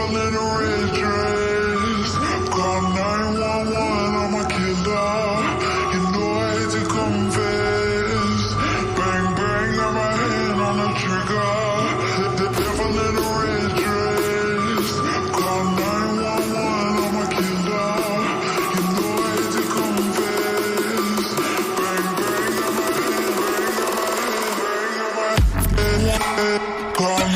devil in a red dress. Call 911, I'm a killer. You know I hate to confess. Bang, bang, got my hand on the trigger. The devil in a red dress. Call 911, I'm a killer. You know I hate to confess. Bang, bang, got my hand. Call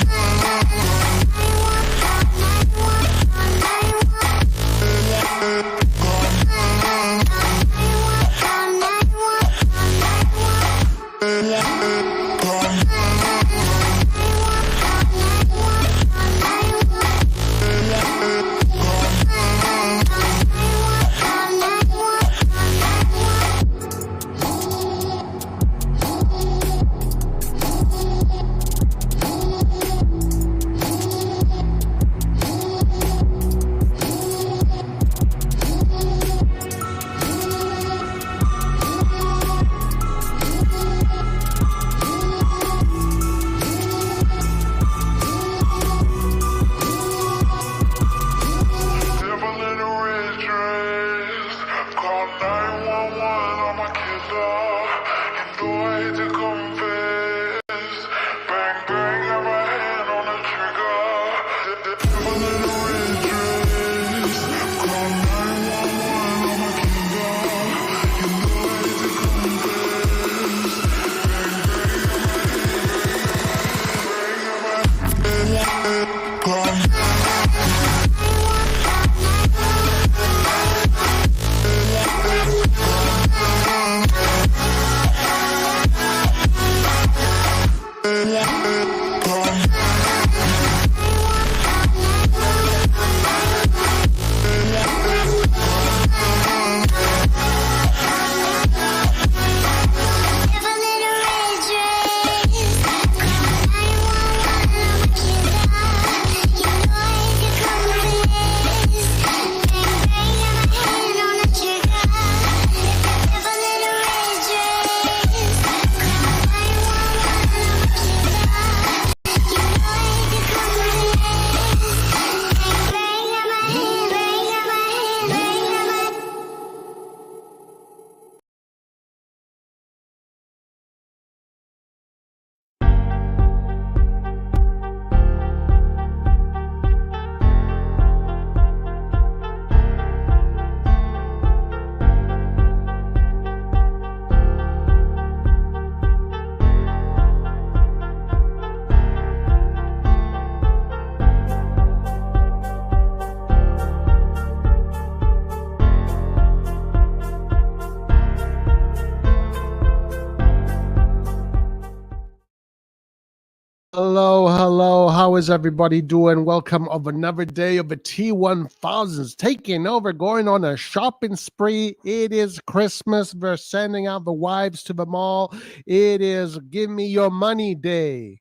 Hello. How is everybody doing? Welcome of another day of the T-1000s taking over, going on a shopping spree. It is Christmas. We're sending out the wives to the mall. It is Give Me Your Money Day.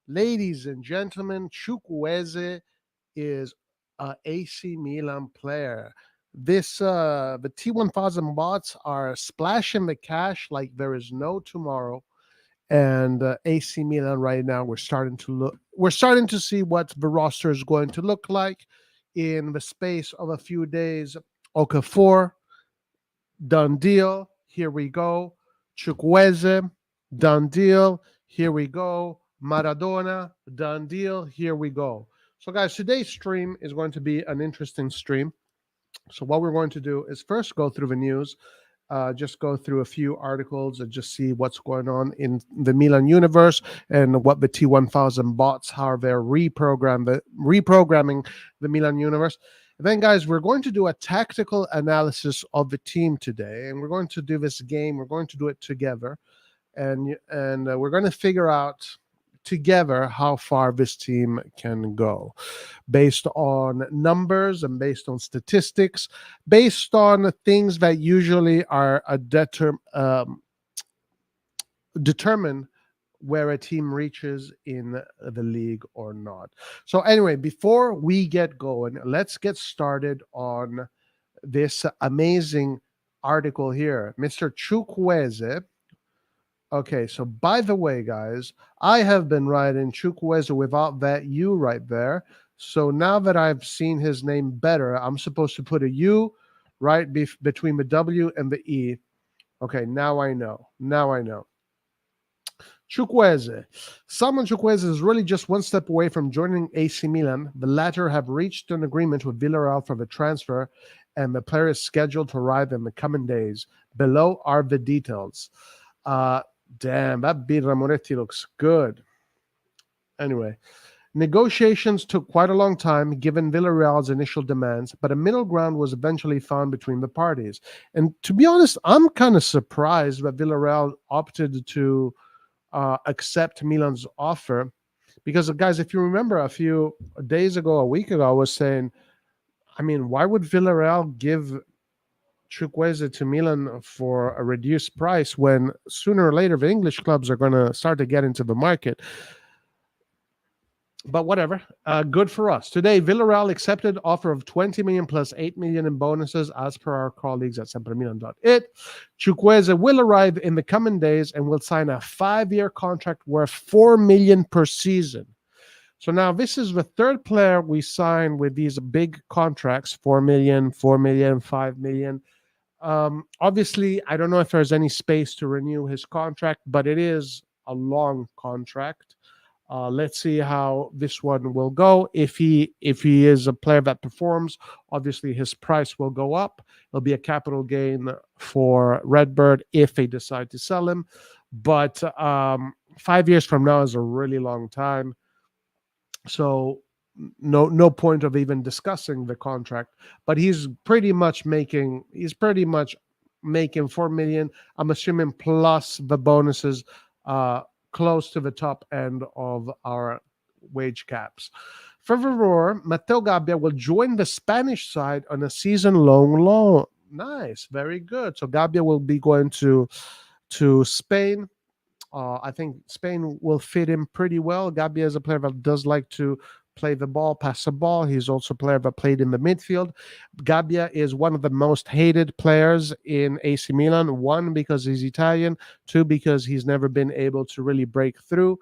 Ladies and gentlemen, Chukweze is a AC Milan player. The T-1000 bots are splashing the cash like there is no tomorrow. And AC Milan right now, we're starting to see what the roster is going to look like in the space of a few days. Okafor, done deal. Here we go. Chukweze, done deal. Here we go. Maradona, done deal. Here we go. So, guys, today's stream is going to be an interesting stream. So, what we're going to do is first go through the news. Just go through a few articles and just see what's going on in the Milan universe and what the T-1000 bots, how they're reprogramming the Milan universe. And then, guys, we're going to do a tactical analysis of the team today, and we're going to do this game. We're going to do it together, and we're going to figure out together how far this team can go based on numbers and based on statistics, based on things that usually are determine where a team reaches in the league or not. So anyway, before we get going, let's get started on this amazing article here. Mr. Chukweze. Okay, so by the way, guys, I have been writing Chukweze without that U right there. So now that I've seen his name better, I'm supposed to put a U right between the W and the E. Okay, now I know. Now I know. Chukweze. Simon Chukweze is really just one step away from joining AC Milan. The latter have reached an agreement with Villarreal for the transfer, and the player is scheduled to arrive in the coming days. Below are the details. Uh, Damn, that beat Ramoretti looks good. Anyway, negotiations took quite a long time given Villarreal's initial demands, but a middle ground was eventually found between the parties. And to be honest, I'm kind of surprised that Villarreal opted to accept Milan's offer because, guys, if you remember a few days ago, a week ago, I was saying, I mean, why would Villarreal give Chukweze to Milan for a reduced price when sooner or later the English clubs are going to start to get into the market? But whatever, good for us. Today, Villarreal accepted offer of 20 million plus 8 million in bonuses as per our colleagues at sempremilan.it. Chukweze will arrive in the coming days and will sign a 5-year contract worth 4 million per season. So now this is the third player we sign with these big contracts, 4 million, 4 million, 5 million. Obviously, I don't know if there's any space to renew his contract, but it is a long contract. Let's see how this one will go. If he is a player that performs, obviously his price will go up. It'll be a capital gain for Redbird if they decide to sell him. But 5 years from now is a really long time. So no point of even discussing the contract. But he's pretty much making 4 million. I'm assuming plus the bonuses. Close to the top end of our wage caps. Furthermore, Mateo Gabbia will join the Spanish side on a season-long loan. Nice, very good. So Gabbia will be going to Spain. I think Spain will fit him pretty well. Gabbia is a player that does like to play the ball, pass the ball. He's also a player that played in the midfield. Gabbia is one of the most hated players in AC Milan. One, because he's Italian. Two, because he's never been able to really break through.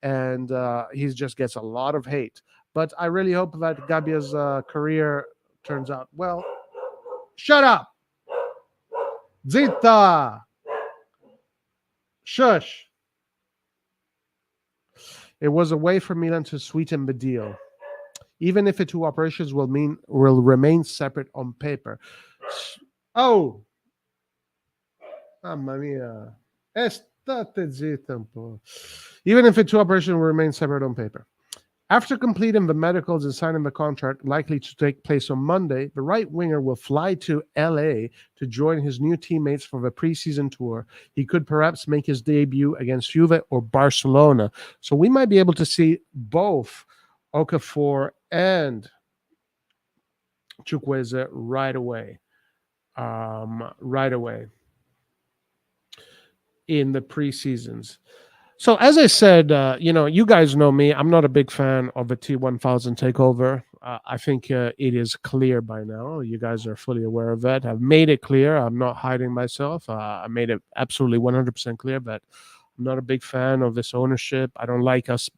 And he just gets a lot of hate. But I really hope that Gabbia's career turns out well. Shut up! Zitta! Shush! It was a way for Milan to sweeten the deal, even if the two operations will remain separate on paper. Oh, mamma mia! Estate zitta un po'. Even if the two operations will remain separate on paper. After completing the medicals and signing the contract, likely to take place on Monday, the right winger will fly to LA to join his new teammates for the preseason tour. He could perhaps make his debut against Juve or Barcelona. So we might be able to see both Okafor and Chukweze right away. In the preseasons. So as I said, you guys know me. I'm not a big fan of the T-1000 takeover. I think it is clear by now. You guys are fully aware of that. I've made it clear. I'm not hiding myself. I made it absolutely 100% clear that I'm not a big fan of this ownership. I don't like us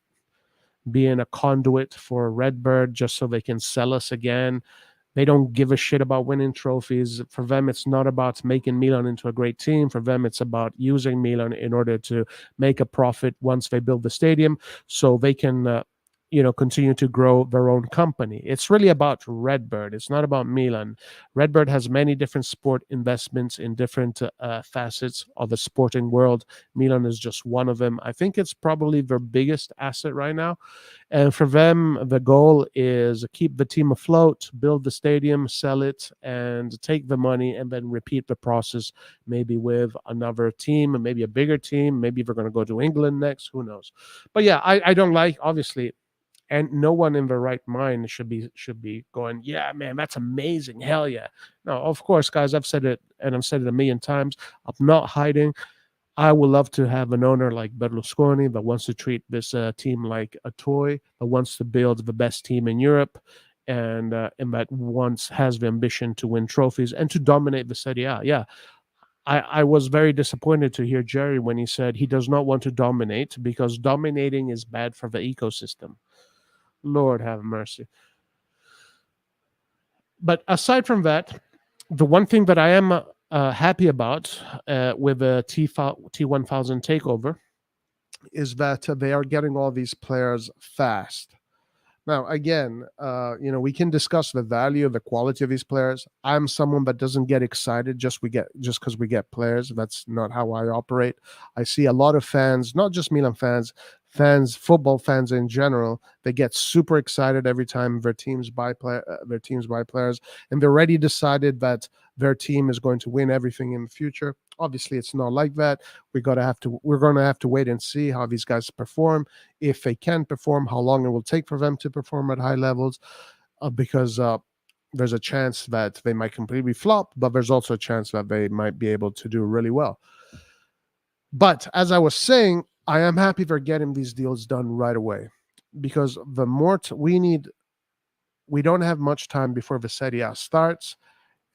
being a conduit for Redbird just so they can sell us again. They don't give a shit about winning trophies. For them, it's not about making Milan into a great team. For them, it's about using Milan in order to make a profit once they build the stadium so they can, continue to grow their own company. It's really about Redbird. It's not about Milan. Redbird has many different sport investments in different facets of the sporting world. Milan is just one of them. I think it's probably their biggest asset right now. And for them, the goal is keep the team afloat, build the stadium, sell it, and take the money, and then repeat the process maybe with another team, maybe a bigger team. Maybe they're going to go to England next. Who knows? But yeah, I don't like, obviously, and no one in their right mind should be going, yeah, man, that's amazing. Hell yeah. No, of course, guys, I've said it, and I've said it a million times. I'm not hiding. I would love to have an owner like Berlusconi that wants to treat this team like a toy, that wants to build the best team in Europe, and that has the ambition to win trophies and to dominate the Serie A. Yeah, I was very disappointed to hear Jerry when he said he does not want to dominate because dominating is bad for the ecosystem. Lord have mercy. But aside from that, the one thing that I am happy about with the T1000 takeover is that they are getting all these players fast. Now, again, we can discuss the value, the quality of these players. I'm someone that doesn't get excited just because we get players. That's not how I operate. I see a lot of fans, not just Milan fans, football fans in general. They get super excited every time their teams buy players, and they're already decided that their team is going to win everything in the future. Obviously, it's not like that. We're going to have to wait and see how these guys perform, if they can perform, how long it will take for them to perform at high levels, because there's a chance that they might completely flop, but there's also a chance that they might be able to do really well. But as I was saying, I am happy they're getting these deals done right away, because the more we don't have much time before the Serie A starts,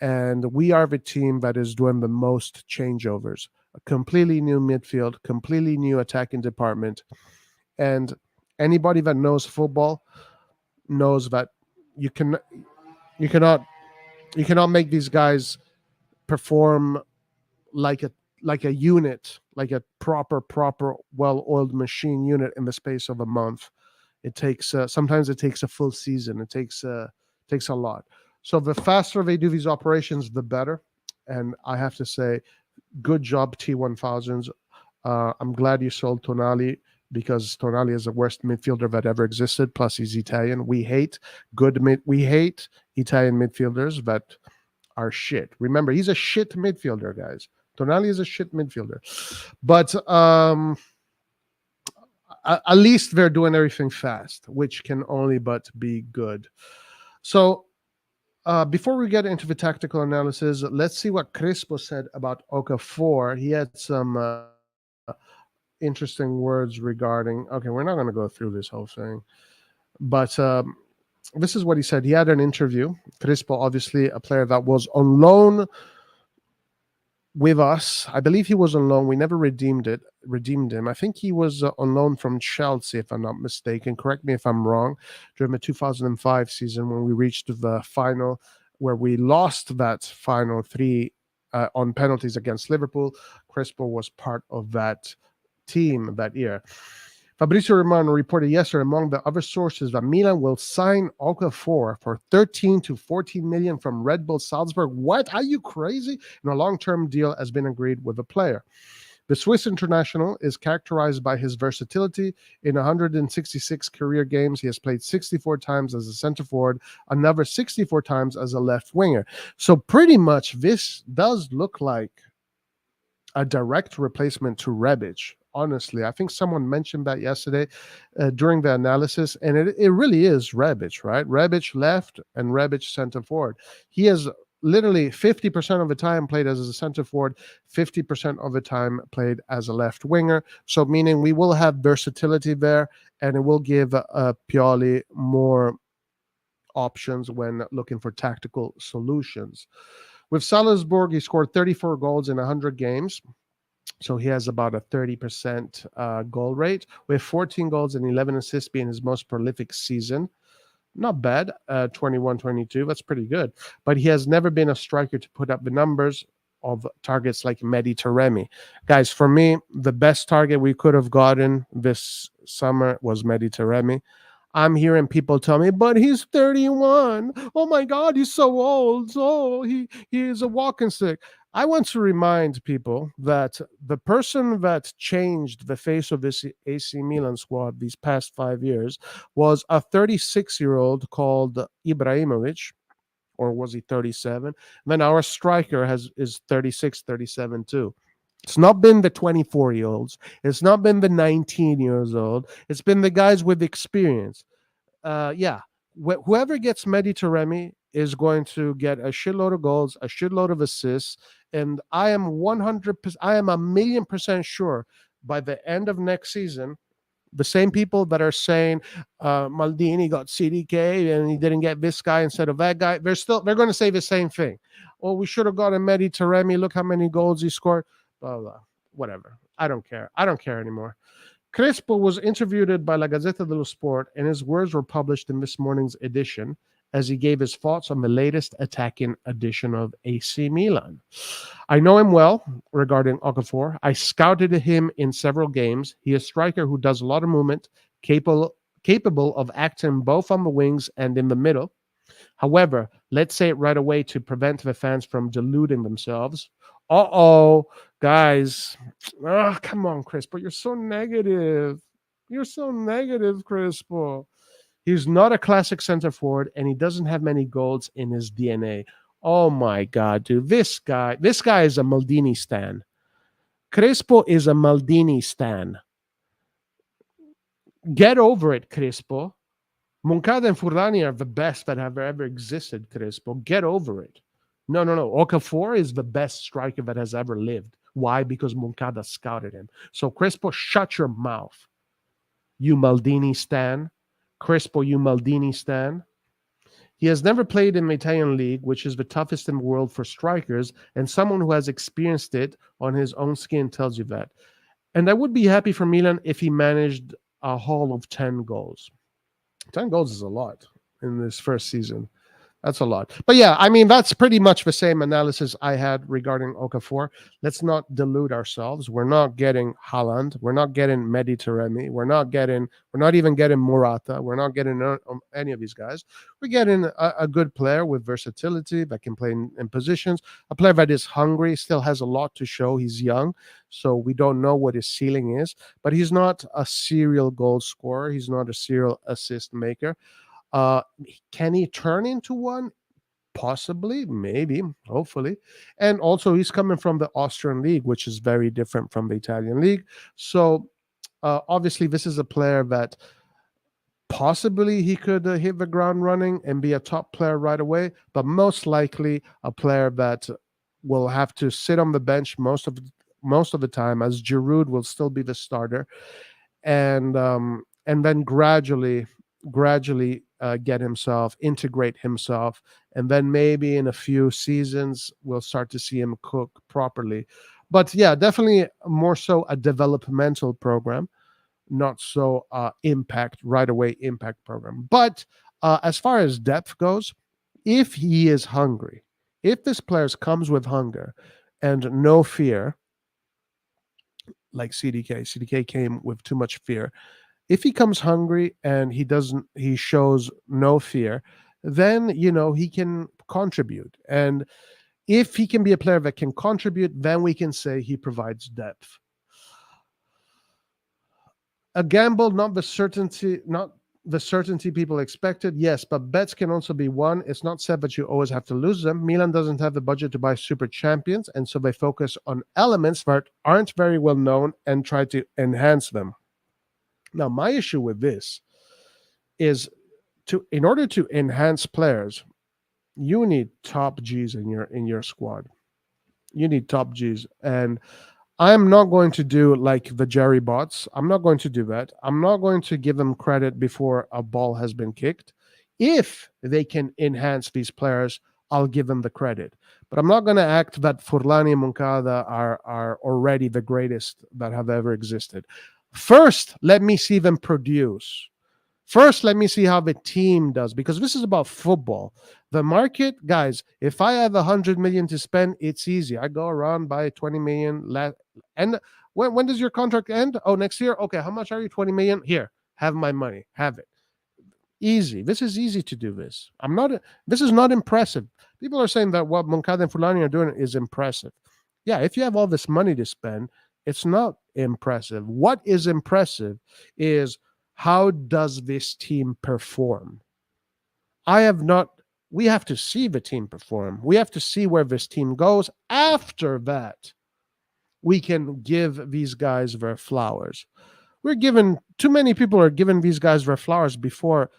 and we are the team that is doing the most changeovers. A completely new midfield, completely new attacking department, and anybody that knows football knows that you can you cannot you cannot make these guys perform like a unit, like a proper well-oiled machine unit in the space of a month. It takes sometimes it takes a full season. It takes a lot. So the faster they do these operations, the better. And I have to say, good job T1000s. I'm glad you sold Tonali, because Tonali is the worst midfielder that ever existed. Plus, he's Italian. We hate Italian midfielders that are shit. Remember, he's a shit midfielder, guys. Tonali is a shit midfielder, but at least they're doing everything fast, which can only but be good. So before we get into the tactical analysis, let's see what Crispo said about Okafor. He had some interesting words regarding. Okay, we're not going to go through this whole thing, but this is what he said. He had an interview. Crispo, obviously a player that was on loan with us. I believe he was on loan. We never redeemed him. I think he was on loan from Chelsea, if I'm not mistaken. Correct me if I'm wrong. During the 2005 season, when we reached the final, where we lost that final 3 on penalties against Liverpool, Crespo was part of that team that year. Fabrizio Romano reported yesterday, among the other sources, that Milan will sign Okafor for 13 to 14 million from Red Bull Salzburg. What? Are you crazy? And a long-term deal has been agreed with the player. The Swiss international is characterized by his versatility. In 166 career games, he has played 64 times as a center forward, another 64 times as a left winger. So pretty much this does look like a direct replacement to Rebic. Honestly, I think someone mentioned that yesterday during the analysis, and it really is Rebic, right? Rebic left and Rebic center forward. He has literally 50% of the time played as a center forward, 50% of the time played as a left winger. So meaning we will have versatility there, and it will give Pioli more options when looking for tactical solutions. With Salzburg, he scored 34 goals in 100 games. So he has about a 30% goal rate, with 14 goals and 11 assists being his most prolific season. Not bad, 21-22. That's pretty good. But he has never been a striker to put up the numbers of targets like Mehdi Taremi. Guys, for me, the best target we could have gotten this summer was Mehdi Taremi. I'm hearing people tell me, but he's 31. Oh my God, he's so old. Oh, he is a walking stick. I want to remind people that the person that changed the face of this AC Milan squad these past 5 years was a 36-year-old called Ibrahimovic, or was he 37? And then our striker is 36, 37 too. It's not been the 24-year-olds. It's not been the 19 years old. It's been the guys with experience. Whoever gets Mehdi Taremi is going to get a shitload of goals, a shitload of assists, and I am 100%, I am 1,000,000% sure by the end of next season, the same people that are saying Maldini got CDK and he didn't get this guy instead of that guy, they're going to say the same thing. Oh, we should have gotten Mehdi Taremi. Look how many goals he scored. Blah, blah, whatever. I don't care. I don't care anymore. Crespo was interviewed by La Gazzetta dello Sport, and his words were published in this morning's edition as he gave his thoughts on the latest attacking edition of AC Milan. I know him well regarding Okafor. I scouted him in several games. He is a striker who does a lot of movement, capable of acting both on the wings and in the middle. However, let's say it right away to prevent the fans from deluding themselves. Uh-oh, guys. Oh, come on, Crispo. You're so negative. You're so negative, Crispo. He's not a classic center forward, and he doesn't have many goals in his DNA. Oh my God, dude. This guy is a Maldini stan. Crespo is a Maldini stan. Get over it, Crespo. Moncada and Furlani are the best that have ever existed, Crespo. Get over it. No. Okafor is the best striker that has ever lived. Why? Because Moncada scouted him. So, Crespo, shut your mouth. You Maldini stan. Crespo, you Maldini stan. He has never played in the Italian league, which is the toughest in the world for strikers, and someone who has experienced it on his own skin tells you that. And I would be happy for Milan if he managed a haul of 10 goals. 10 goals is a lot in this first season. That's a lot. But yeah, I mean, that's pretty much the same analysis I had regarding Okafor. Let's not delude ourselves. We're not getting Haaland. We're not getting Mehdi Taremi. We're not even getting Morata. We're not getting any of these guys. We're getting a good player with versatility that can play in positions, a player that is hungry, still has a lot to show. He's young, so we don't know what his ceiling is, but he's not a serial goal scorer. He's not a serial assist maker. Can he turn into one? Possibly, maybe, hopefully. And also, he's coming from the Austrian league, which is very different from the Italian league. So, obviously, this is a player that possibly he could hit the ground running and be a top player right away, but most likely a player that will have to sit on the bench most of the time, as Giroud will still be the starter, and then gradually integrate himself, and then maybe in a few seasons we'll start to see him cook properly. But yeah, definitely more so a developmental program, not so right away impact program. But as far as depth goes, if he is hungry, if this player comes with hunger and no fear, like CDK came with too much fear. If he comes hungry and he shows no fear, then he can contribute. And if he can be a player that can contribute, then we can say he provides depth. A gamble, not the certainty people expected. Yes, but bets can also be won. It's not said that you always have to lose them. Milan doesn't have the budget to buy super champions, and so they focus on elements that aren't very well known and try to enhance them. Now, my issue with this is in order to enhance players, you need top Gs in your squad. You need top Gs. And I'm not going to do like the Jerry bots. I'm not going to do that. I'm not going to give them credit before a ball has been kicked. If they can enhance these players, I'll give them the credit. But I'm not going to act that Furlani and Moncada are already the greatest that have ever existed. First, let me see them produce. First, let me see how the team does, because this is about football. The market, guys, if I have 100 million to spend, it's easy. I go around, buy 20 million. And when does your contract end? Oh, next year? Okay, how much are you? 20 million? Here, have my money. Have it. Easy. This is easy to do this. This is not impressive. People are saying that what Moncada and Fulani are doing is impressive. Yeah, if you have all this money to spend, it's not impressive. What is impressive is how does this team perform? We have to see the team perform. We have to see where this team goes. After that, we can give these guys their flowers. Too many people are giving these guys their flowers before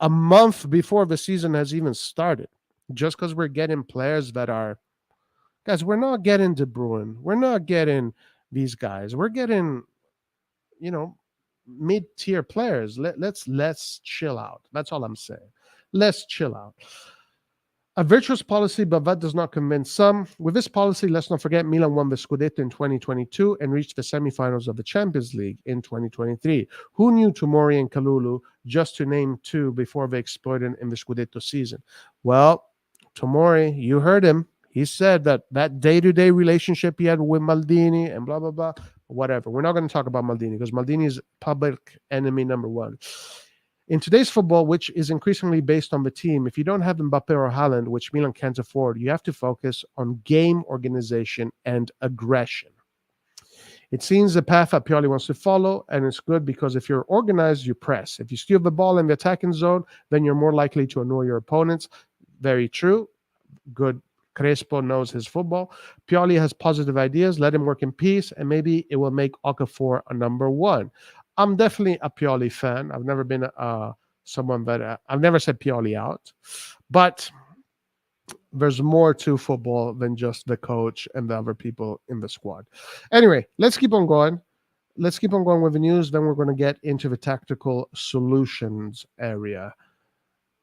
a month before the season has even started. Just because we're getting players that are, guys, we're not getting De Bruyne. We're not getting these guys. We're getting, mid-tier players. Let's chill out. That's all I'm saying. Let's chill out. A virtuous policy, but that does not convince some. With this policy, let's not forget Milan won the Scudetto in 2022 and reached the semifinals of the Champions League in 2023. Who knew Tomori and Kalulu, just to name two, before they exploded in the Scudetto season? Well, Tomori, you heard him. He said that day-to-day relationship he had with Maldini and blah, blah, blah, whatever. We're not going to talk about Maldini because Maldini is public enemy number one. In today's football, which is increasingly based on the team, if you don't have Mbappe or Haaland, which Milan can't afford, you have to focus on game organization and aggression. It seems the path that Pioli wants to follow, and it's good because if you're organized, you press. If you steal the ball in the attacking zone, then you're more likely to annoy your opponents. Very true. Good. Crespo knows his football. Pioli has positive ideas. Let him work in peace, and maybe it will make Okafor a number one. I'm definitely a Pioli fan. I've never been someone that I've never said Pioli out, but there's more to football than just the coach and the other people in the squad. Anyway, let's keep on going. Let's keep on going with the news. Then we're going to get into the tactical solutions area.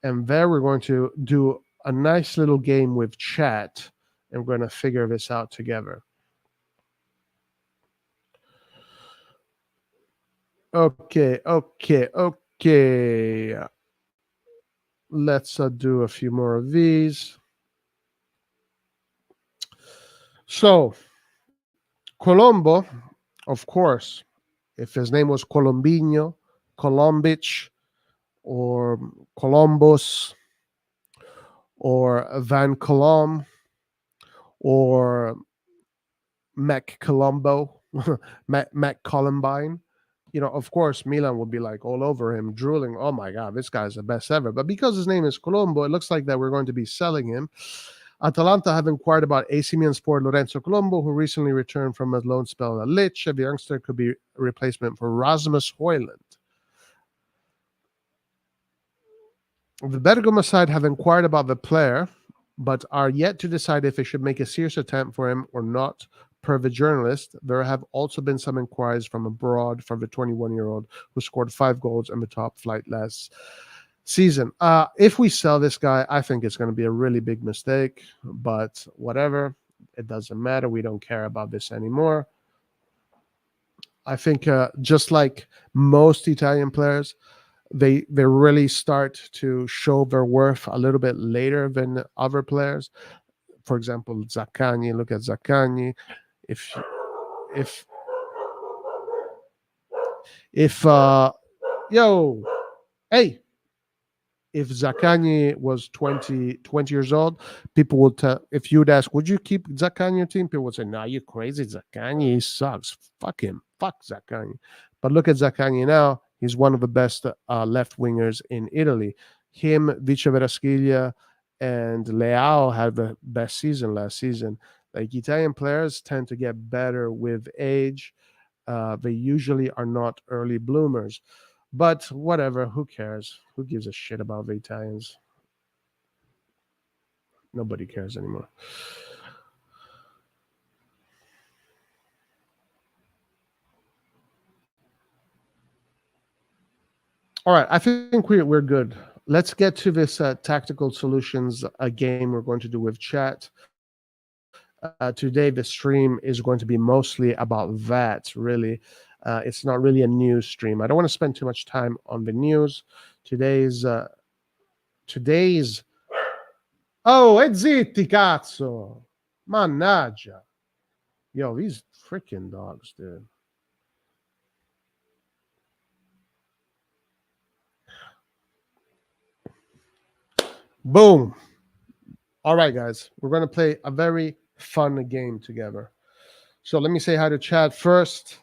And there we're going to do a nice little game with chat, and we're going to figure this out together. Okay. Let's do a few more of these. So, Colombo, of course, if his name was Colombino, Colombich, or Columbus, or Van Colom, or Mac Colombo, Mac Columbine, of course, Milan would be like all over him, drooling, oh my God, this guy's the best ever. But because his name is Colombo, it looks like that we're going to be selling him. Atalanta have inquired about AC Milan's forward Lorenzo Colombo, who recently returned from a loan spell at Lecce. The youngster could be a replacement for Rasmus Højlund. The Bergamo side have inquired about the player, but are yet to decide if they should make a serious attempt for him or not. Per the journalist, there have also been some inquiries from abroad for the 21-year-old who scored 5 goals in the top flight last season. If we sell this guy, I think it's going to be a really big mistake, but whatever. It doesn't matter. We don't care about this anymore. I think just like most Italian players, they really start to show their worth a little bit later than other players. For example, Zaccagni. Look at Zaccagni. If Zaccagni was 20 years old, people would tell, if you would ask, would you keep Zaccagni on your team? People would say, no, you're crazy. Zaccagni, he sucks. Fuck him. Fuck Zaccagni. But look at Zaccagni now. He's one of the best left wingers in Italy. Him, Vice Verasquilla, and Leao had the best season last season. Like, Italian players tend to get better with age. They usually are not early bloomers. But whatever, who cares? Who gives a shit about the Italians? Nobody cares anymore. All right, I think we're good. Let's get to this tactical solutions game we're going to do with chat. Today, the stream is going to be mostly about that, really. It's not really a news stream. I don't want to spend too much time on the news. Today's oh, e zitti, cazzo! Mannaggia. Yo, these freaking dogs, dude. Boom. All right, guys. We're going to play a very fun game together. So let me say hi to chat first.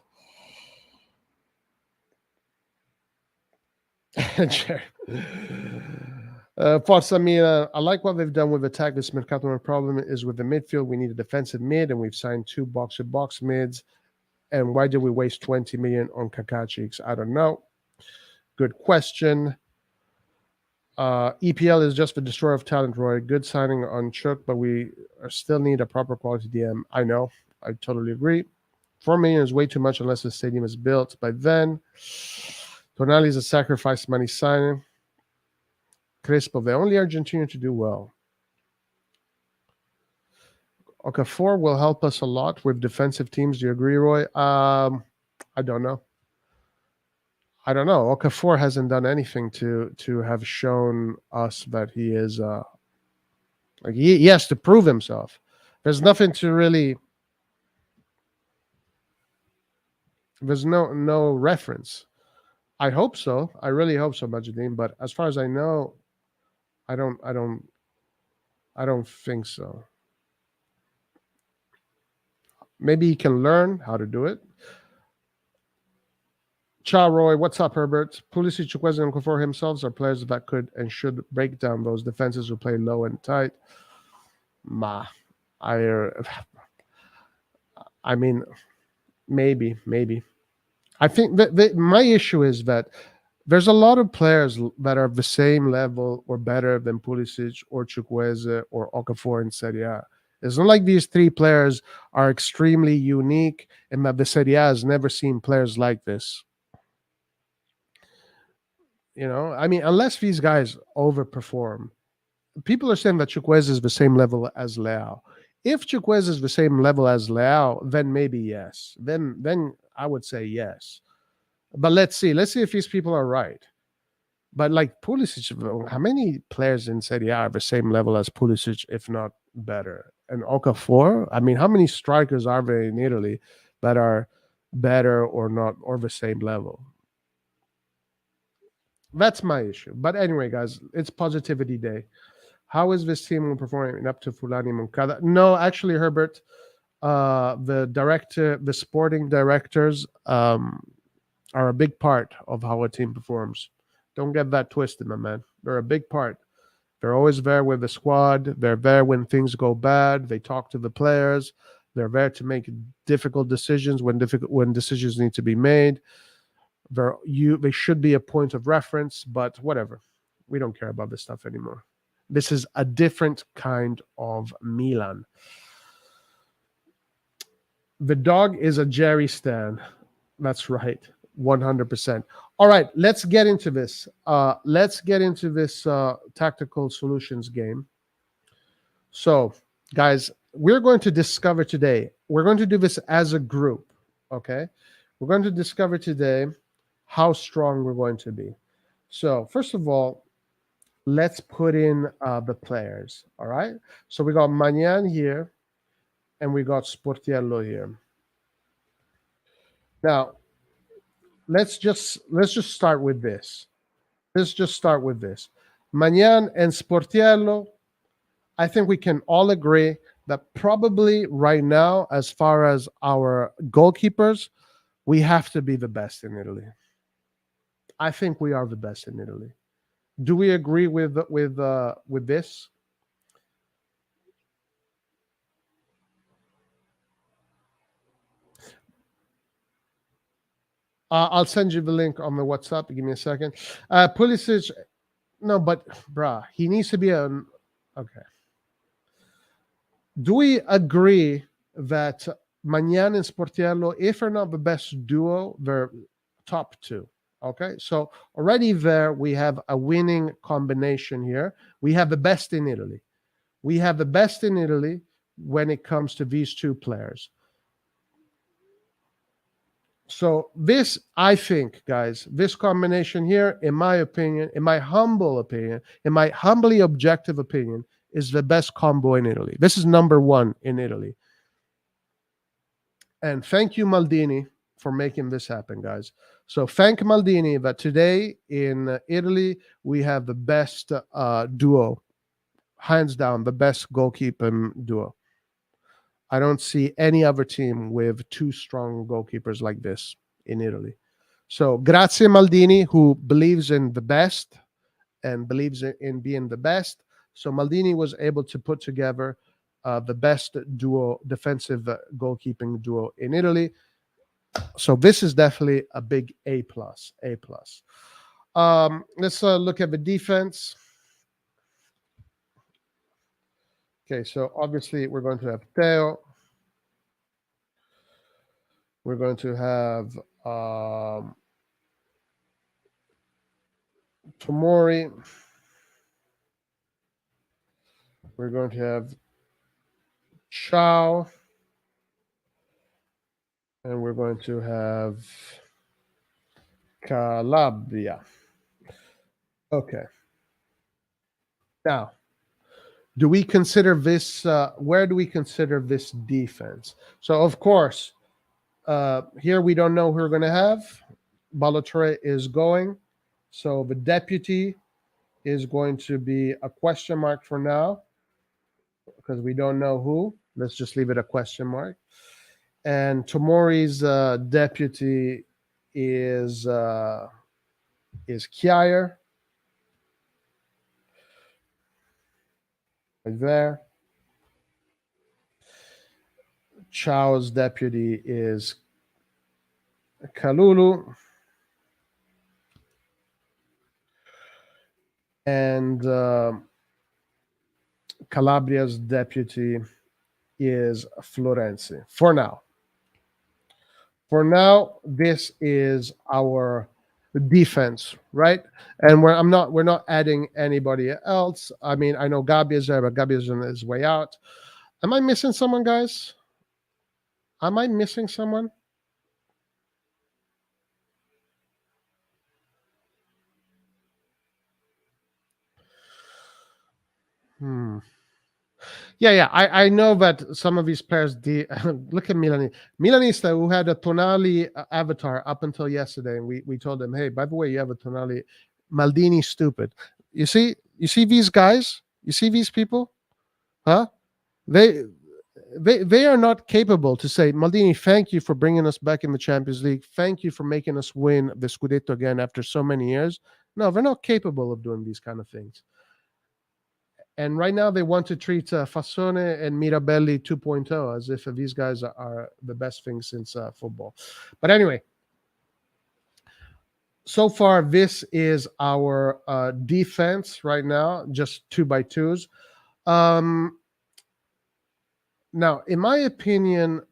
Forza Milan. I like what they've done with attack this mercato. My problem is with the midfield. We need a defensive mid, and we've signed 2 box-to-box mids. And why did we waste 20 million on Kakaciks? I don't know. Good question. EPL is just the destroyer of talent, Roy. Good signing on Chuk, but we still need a proper quality DM. I know. I totally agree. 4 million is way too much unless the stadium is built by then. Tonali is a sacrifice money signing. Crespo, the only Argentinian to do well. Okafor will help us a lot with defensive teams. Do you agree, Roy? I don't know. I don't know. Okafor hasn't done anything to have shown us that he is like he has to prove himself. There's nothing to really. There's no reference. I hope so. I really hope so, Majideen. But as far as I know, I don't think so. Maybe he can learn how to do it. Ciao, Roy. What's up, Herbert? Pulisic, Chukweze, and Okafor himself are players that could and should break down those defenses who play low and tight. I mean, maybe. I think that my issue is that there's a lot of players that are the same level or better than Pulisic or Chukweze or Okafor in Serie A. It's not like these three players are extremely unique and that the Serie A has never seen players like this. I mean, unless these guys overperform, people are saying that Chukweze is the same level as Leao. If Chukweze is the same level as Leao, then maybe yes. Then I would say yes. But let's see. Let's see if these people are right. But like Pulisic, how many players in Serie A are the same level as Pulisic, if not better? And Okafor, I mean, how many strikers are there in Italy that are better or not or the same level? That's my issue. But anyway, guys, it's positivity day. How is this team performing up to Fulani Moncada? No, actually, Herbert, the sporting directors are a big part of how a team performs. Don't get that twisted, my man. They're a big part. They're always there with the squad. They're there when things go bad. They talk to the players. They're there to make difficult decisions when decisions need to be made. They should be a point of reference, but whatever. We don't care about this stuff anymore. This is a different kind of Milan. The dog is a Jerry Stan. That's right. 100%. All right, let's get into this. Tactical solutions game. So, guys, we're going to discover today. We're going to do this as a group, okay? We're going to discover today how strong we're going to be. So, first of all, let's put in the players, all right? So we got Magnan here, and we got Sportiello here. Now, let's just start with this. Magnan and Sportiello, I think we can all agree that probably right now, as far as our goalkeepers, we have to be the best in Italy. I think we are the best in Italy. Do we agree with this? I'll send you the link on the WhatsApp. Give me a second. Pulisic, no, but bruh, he needs to be okay. Do we agree that Magnan and Sportiello, if they're not the best duo, they're top two? Okay, so already there we have a winning combination here. We have the best in Italy. We have the best in Italy when it comes to these two players. So this, I think, guys, this combination here, in my opinion, in my humble opinion, in my humbly objective opinion, is the best combo in Italy. This is number one in Italy. And thank you, Maldini, for making this happen, guys. So thank Maldini that today in Italy, we have the best duo, hands down, the best goalkeeping duo. I don't see any other team with two strong goalkeepers like this in Italy. So grazie Maldini, who believes in the best and believes in being the best. So Maldini was able to put together the best duo, defensive goalkeeping duo in Italy. So this is definitely a big A+. Let's look at the defense. Okay, so obviously we're going to have Theo. We're going to have Tomori. We're going to have Ciao. And we're going to have Calabria. Okay. Now, do we consider this? Where do we consider this defense? So, of course, here we don't know who we're going to have. Balotelli is going, so the deputy is going to be a question mark for now because we don't know who. Let's just leave it a question mark. And Tomori's deputy is Kjaer. Right there. Chao's deputy is Kalulu. And Calabria's deputy is Florenzi for now. For now, this is our defense, right? And we're not adding anybody else. I mean, I know Gabi is there, but Gabi is on his way out. Am I missing someone, guys? Am I missing someone? Yeah. I know that some of these players. Look at Milanista, who had a Tonali avatar up until yesterday, and we told them, hey, by the way, you have a Tonali. Maldini, stupid. You see these guys. You see these people, huh? They are not capable to say, Maldini, thank you for bringing us back in the Champions League. Thank you for making us win the Scudetto again after so many years. No, they're not capable of doing these kind of things. And right now they want to treat Fassone and Mirabelli 2.0 as if these guys are the best thing since football. But anyway, so far this is our defense right now, just 2x2s. Now, in my opinion,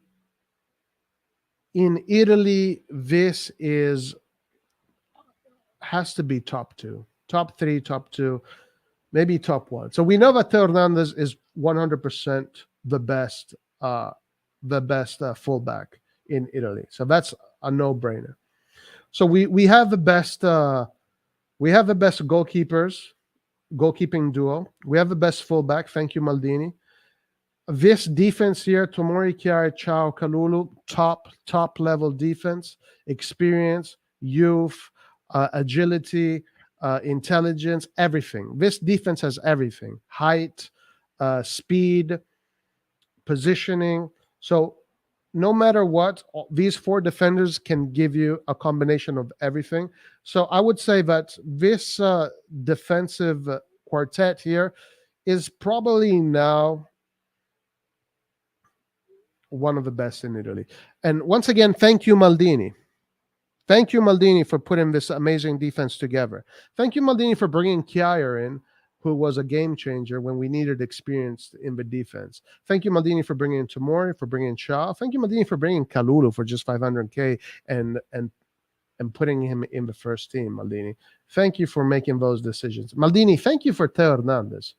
in Italy, this has to be top 2, top 3, top 2. Maybe top 1. So we know that Teo Hernandez is 100% the best fullback in Italy. So that's a no-brainer. So we have the best goalkeeping duo. We have the best fullback. Thank you, Maldini. This defense here, Tomori, Kjaer, Ciao, Kalulu, top level defense, experience, youth, agility, intelligence, everything. This defense has everything: height, speed, positioning. So no matter what, these 4 defenders can give you a combination of everything. So I would say that this defensive quartet here is probably now one of the best in Italy. And once again, thank you, Maldini. Thank you, Maldini, for putting this amazing defense together. Thank you, Maldini, for bringing Kjaer in, who was a game changer when we needed experience in the defense. Thank you, Maldini, for bringing in Tomori, for bringing in Shaw. Thank you, Maldini, for bringing Kalulu for just 500K and putting him in the first team, Maldini. Thank you for making those decisions. Maldini, thank you for Teo Hernandez.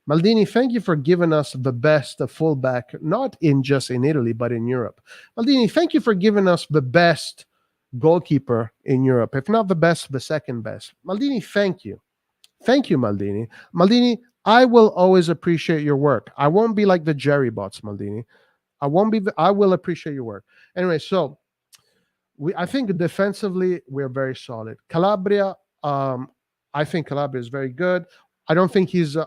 Maldini, thank you for giving us the best fullback, not just in Italy, but in Europe. Maldini, thank you for giving us the best goalkeeper in Europe, if not the best, the second best. Maldini, thank you. Thank you, Maldini. Maldini, I will always appreciate your work. I won't be like the Jerry bots, Maldini. I will appreciate your work. Anyway, so I think defensively we're very solid. Calabria, I think Calabria is very good. I don't think he's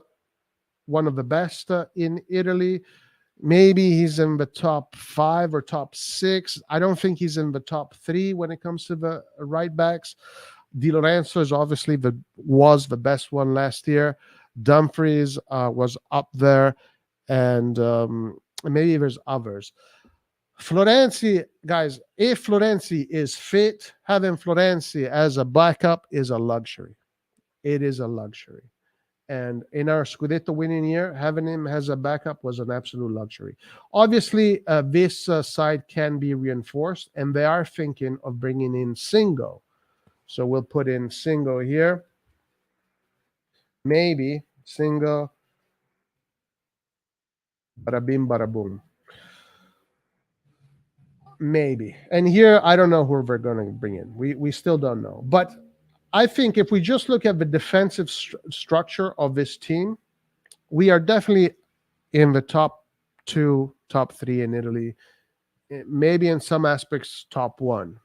one of the best in Italy. Maybe he's in the top 5 or top 6. I don't think he's in the top 3 when it comes to the right backs. Di Lorenzo is obviously was the best one last year. Dumfries was up there, and maybe there's others. Florenzi, guys, if Florenzi is fit, having Florenzi as a backup is a luxury. It is a luxury. And in our Scudetto winning year, having him as a backup was an absolute luxury. Obviously, this side can be reinforced, and they are thinking of bringing in Singo. So we'll put in Singo here. Maybe Singo. Bada bim, bada boom. Maybe. And here, I don't know who we're going to bring in. We still don't know. But I think if we just look at the defensive structure of this team, we are definitely in the top 2, top 3 in Italy. Maybe in some aspects, top 1.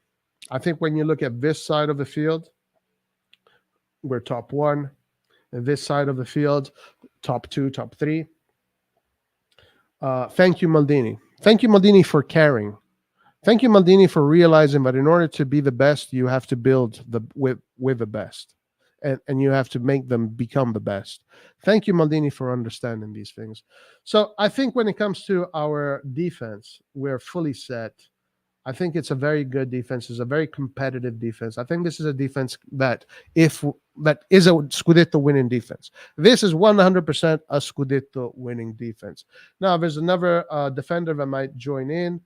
I think when you look at this side of the field, we're top 1. And this side of the field, top 2, top 3. Thank you, Maldini. Thank you, Maldini, for caring. Thank you, Maldini, for realizing that in order to be the best, you have to build with the best, and you have to make them become the best. Thank you, Maldini, for understanding these things. So I think when it comes to our defense, we're fully set. I think it's a very good defense. It's a very competitive defense. I think this is a defense that is a Scudetto winning defense. This is 100% a Scudetto winning defense. Now, there's another defender that might join in,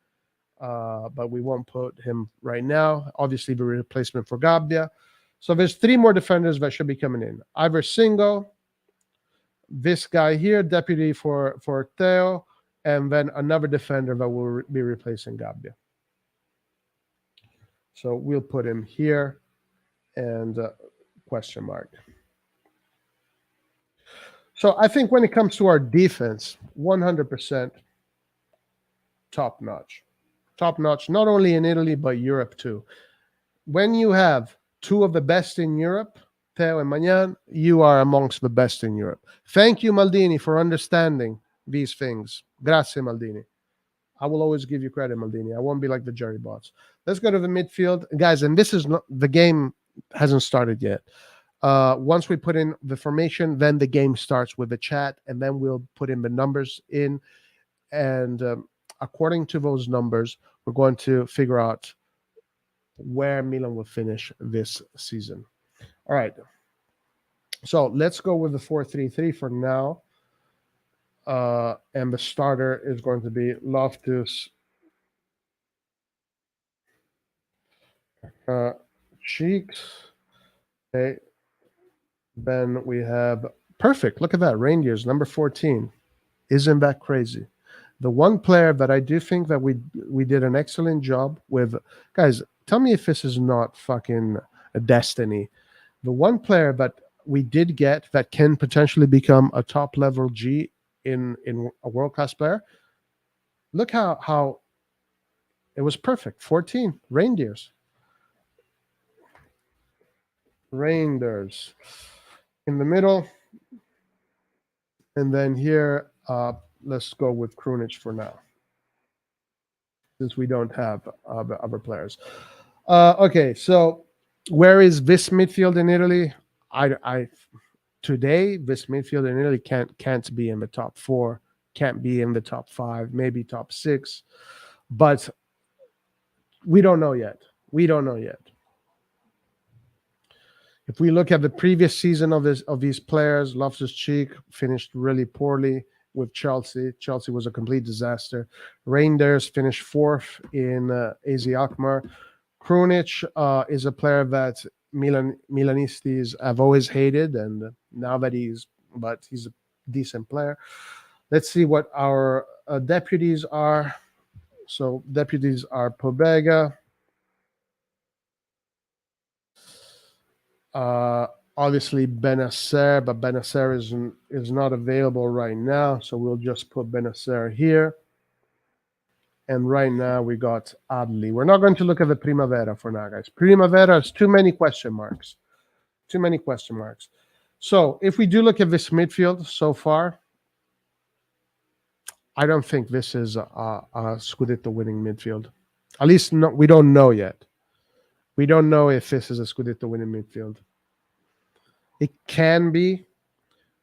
but we won't put him right now. Obviously, the replacement for Gabbia. So there's 3 more defenders that should be coming in. Either Singo, this guy here, deputy for Theo, and then another defender that will be replacing Gabbia. So we'll put him here and question mark. So I think when it comes to our defense, 100% top notch. Top notch, not only in Italy, but Europe too. When you have 2 of the best in Europe, Theo and Magnan, you are amongst the best in Europe. Thank you, Maldini, for understanding these things. Grazie, Maldini. I will always give you credit, Maldini. I won't be like the Jerry bots. Let's go to the midfield. Guys, and this is not, the game hasn't started yet. Once we put in the formation, then the game starts with the chat, and then we'll put in the numbers in. And according to those numbers, we're going to figure out where Milan will finish this season. All right. So let's go with the 4-3-3 for now. And the starter is going to be Loftus Cheeks. Okay. Then we have perfect. Look at that. Reindeers, number 14. Isn't that crazy? The one player that I do think that we did an excellent job with, guys, tell me if this is not fucking a destiny. The one player that we did get that can potentially become a top level G in a world-class player. Look how it was perfect. 14 reindeers. Reindeers in the middle. And then here, let's go with Krunic for now, since we don't have other players. Okay, so where is this midfield in Italy? Today, this midfield in Italy can't be in the top 4, can't be in the top 5, maybe top 6, but we don't know yet. We don't know yet. If we look at the previous season of these players, Loftus-Cheek finished really poorly with Chelsea. Chelsea was a complete disaster. Reinders finished 4th in AZ Alkmaar. Krunic is a player that Milanistas have always hated, and now that he's a decent player. Let's see what our deputies are. So deputies are Pobega, obviously Benacer, but Benacer is not available right now, so we'll just put Benacer here. And right now we got Adli. We're not going to look at the Primavera for now, guys. Primavera has too many question marks. Too many question marks. So if we do look at this midfield so far, I don't think this is a Scudetto winning midfield. At least we don't know yet. We don't know if this is a Scudetto winning midfield. It can be,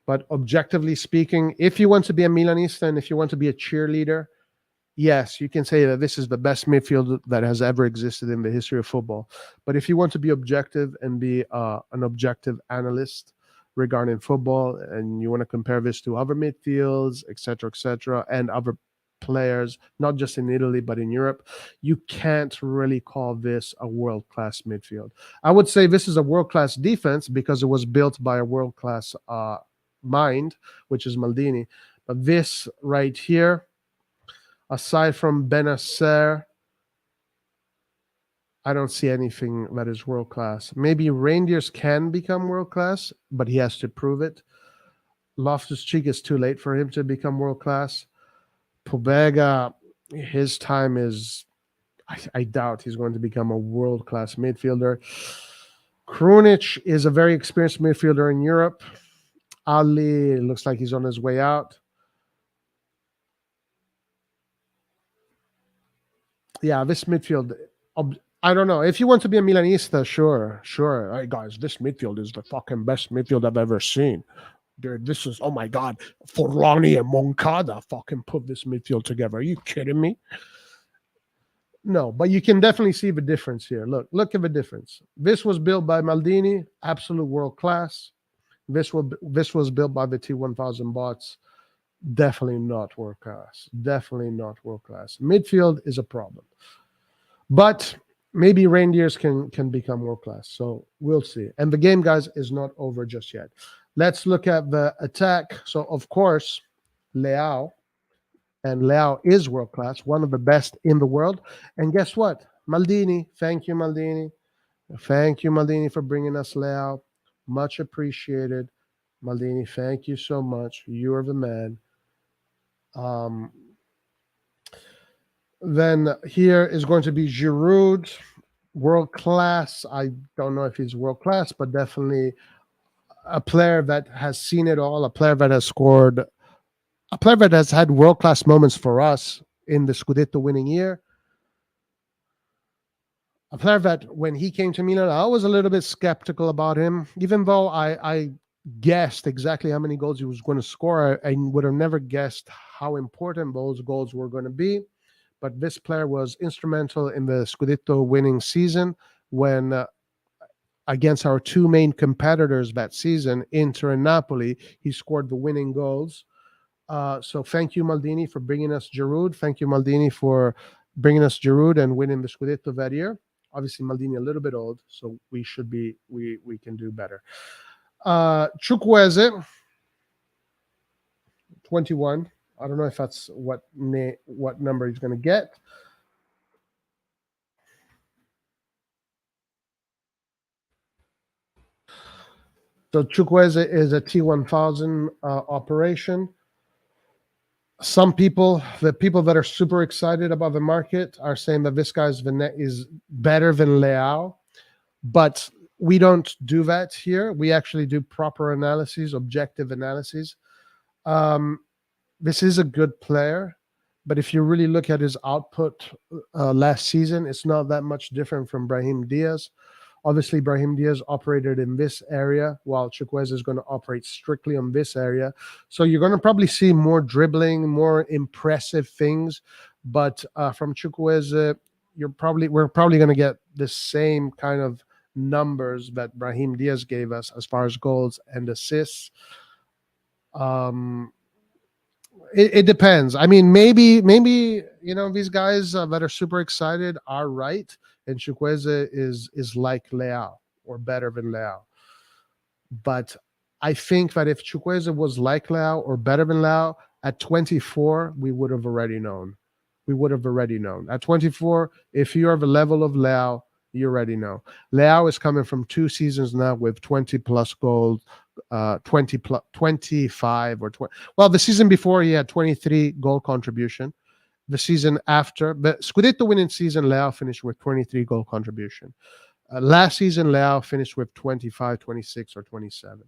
but objectively speaking, if you want to be a Milanista and if you want to be a cheerleader, yes, you can say that this is the best midfield that has ever existed in the history of football. But if you want to be objective and be an objective analyst regarding football, and you want to compare this to other midfields, etc., and other players, not just in Italy, but in Europe, you can't really call this a world-class midfield. I would say this is a world-class defense because it was built by a world-class mind, which is Maldini. But this right here, aside from Benacer I don't see anything that is world class. Maybe Reindeers can become world class, but he has to prove it. Loftus-Cheek is too late for him to become world class. Pobega, his time is. I doubt he's going to become a world class midfielder. Krunic is a very experienced midfielder in Europe. Ali looks like he's on his way out. Yeah, this midfield. I don't know. If you want to be a Milanista, sure. Hey guys, this midfield is the fucking best midfield I've ever seen. Dude, this is, oh my God, Forlani and Moncada fucking put this midfield together. Are you kidding me? No, but you can definitely see the difference here. Look at the difference. This was built by Maldini, absolute world class. This was built by the T-1000 bots. Definitely not world class. Definitely not world class. Midfield is a problem. But maybe Reindeers can become world class. So we'll see. And the game, guys, is not over just yet. Let's look at the attack. So, of course, Leao. And Leao is world class, one of the best in the world. And guess what? Maldini. Thank you, Maldini. Thank you, Maldini, for bringing us Leao. Much appreciated. Maldini, thank you so much. You are the man. Then here is going to be Giroud, world class. I don't know if he's world class, but definitely a player that has seen it all, a player that has scored, a player that has had world class moments for us in the Scudetto winning year. A player that when he came to Milan, I was a little bit skeptical about him, even though I guessed exactly how many goals he was going to score. I would have never guessed how important those goals were going to be. But this player was instrumental in the Scudetto winning season when against our two main competitors that season, Inter and Napoli, he scored the winning goals. So thank you, Maldini, for bringing us Giroud. Thank you, Maldini, for bringing us Giroud and winning the Scudetto that year. Obviously, Maldini a little bit old, so we can do better. Chukweze, 21. I don't know if that's what number he's going to get. So Chukweze is a T-1000 operation. Some people, the people that are super excited about the market, are saying that this guy's is better than Leao, but we don't do that here. We actually do proper analyses, objective analyses. This is a good player, but if you really look at his output last season, it's not that much different from Brahim Diaz. Obviously, Brahim Diaz operated in this area, while Chukweze is going to operate strictly on this area. So you're going to probably see more dribbling, more impressive things. But from Chukweze, we're probably going to get the same kind of numbers that Brahim Diaz gave us as far as goals and assists. It depends. I mean, maybe these guys that are super excited are right, and Chukweze is like Leao or better than Leao. But I think that if Chukweze was like Leao or better than Leao at 24, we would have already known. We would have already known. At 24, if you are the level of Leao, you already know. Leao is coming from 2 seasons now with 20 plus goals. 25 or 20. Well, the season before he had 23 goal contribution. The season after, but Scudetto winning season, Leao finished with 23 goal contribution. Last season, Leao finished with 25, 26, or 27.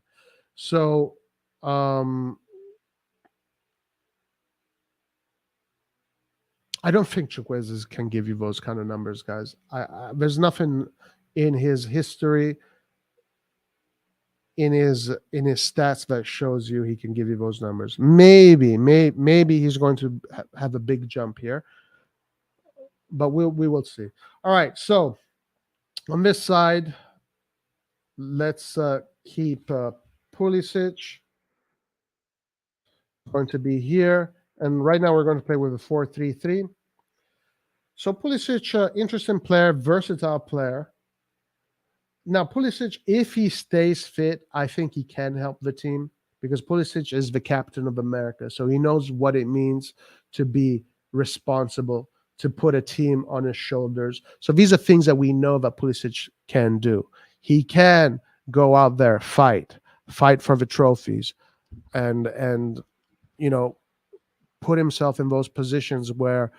So, I don't think Chukweze can give you those kind of numbers, guys. There's nothing in his history, in his stats that shows you he can give you those numbers. Maybe he's going to have a big jump here, but we will see. All right, so on this side, let's keep Pulisic going to be here, and right now we're going to play with a 4-3-3. So Pulisic, interesting player, versatile player. Now, Pulisic, if he stays fit, I think he can help the team because Pulisic is the captain of America. So he knows what it means to be responsible, to put a team on his shoulders. So these are things that we know that Pulisic can do. He can go out there, fight for the trophies, and put himself in those positions where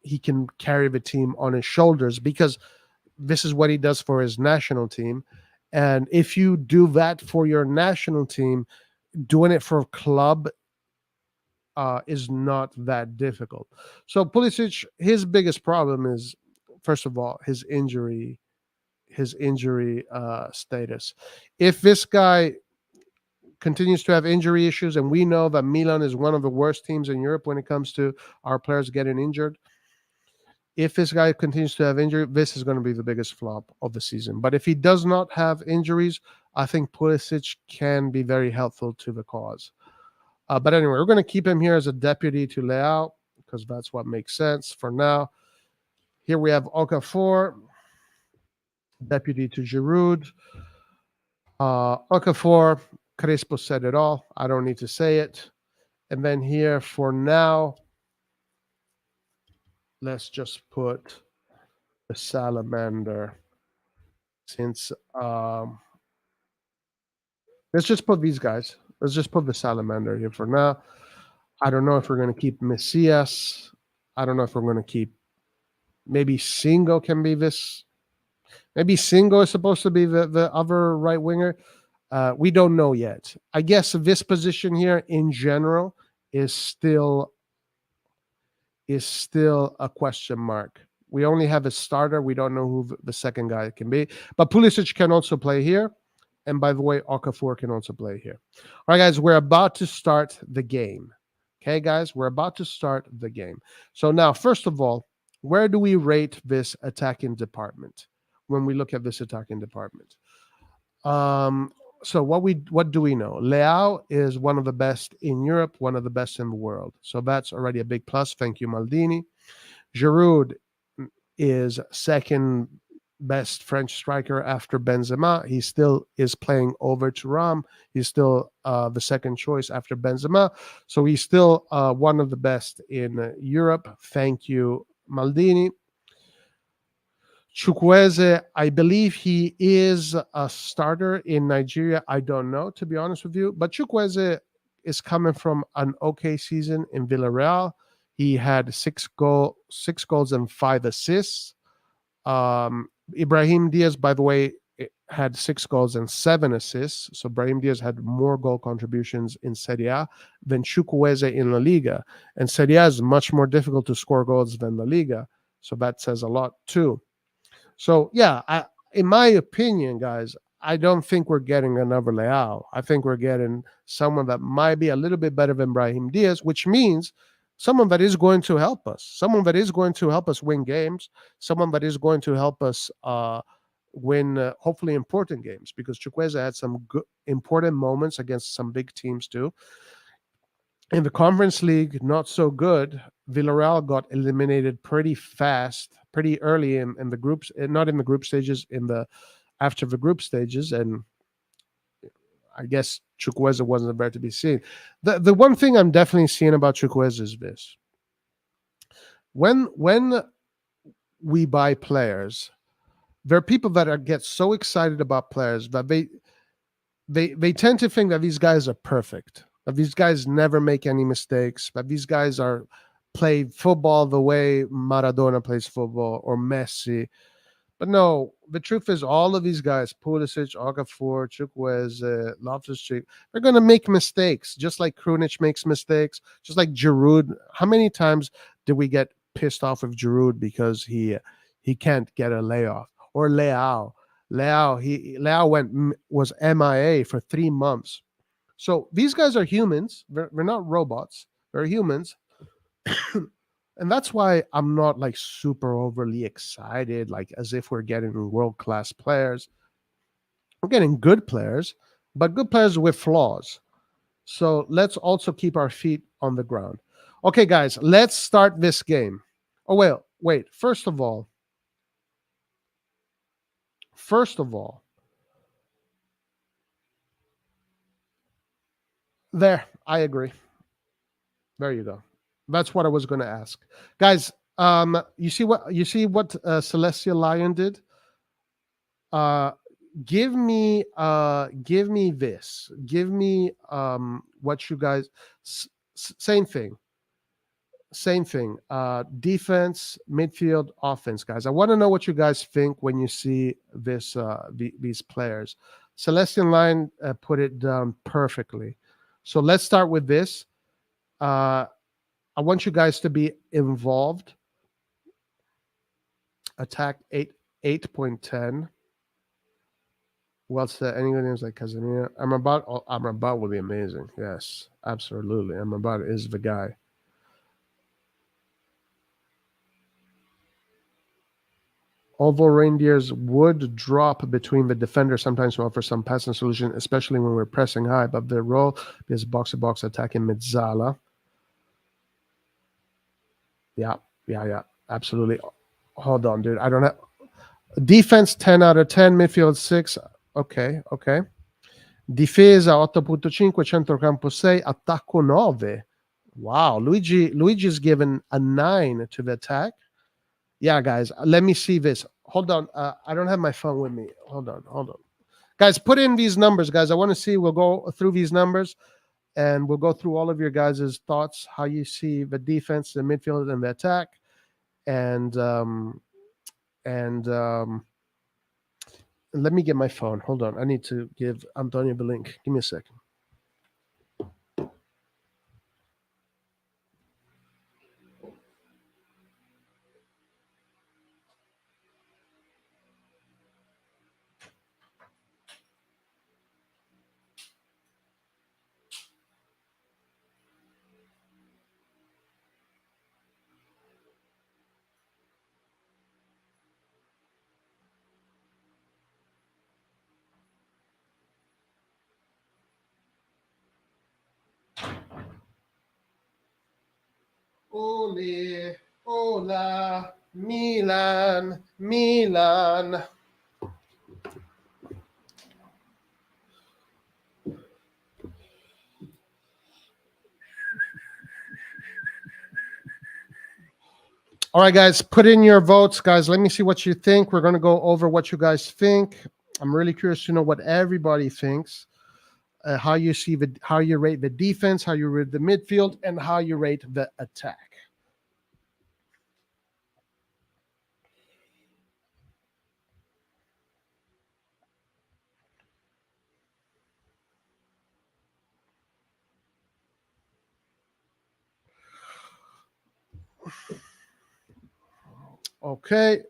he can carry the team on his shoulders, because this is what he does for his national team. And if you do that for your national team, doing it for a club is not that difficult. So Pulisic, his biggest problem is, first of all, his injury status. If this guy continues to have injury issues, and we know that Milan is one of the worst teams in Europe when it comes to our players getting injured. If this guy continues to have injury, this is going to be the biggest flop of the season. But if he does not have injuries, I think Pulisic can be very helpful to the cause. But anyway, we're going to keep him here as a deputy to Leao, because that's what makes sense for now. Here we have Okafor, deputy to Giroud. Okafor, Crespo said it all. I don't need to say it. And then here for now, let's just put the salamander, since let's just put these guys. Let's just put the salamander here for now. I don't know if we're going to keep Messias. I don't know if we're going to keep, maybe Singo can be this. Maybe Singo is supposed to be the other right winger. We don't know yet. I guess this position here in general is still a question mark. We only have a starter. We don't know who the second guy can be. But Pulisic can also play here. And by the way, Okafor can also play here. All right, guys, we're about to start the game. Okay, guys, we're about to start the game. So now, first of all, where do we rate this attacking department when we look at this attacking department? So what do we know? Leao is one of the best in Europe, one of the best in the world. So that's already a big plus. Thank you, Maldini. Giroud is second best French striker after Benzema. He still is playing over Thuram. He's still the second choice after Benzema. So he's still one of the best in Europe. Thank you, Maldini. Chukweze, I believe he is a starter in Nigeria. I don't know, to be honest with you. But Chukweze is coming from an okay season in Villarreal. He had 6 goals and 5 assists. Ibrahim Diaz, by the way, had 6 goals and 7 assists. So Ibrahim Diaz had more goal contributions in Serie A than Chukweze in La Liga. And Serie A is much more difficult to score goals than La Liga. So that says a lot too. So, yeah, in my opinion, guys, I don't think we're getting another Leao. I think we're getting someone that might be a little bit better than Brahim Diaz, which means someone that is going to help us, someone that is going to help us win games, someone that is going to help us win, hopefully, important games, because Chukweze had some good, important moments against some big teams too. In the Conference League, not so good. Villarreal got eliminated pretty fast, pretty early in the groups, not in the group stages, after the group stages, and I guess Chukweze wasn't there to be seen. The one thing I'm definitely seeing about Chukweze is this: when we buy players, there are people that get so excited about players that they tend to think that these guys are perfect, that these guys never make any mistakes, that these guys play football the way Maradona plays football or Messi. But no, the truth is all of these guys, Pulisic, Okafor, Chukweze, Loftus-Cheek, they're going to make mistakes, just like Krunic makes mistakes, just like Giroud. How many times did we get pissed off with Giroud because he can't get a layoff? Or Leao. Leao was MIA for 3 months. So these guys are humans. They're not robots. They're humans. And that's why I'm not like super overly excited, like as if we're getting world-class players. We're getting good players, but good players with flaws. So let's also keep our feet on the ground. Okay, guys, let's start this game. Oh, well, wait. First of all, there, I agree. There you go. That's what I was going to ask. Guys, You see what Celestial Lion did? Give me this. Give me what you guys same thing. Defense, midfield, offense, guys. I want to know what you guys think when you see this these players. Celestial Line put it down perfectly. So let's start with this. I want you guys to be involved. Attack 8.10. What's that? Anyone names like Casemiro? Amrabat will be amazing. Yes, absolutely. Amrabat is the guy. Although reindeers would drop between the defenders sometimes to offer some passing solution, especially when we're pressing high, but their role is box-to-box attacking Mezzala. Yeah, absolutely. Hold on, dude. I don't have... Defense 10 out of 10, midfield 6. Ok. Difesa 8.5, centrocampo 6, attacco 9. Wow, Luigi's given a 9 to the attack. Yeah, guys, let me see this. Hold on. I don't have my phone with me. Hold on. Guys, put in these numbers, guys. I want to see. We'll go through these numbers, and we'll go through all of your guys' thoughts, how you see the defense, the midfield, and the attack. And let me get my phone. Hold on. I need to give Antonio the link. Give me a second. Ole, hola, Milan. All right, guys, put in your votes, guys. Let me see what you think. We're going to go over what you guys think. I'm really curious to know what everybody thinks. How you rate the defense, how you rate the midfield, and how you rate the attack. Okay,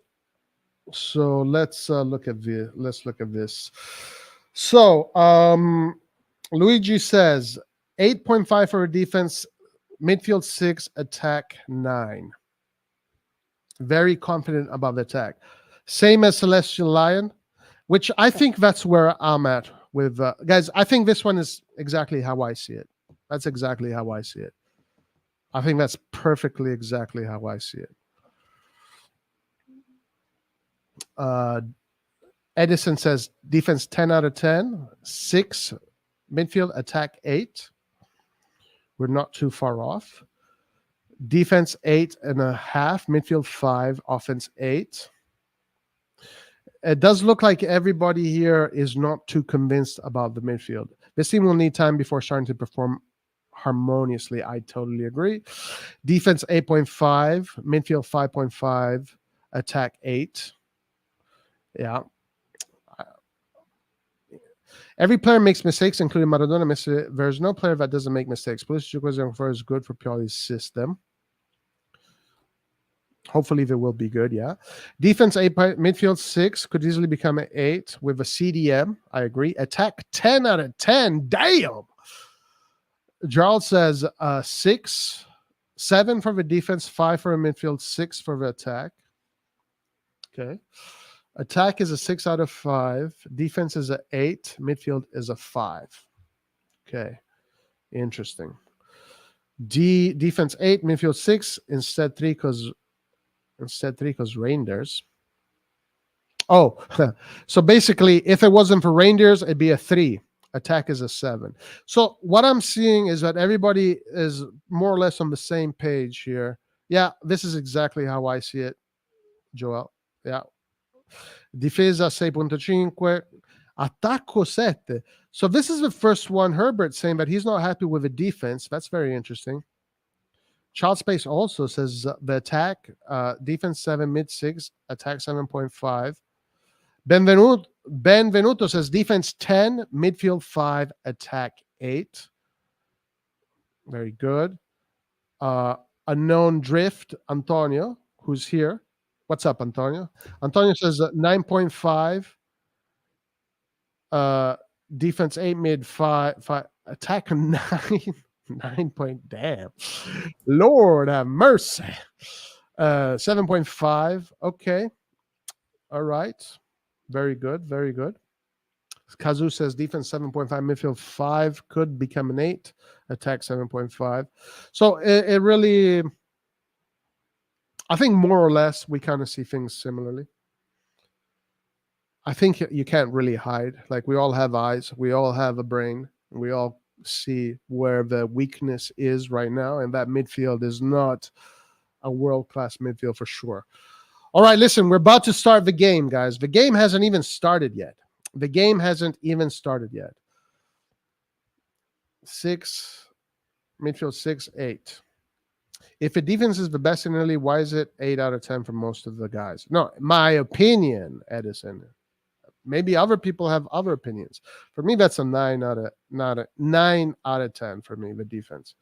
so let's look at this. So Luigi says 8.5 for defense, midfield 6, attack 9. Very confident about the attack. Same as Celestial Lion, which I think that's where I'm at with guys. I think this one is exactly how I see it. That's exactly how I see it. I think that's perfectly exactly how I see it. Edison says defense 10 out of 10, 6, midfield, attack 8. We're not too far off. Defense 8.5, midfield 5, offense 8. It does look like everybody here is not too convinced about the midfield. This team will need time before starting to perform harmoniously. I totally agree. Defense 8.5, midfield 5.5, attack 8. Yeah. Every player makes mistakes, including Maradona, Messi. There's no player that doesn't make mistakes. Police Chukweze is good for Pioli's system. Hopefully they will be good, yeah. Defense 8, midfield 6, could easily become an 8 with a CDM. I agree. Attack 10 out of 10. Damn. Gerald says 6, 7 for the defense, 5 for a midfield, 6 for the attack. Okay. Attack is a 6 out of 5. Defense is a 8. Midfield is a 5. Okay. Interesting. Defense 8, midfield 6, instead 3 because reindeers. Oh, so basically, if it wasn't for reindeers, it'd be a 3. Attack is a 7. So what I'm seeing is that everybody is more or less on the same page here Yeah, this is exactly how I see it, Joel. Yeah. Difesa 6.5. Attacco 7. So this is the first one. Herbert saying that he's not happy with the defense. That's very interesting. Child Space also says the attack, defense 7, mid 6, attack 7.5. Benvenuto says defense 10, midfield 5, attack 8. Very good. Unknown Drift, Antonio, who's here. What's up, Antonio? Antonio says 9.5, defense 8, mid 5, attack 9. 9 point, damn. Lord have mercy. 7.5. Okay. All right. Very good. Very good. Kazu says defense 7.5, midfield 5, could become an 8, attack 7.5. So it really, I think more or less we kind of see things similarly. I think you can't really hide. Like, we all have eyes, we all have a brain, we all see where the weakness is right now, and that midfield is not a world-class midfield for sure. All right, listen, we're about to start the game, guys. The game hasn't even started yet. The game hasn't even started yet. 6, midfield 6, 8. If a defense is the best in Italy, why is it 8 out of 10 for most of the guys? No, my opinion, Edison. Maybe other people have other opinions. For me, that's a 9 out of 10 for me, the defense.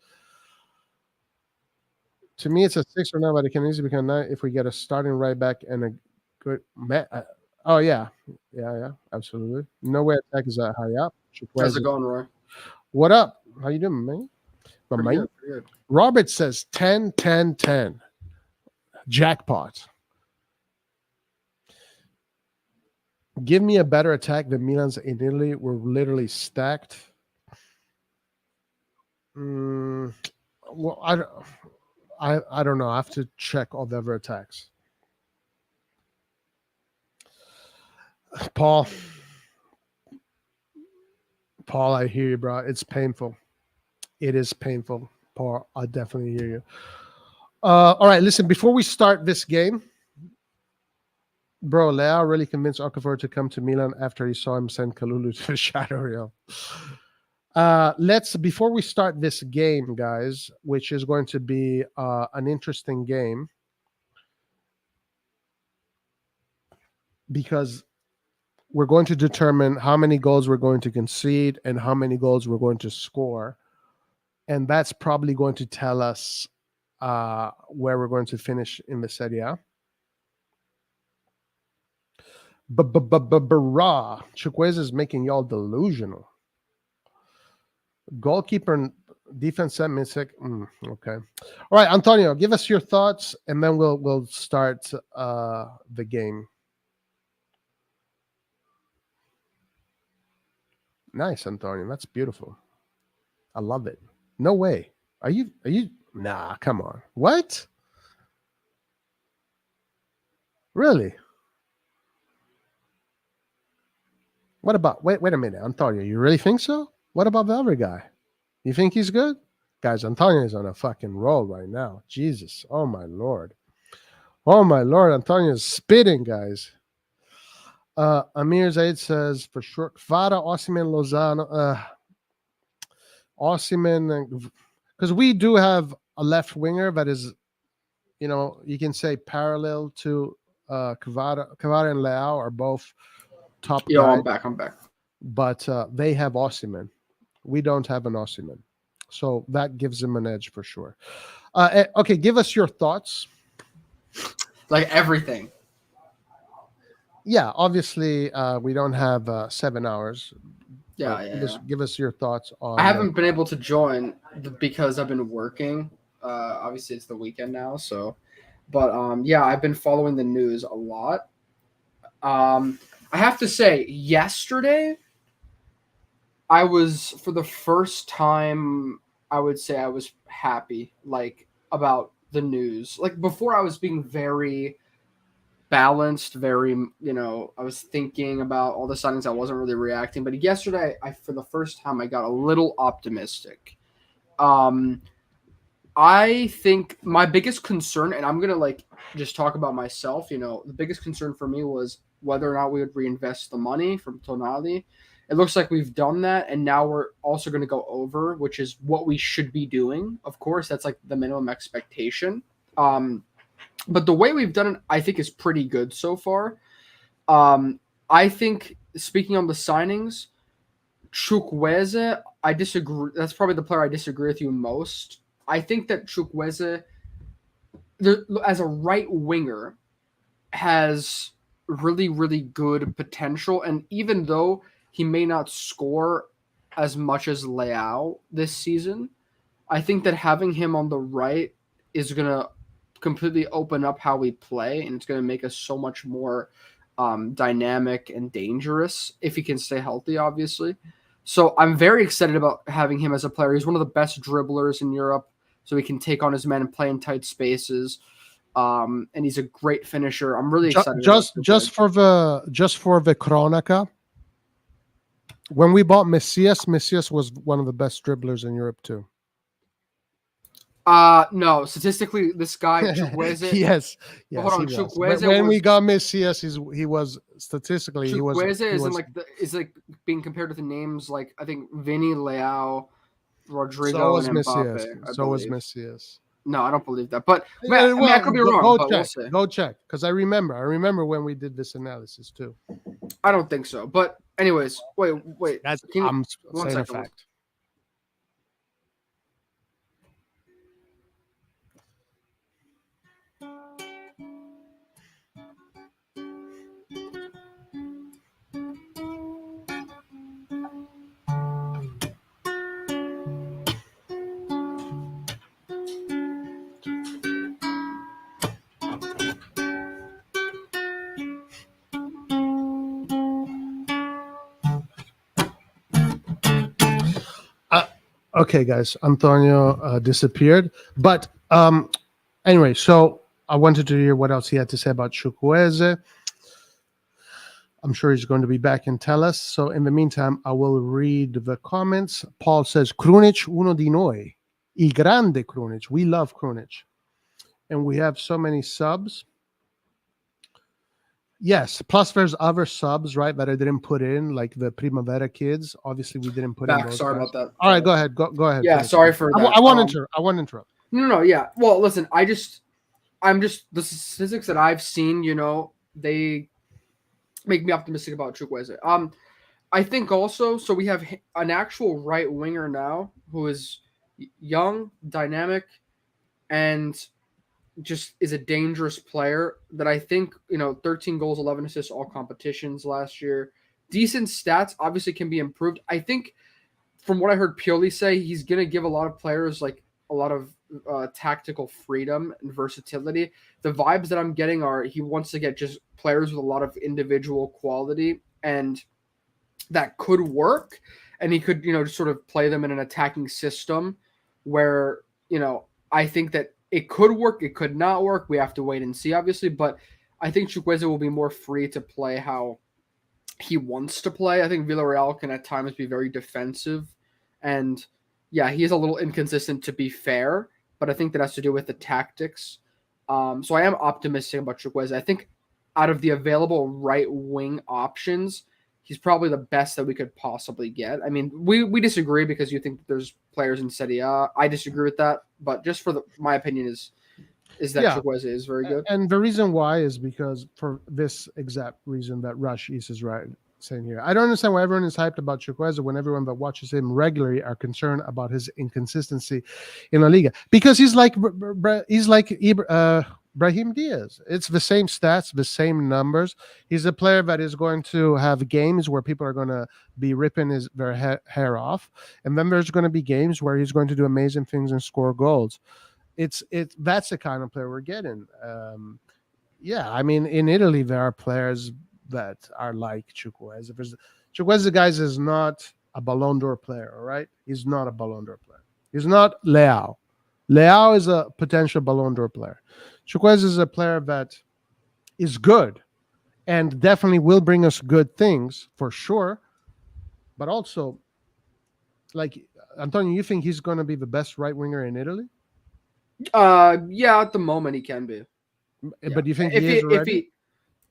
To me, it's a 6 or 9, but it can easily become 9 if we get a starting right back and a good oh yeah, absolutely. No way attack is that high up. How's it going, Roy? What up? How you doing, man? Pretty good. Robert says 10, 10, 10. Jackpot. Give me a better attack than Milan's in Italy. We're literally stacked. Well, I don't know. I have to check all the other attacks. Paul, I hear you, bro. It's painful. It is painful, Paul. I definitely hear you. All right, listen. Before we start this game, bro, Leao really convinced Okafor to come to Milan after he saw him send Kalulu to the Shadow Real. Before we start this game, guys, which is going to be an interesting game, because we're going to determine how many goals we're going to concede and how many goals we're going to score. And that's probably going to tell us where we're going to finish in the Serie A. Chukweze is making y'all delusional. Goalkeeper and defense set mistake. Okay. All right, Antonio, give us your thoughts, and then we'll start the game. Nice, Antonio. That's beautiful. I love it. No way. Are you? Nah, come on. What? Really? What about, wait a minute, Antonio, you really think so? What about the other guy? You think he's good? Guys, Antonio is on a fucking roll right now. Jesus. Oh my Lord. Antonio's spitting, guys. Amir Zaid says, for sure, Kvara, Osimhen, Lozano, Osimhen, because we do have a left winger that is, you can say parallel to Kvara and Leao are both top guys. I'm back. But they have Osimhen. We don't have an Osimhen. So that gives them an edge for sure. Okay, give us your thoughts. Like everything. Yeah, obviously we don't have 7 hours. Give us your thoughts on. I haven't been able to join because I've been working. Obviously, it's the weekend now, so. But I've been following the news a lot. I have to say, yesterday, I was, for the first time, I would say I was happy, about the news. Before, I was being very balanced, very, I was thinking about all the signings. I wasn't really reacting. But yesterday, for the first time, I got a little optimistic. I I think my biggest concern, and I'm gonna just talk about myself. The biggest concern for me was whether or not we would reinvest the money from Tonali. It looks like we've done that, and now we're also going to go over, which is what we should be doing. Of course, that's like the minimum expectation. But the way we've done it, I think, is pretty good so far. I think, speaking on the signings, Chukweze, I disagree. That's probably the player I disagree with you most. I think that Chukweze, as a right winger, has really, really good potential. And even though he may not score as much as Leao this season, I think that having him on the right is going to completely open up how we play, and it's going to make us so much more dynamic and dangerous if he can stay healthy, obviously. So I'm very excited about having him as a player. He's one of the best dribblers in Europe, so he can take on his men and play in tight spaces. And he's a great finisher. I'm really excited. Just for the Chronica, when we bought Messias was one of the best dribblers in Europe too. No, statistically, this guy Chukweze. yes, hold on, Chukweze. When we got Messias, he was statistically Chukweze is like being compared to the names like I think Vinny, Leao, Rodrigo, and Mbappe. So was Messias. No, I don't believe that. But I could be wrong. Go check, because I remember when we did this analysis too. I don't think so. But anyways, wait. That's I'm saying a fact. Okay, guys, Antonio disappeared. But anyway, so I wanted to hear what else he had to say about Chukweze. I'm sure he's going to be back and tell us. So in the meantime, I will read the comments. Paul says, Krunic, uno di noi. Il grande Krunic. We love Krunic. And we have so many subs. Yes, plus there's other subs, right, that I didn't put in, like the Primavera kids. Obviously, we didn't put in those. Sorry guys. about that. All right, go ahead. Go ahead. Yeah, sorry for that. I want to interrupt. No, yeah. Well, listen, I'm just the statistics that I've seen, they make me optimistic about Chukweze. I think also, so we have an actual right winger now who is young, dynamic, and just is a dangerous player that I think, 13 goals, 11 assists, all competitions last year. Decent stats, obviously can be improved. I think from what I heard Pioli say, he's going to give a lot of players like a lot of tactical freedom and versatility. The vibes that I'm getting are he wants to get just players with a lot of individual quality, and that could work. And he could, just sort of play them in an attacking system where, I think that it could work. It could not work. We have to wait and see, obviously. But I think Chukweze will be more free to play how he wants to play. I think Villarreal can at times be very defensive. And, yeah, he is a little inconsistent, to be fair. But I think that has to do with the tactics. So I am optimistic about Chukweze. I think out of the available right-wing options, he's probably the best that we could possibly get. I mean, we disagree because you think that there's players in Serie A. I disagree with that, but just for my opinion is that Chukweze is very good. And the reason why is because for this exact reason that Rush East is right saying here. I don't understand why everyone is hyped about Chukweze when everyone that watches him regularly are concerned about his inconsistency in La Liga, because he's like Brahim Diaz. It's the same stats, the same numbers. He's a player that is going to have games where people are going to be ripping their hair off, and then there's going to be games where he's going to do amazing things and score goals. That's the kind of player we're getting. I mean, in Italy there are players that are like Chukweze. Chukweze, guys, is not a Ballon d'Or player. All right, he's not a Ballon d'Or player. He's not Leao. Leao is a potential Ballon d'Or player. Chukweze is a player that is good and definitely will bring us good things for sure. But also, like, Antonio, you think he's going to be the best right winger in Italy? Yeah, at the moment he can be. Yeah. But do you think he is ready?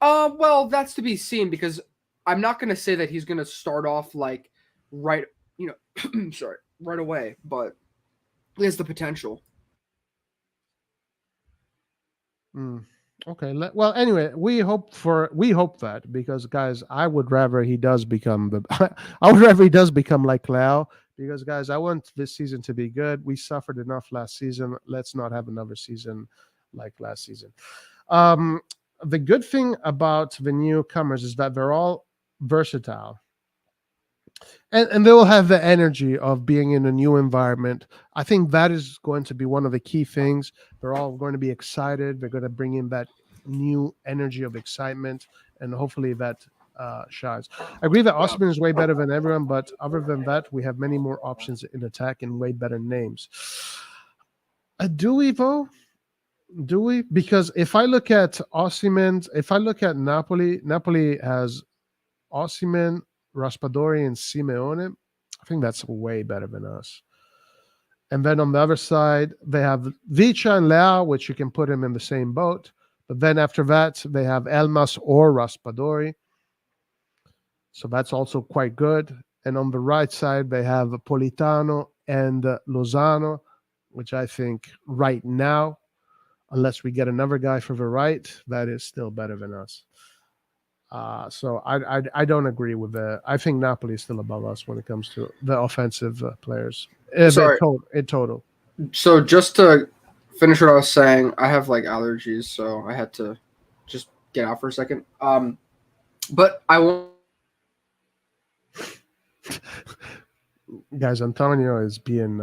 Well, that's to be seen because I'm not going to say that he's going to start off like right, sorry, right away, but he has the potential. Mm. Okay. Well, anyway, we hope that because guys, I would rather he does become I would rather he does become like Lau because guys, I want this season to be good. We suffered enough last season. Let's not have another season like last season. Um, the good thing about the newcomers is that they're all versatile. And they will have the energy of being in a new environment. I think that is going to be one of the key things. They're all going to be excited. They're going to bring in that new energy of excitement, and hopefully that shines. I agree that Osman is way better than everyone, but other than that, we have many more options in attack and way better names. Do we though? Do we? Because if I look at Osimhen, if I look at Napoli has Osimhen, Raspadori, and Simeone. I think that's way better than us. And then on the other side, they have Vicha and Leao, which you can put him in the same boat. But then after that, they have Elmas or Raspadori. So that's also quite good. And on the right side, they have Politano and Lozano, which I think right now, unless we get another guy for the right, that is still better than us. So I don't agree with that. I think Napoli is still above us when it comes to the offensive players. Sorry. In total. So just to finish what I was saying, I have like allergies, so I had to just get out for a second. But I want. Guys, Antonio is being.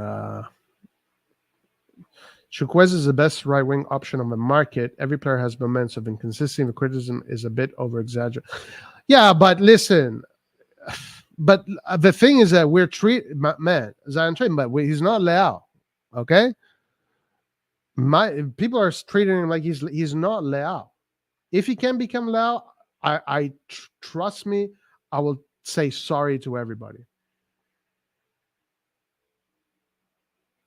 Chukweze is the best right wing option on the market. Every player has moments of inconsistency. The criticism is a bit over exaggerated. Yeah, but listen. But the thing is that we're treating Zion trading, but he's not Leao. Okay, people are treating him like he's not Leao. If he can become Leao, trust me, I will say sorry to everybody.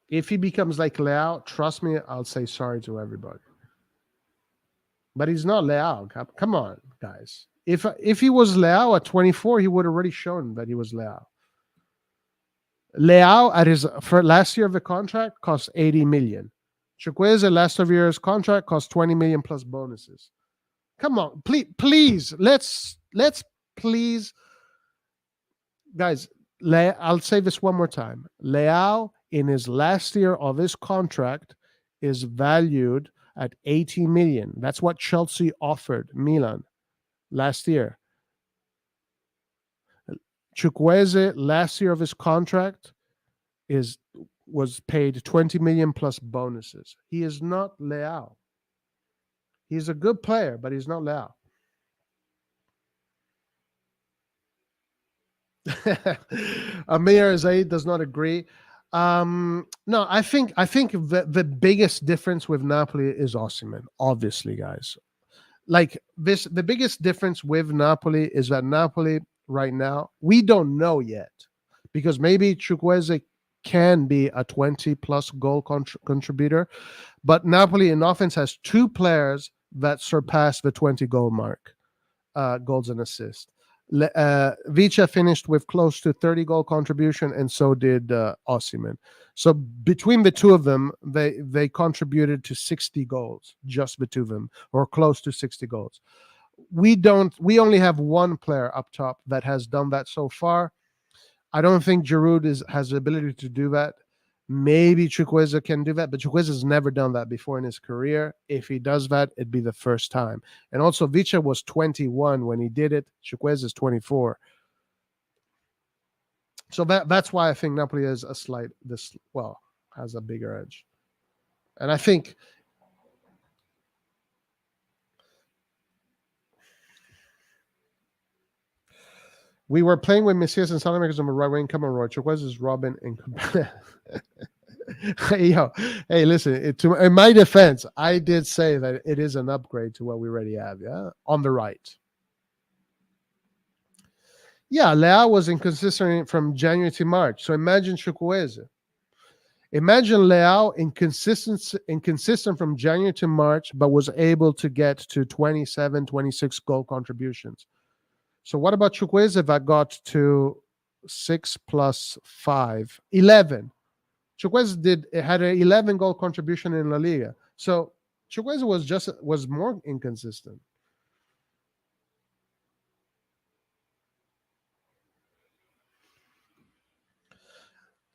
If he becomes like Leao, trust me, I'll say sorry to everybody. But he's not Leao. Come on, guys. If he was Leao at 24, he would have already shown that he was Leao. Leao at his for last year of the contract cost 80 million. Chukweze last of year's contract cost 20 million plus bonuses. Come on, please, let's please, guys. I'll say this one more time. Leao in his last year of his contract is valued at 80 million. That's what Chelsea offered Milan last year. Chukweze last year of his contract was paid 20 million plus bonuses. He is not Leao. He's a good player, but he's not Leao. Amir Zaid does not agree. No, I think the biggest difference with Napoli is Osimhen. Obviously, guys, like this, the biggest difference with Napoli is that Napoli right now we don't know yet because maybe Chukweze can be a 20 plus goal contributor, but Napoli in offense has two players that surpass the 20 goal mark, goals and assists. Vicha finished with close to 30 goal contribution, and so did Osimhen. So between the two of them, they contributed to 60 goals, just the two of them, or close to 60 goals. We only have one player up top that has done that so far. I don't think Giroud has the ability to do that. Maybe Chukweze can do that, but Chukweze has never done that before in his career. If he does that, it'd be the first time. And also, Vicha was 21 when he did it. Chukweze is 24. So that's why I think Napoli is has a bigger edge. And I think we were playing with Messias and Salamakers on the right wing. Come on, Roy. Chukweze is Robin and hey, listen, in my defense, I did say that it is an upgrade to what we already have, yeah, on the right. Yeah, Leao was inconsistent from January to March. So imagine Chukweze. Imagine Leao inconsistent from January to March, but was able to get to 27, 26 goal contributions. So what about Chukweze that got to 6 plus 5, 11? Chukweze had an 11 goal contribution in La Liga. So Chukweze was more inconsistent.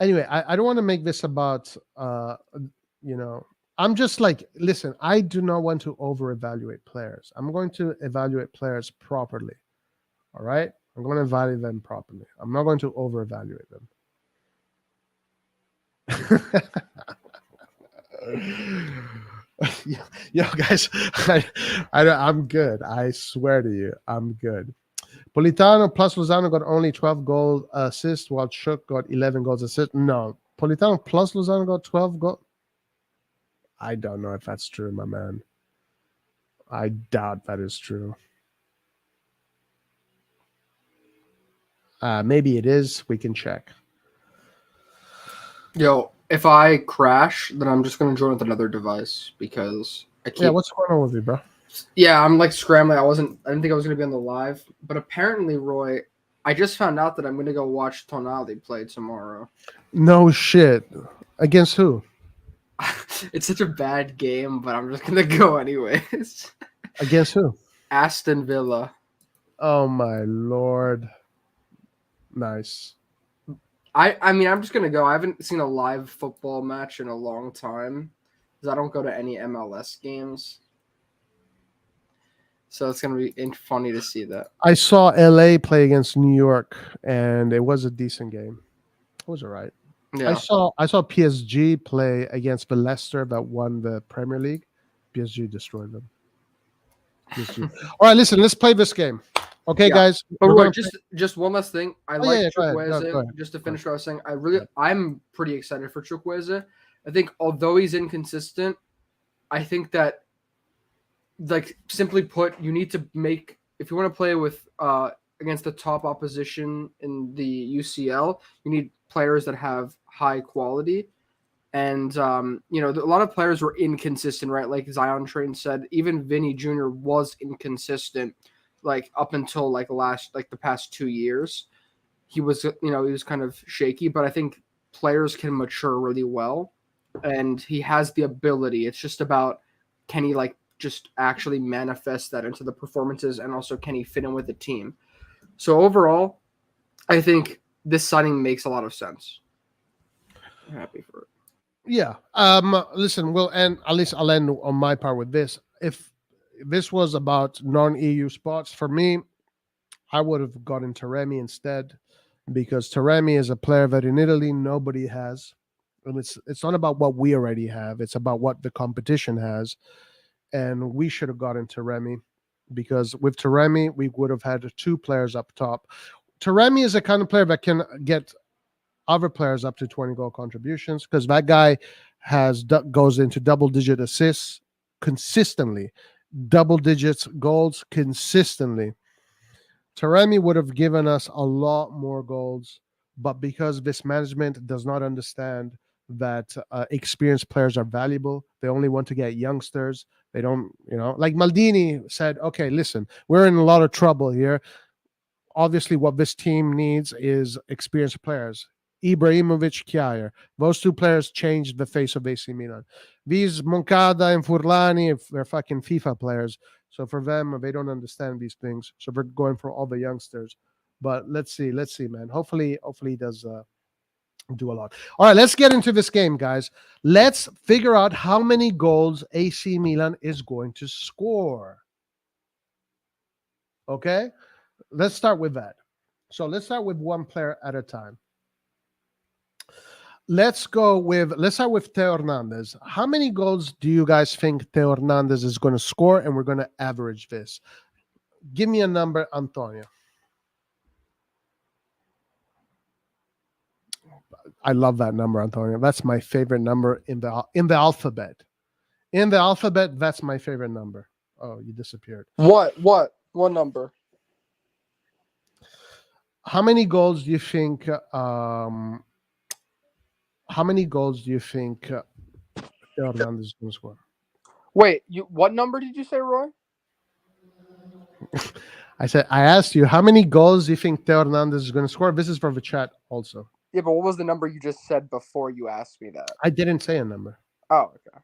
Anyway, I don't want to make this about I'm just like, listen, I do not want to over evaluate players. I'm going to evaluate players properly. All right, I'm going to evaluate them properly. I'm not going to over evaluate them. Yo, guys, I'm good. I swear to you, I'm good. Politano plus Lozano got only 12 goal assists, while Chuk got 11 goals assists. No, Politano plus Lozano got 12 goals. I don't know if that's true, my man. I doubt that is true. Maybe it is. We can check. Yo, if I crash, then I'm just gonna join with another device because I keep. Yeah, what's going on with you, bro? Yeah, I'm like scrambling. I didn't think I was gonna be on the live, but apparently, Roy, I just found out that I'm gonna go watch Tonali play tomorrow. No shit. Against who? It's such a bad game, but I'm just gonna go anyways. Against who? Aston Villa. Oh my lord. Nice. I mean, I'm just gonna go. I haven't seen a live football match in a long time because I don't go to any MLS games. So it's gonna be funny to see that. I saw LA play against New York, and it was a decent game. It was all right. Yeah. I saw PSG play against the Leicester that won the Premier League. PSG destroyed them. PSG. All right, listen, let's play this game. Okay, Yeah. guys. But we're Roy, gonna just one last thing. I Oh, like yeah, go ahead, Chukweze. go ahead. Just to finish what I was saying, I'm pretty excited for Chukweze. I think although he's inconsistent, I think that, like, simply put, you need to make, if you want to play with against the top opposition in the UCL, you need players that have high quality. And a lot of players were inconsistent, right? Like Zion Train said, even Vinny Jr. was inconsistent, like up until the past 2 years. He was kind of shaky, but I think players can mature really well, and he has the ability. It's just about, can he just actually manifest that into the performances, and also can he fit in with the team. So overall, I think this signing makes a lot of sense. I'm happy for it. Yeah. Listen, at least I'll end on my part with this. If this was about non-EU spots, for me, I would have gotten Taremi instead, because Taremi is a player that in Italy nobody has. And it's not about what we already have, it's about what the competition has. And we should have gotten Taremi, because with Taremi, we would have had 2 players up top. Taremi is a kind of player that can get other players up to 20 goal contributions, because that guy goes into double-digit assists consistently, double digits goals consistently. Taremi would have given us a lot more goals, but because this management does not understand that experienced players are valuable, they only want to get youngsters. They don't, like Maldini said, okay, listen, we're in a lot of trouble here. Obviously, what this team needs is experienced players. Ibrahimovic, Kjaer. Those 2 players changed the face of AC Milan. These Moncada and Furlani, they're fucking FIFA players. So for them, they don't understand these things. So they're going for all the youngsters. But let's see, man. Hopefully he does do a lot. All right, let's get into this game, guys. Let's figure out how many goals AC Milan is going to score. Okay? Let's start with that. So let's start with one player at a time. Let's start with Theo Hernandez. How many goals do you guys think Theo Hernandez is going to score? And we're going to average this. Give me a number, Antonio. I love that number, Antonio. That's my favorite number in the alphabet. In the alphabet, that's my favorite number. Oh, you disappeared. What number? How many goals do you think? how many goals do you think Theo Hernandez is going to score? Wait, what number did you say, Roy? I asked you, how many goals do you think Theo Hernandez is going to score? This is for the chat also. Yeah, but what was the number you just said before you asked me that? I didn't say a number. Oh, okay.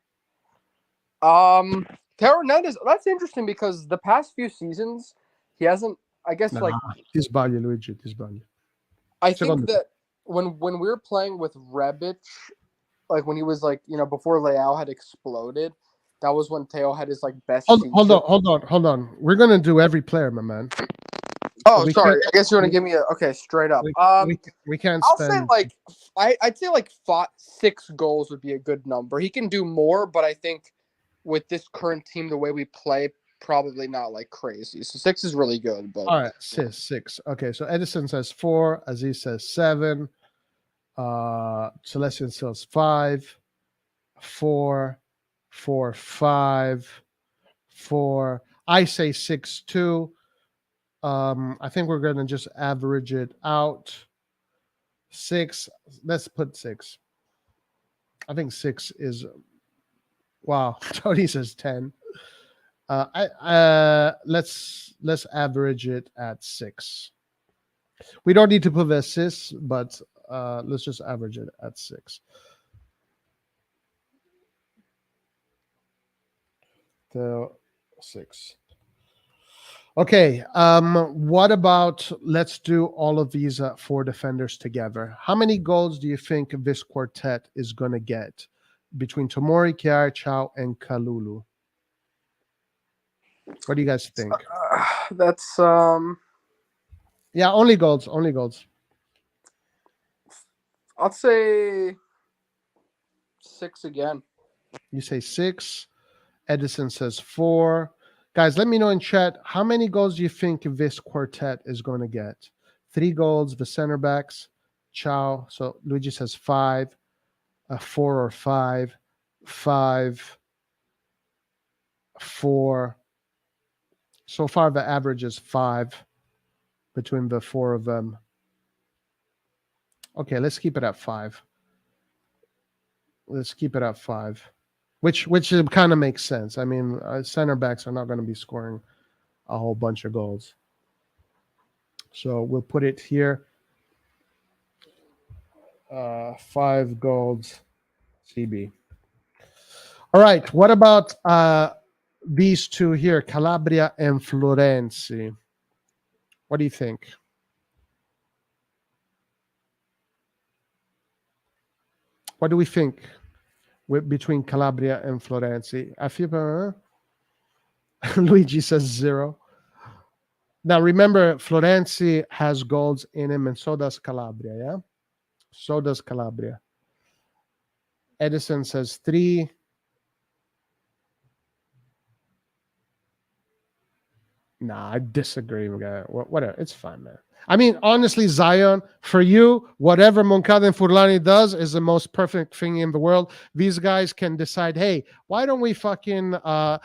Theo Hernandez, that's interesting because the past few seasons, he hasn't, I guess, This value, Luigi, this value. I think that when we were playing with Rebic, like when he was before Leao had exploded, that was when Theo had his best season. Hold on. We're gonna do every player, my man. Oh, so sorry. I guess you want to give me straight up. We can't. I'll say I'd say 6 goals would be a good number. He can do more, but I think with this current team, the way we play, probably not crazy. So 6 is really good. But all right, 6. Okay, so Edison says 4. Aziz says 7. Celestian says 5. 4. 4, 5. 4. I say 6 too. I think we're gonna just average it out. 6. Let's put 6. I think 6 is. Wow, Tony says 10. Let's average it at 6. We don't need to put the assists, but let's just average it at 6. So 6. Okay. What about let's do all of these 4 defenders together? How many goals do you think this quartet is gonna get between Tomori, Kiar, Chow, and Kalulu? What do you guys think? That's Yeah, only goals. I'll say 6 again. You say 6. Edison says 4. Guys, let me know in chat, how many goals do you think this quartet is going to get? 3 goals, the center backs, Chow. So Luigi says 5, 4 or 5, 5, 4. So far, the average is 5 between the 4 of them. Okay, let's keep it at 5. Let's keep it at 5. Which kind of makes sense. I mean, center backs are not going to be scoring a whole bunch of goals. So we'll put it here. 5 goals, CB. All right. What about these 2 here, Calabria and Florenzi? What do you think? What do we think? Between Calabria and Florenzi. I feel Luigi says 0. Now remember, Florenzi has goals in him, and so does Calabria, yeah? So does Calabria. Edison says 3. Nah, I disagree, guy. Whatever, it's fine, man. I mean, honestly, Zion, for you, whatever Moncada and Furlani does is the most perfect thing in the world. These guys can decide, hey, why don't we fucking, I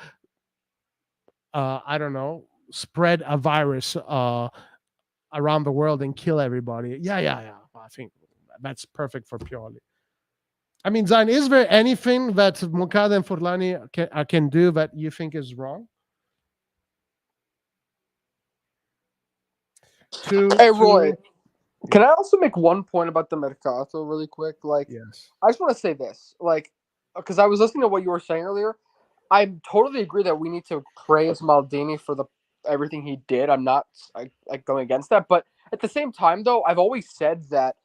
don't know, spread a virus around the world and kill everybody? Yeah. I think that's perfect for Pioli. I mean, Zion, is there anything that Moncada and Furlani can do that you think is wrong? Hey, Roy, can I also make one point about the Mercato really quick? Yes. I just want to say this, because I was listening to what you were saying earlier. I totally agree that we need to praise Maldini for everything he did. I'm not going against that, but at the same time, though, I've always said that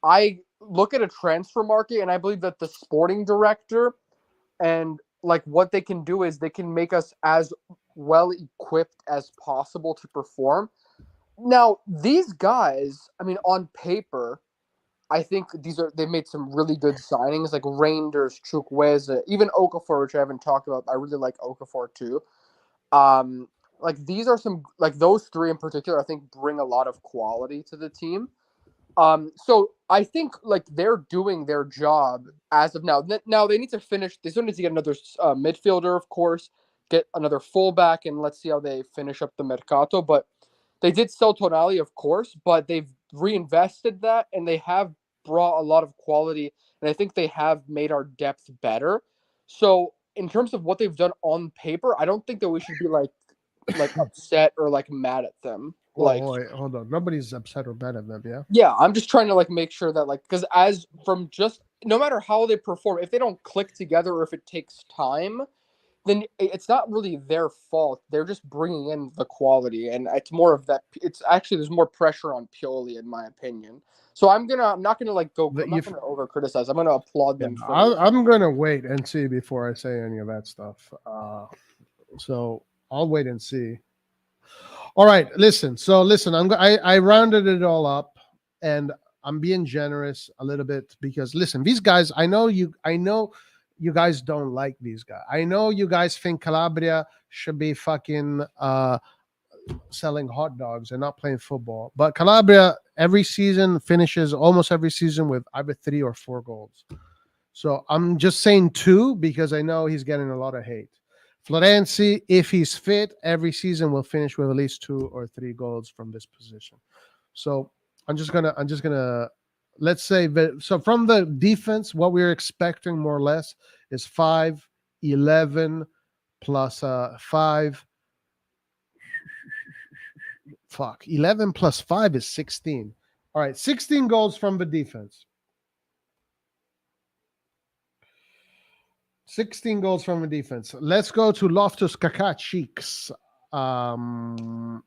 I look at a transfer market and I believe that the sporting director and what they can do is they can make us as well equipped as possible to perform. Now, these guys, I mean, on paper, I think they've made some really good signings, like Reinders, Chukweze, even Okafor, which I haven't talked about. I really like Okafor too. These are some, those 3 in particular, I think bring a lot of quality to the team. So I think they're doing their job as of now. Now they need to finish. They still need to get another midfielder, of course, get another fullback, and let's see how they finish up the Mercato. But they did sell Tonali, of course, but they've reinvested that, and they have brought a lot of quality, and I think they have made our depth better. So in terms of what they've done on paper, I don't think that we should be like upset or like mad at them. Like, wait, hold on. Nobody's upset or mad at them, yeah? yeah, I'm just trying to like make sure that like, because as from just no matter how they perform, if they don't click together or if it takes time, then it's not really their fault. They're just bringing in the quality, and it's more of that. It's actually there's more pressure on Pioli, in my opinion. So I'm not gonna like go. I'm not gonna over criticize. I'm gonna applaud them. I'm gonna wait and see before I say any of that stuff. So I'll wait and see. All right, listen. So listen, I rounded it all up, and I'm being generous a little bit because listen, these guys. I know you guys don't like these guys. I know you guys think Calabria should be fucking selling hot dogs and not playing football. But Calabria almost every season with either 3 or 4 goals. So I'm just saying 2 because I know he's getting a lot of hate. Florenzi, if he's fit, every season will finish with at least 2 or 3 goals from this position. So I'm just gonna let's say that. So from the defense, what we're expecting more or less is 5, 11 plus 5. 11 plus 5 is 16. All right, 16 goals from the defense. 16 goals from the defense. Let's go to Loftus-Cheek Cheeks. And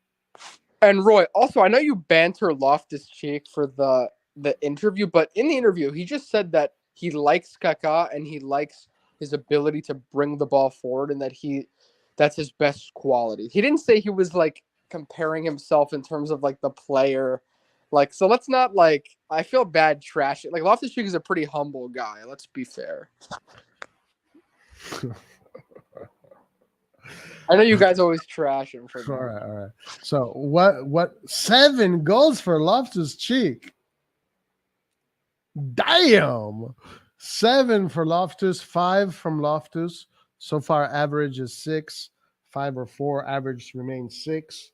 Roy, also, I know you banter Loftus-Cheek for the interview, but in the interview, he just said that he likes Kaká and he likes his ability to bring the ball forward and that that's his best quality. He didn't say he was like comparing himself in terms of like the player. Like, so let's not like, I feel bad trashing. Like, Loftus-Cheek is a pretty humble guy. Let's be fair. I know you guys always trash him for that. All right. So what 7 goals for Loftus-Cheek? Damn. 7 for Loftus, 5 from Loftus. So far, average is 6. 5 or 4, average remains 6.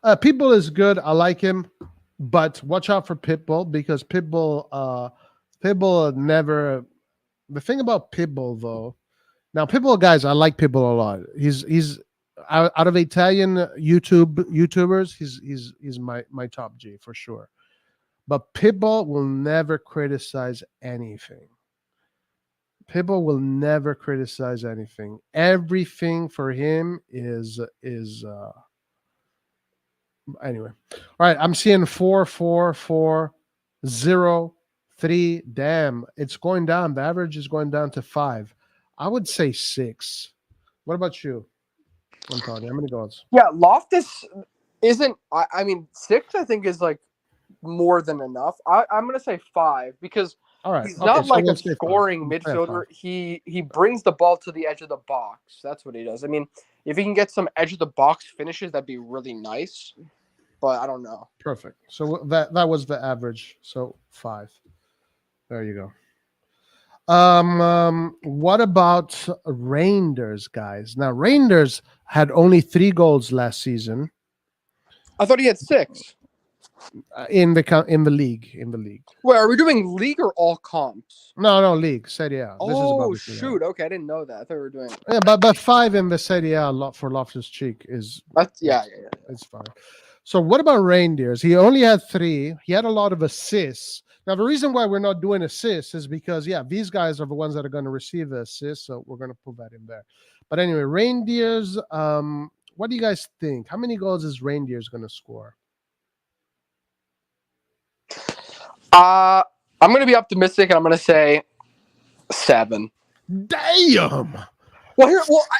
Pitbull is good. I like him, but watch out for Pitbull because Pitbull never. The thing about Pitbull, though, now Pitbull guys, I like Pitbull a lot. He's out of Italian YouTubers, he's my top G for sure. But Pitbull will never criticize anything. Pitbull will never criticize anything. Everything for him is anyway. All right, I'm seeing 4, 4, 4, 0, 3. Damn, it's going down. The average is going down to 5. I would say 6. What about you, Antonio? How many goals? Yeah, Loftus isn't. I mean, 6. I think is like more than enough. I'm gonna say 5 because he's not like a scoring midfielder. He brings the ball to the edge of the box. That's what he does. I mean, if he can get some edge of the box finishes, that'd be really nice. But I don't know. Perfect. So that was the average. So 5. There you go. What about Rangers, guys? Now Rangers had only 3 goals last season. I thought he had 6 in the league. Wait, are we doing league or all comps? No, league. Serie A. Oh shoot! Okay, I didn't know that. I thought we were doing. Yeah, but 5 in the Serie A for Loftus-Cheek is. Yeah. It's fine. So what about Reindeers? He only had 3. He had a lot of assists. Now the reason why we're not doing assists is because these guys are the ones that are going to receive the assists, so we're going to put that in there. But anyway, Reindeers. What do you guys think? How many goals is Reindeers going to score? I'm going to be optimistic, and I'm going to say 7. Damn. Well,